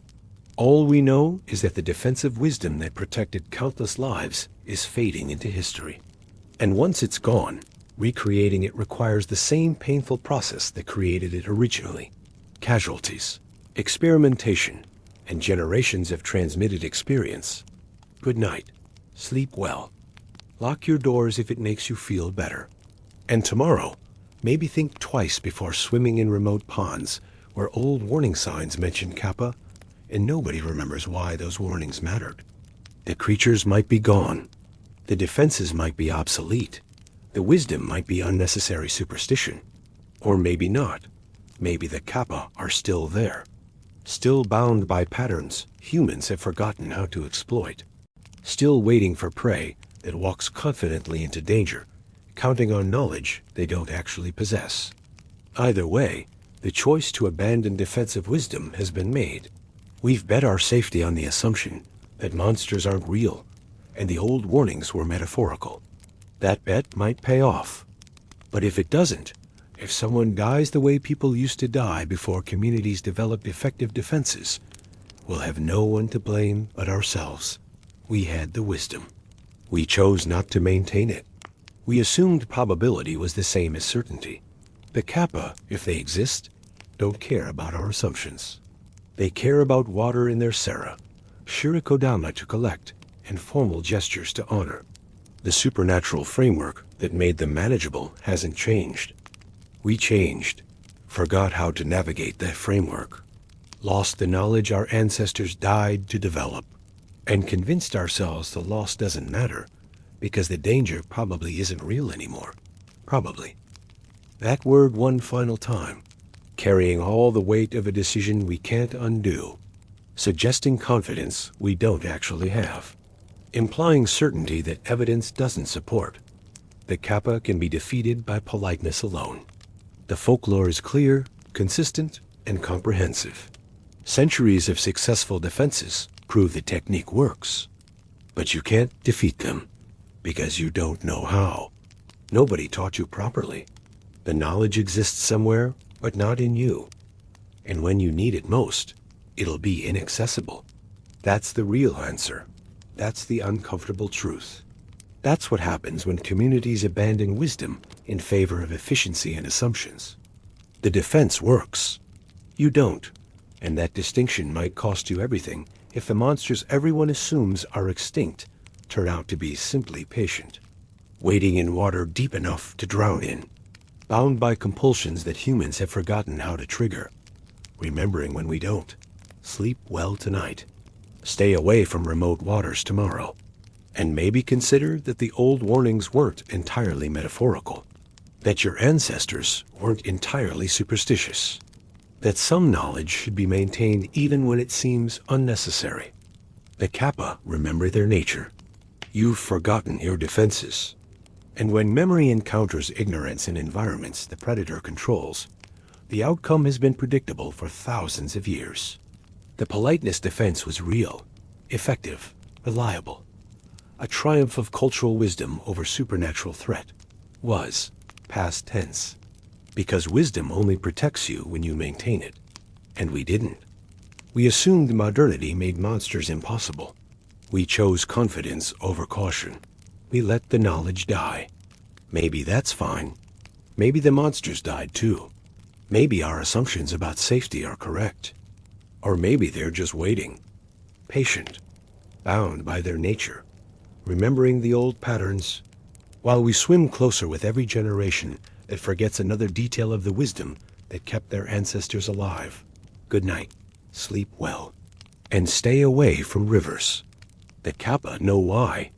All we know is that the defensive wisdom that protected countless lives is fading into history. And once it's gone, recreating it requires the same painful process that created it originally. Casualties, experimentation, and generations of transmitted experience. Good night. Sleep well. Lock your doors if it makes you feel better. And tomorrow, maybe think twice before swimming in remote ponds where old warning signs mention Kappa, and nobody remembers why those warnings mattered. The creatures might be gone. The defenses might be obsolete. The wisdom might be unnecessary superstition. Or maybe not. Maybe the Kappa are still there. Still bound by patterns humans have forgotten how to exploit. Still waiting for prey that walks confidently into danger, counting on knowledge they don't actually possess. Either way, the choice to abandon defensive wisdom has been made. We've bet our safety on the assumption that monsters aren't real, and the old warnings were metaphorical. That bet might pay off. But if it doesn't, if someone dies the way people used to die before communities developed effective defenses, we'll have no one to blame but ourselves. We had the wisdom. We chose not to maintain it. We assumed probability was the same as certainty. The Kappa, if they exist, don't care about our assumptions. They care about water in their sera, shirikodama to collect, and formal gestures to honor. The supernatural framework that made them manageable hasn't changed. We changed, forgot how to navigate that framework, lost the knowledge our ancestors died to develop, and convinced ourselves the loss doesn't matter because the danger probably isn't real anymore. Probably. That word one final time, carrying all the weight of a decision we can't undo, suggesting confidence we don't actually have, implying certainty that evidence doesn't support. The Kappa can be defeated by politeness alone. The folklore is clear, consistent, and comprehensive. Centuries of successful defenses prove the technique works. But you can't defeat them because you don't know how. Nobody taught you properly. The knowledge exists somewhere, but not in you. And when you need it most, it'll be inaccessible. That's the real answer. That's the uncomfortable truth. That's what happens when communities abandon wisdom in favor of efficiency and assumptions. The defense works. You don't. And that distinction might cost you everything if the monsters everyone assumes are extinct turn out to be simply patient, wading in water deep enough to drown in, bound by compulsions that humans have forgotten how to trigger, remembering when we don't. Sleep well tonight. Stay away from remote waters tomorrow. And maybe consider that the old warnings weren't entirely metaphorical, that your ancestors weren't entirely superstitious, that some knowledge should be maintained even when it seems unnecessary. The Kappa remember their nature. You've forgotten your defenses. And when memory encounters ignorance in environments the predator controls, the outcome has been predictable for thousands of years. The politeness defense was real, effective, reliable. A triumph of cultural wisdom over supernatural threat. Was past tense. Because wisdom only protects you when you maintain it. And we didn't. We assumed modernity made monsters impossible. We chose confidence over caution. We let the knowledge die. Maybe that's fine. Maybe the monsters died too. Maybe our assumptions about safety are correct. Or maybe they're just waiting. Patient. Bound by their nature. Remembering the old patterns. While we swim closer with every generation that forgets another detail of the wisdom that kept their ancestors alive. Good night. Sleep well. And stay away from rivers. The Kappa know why.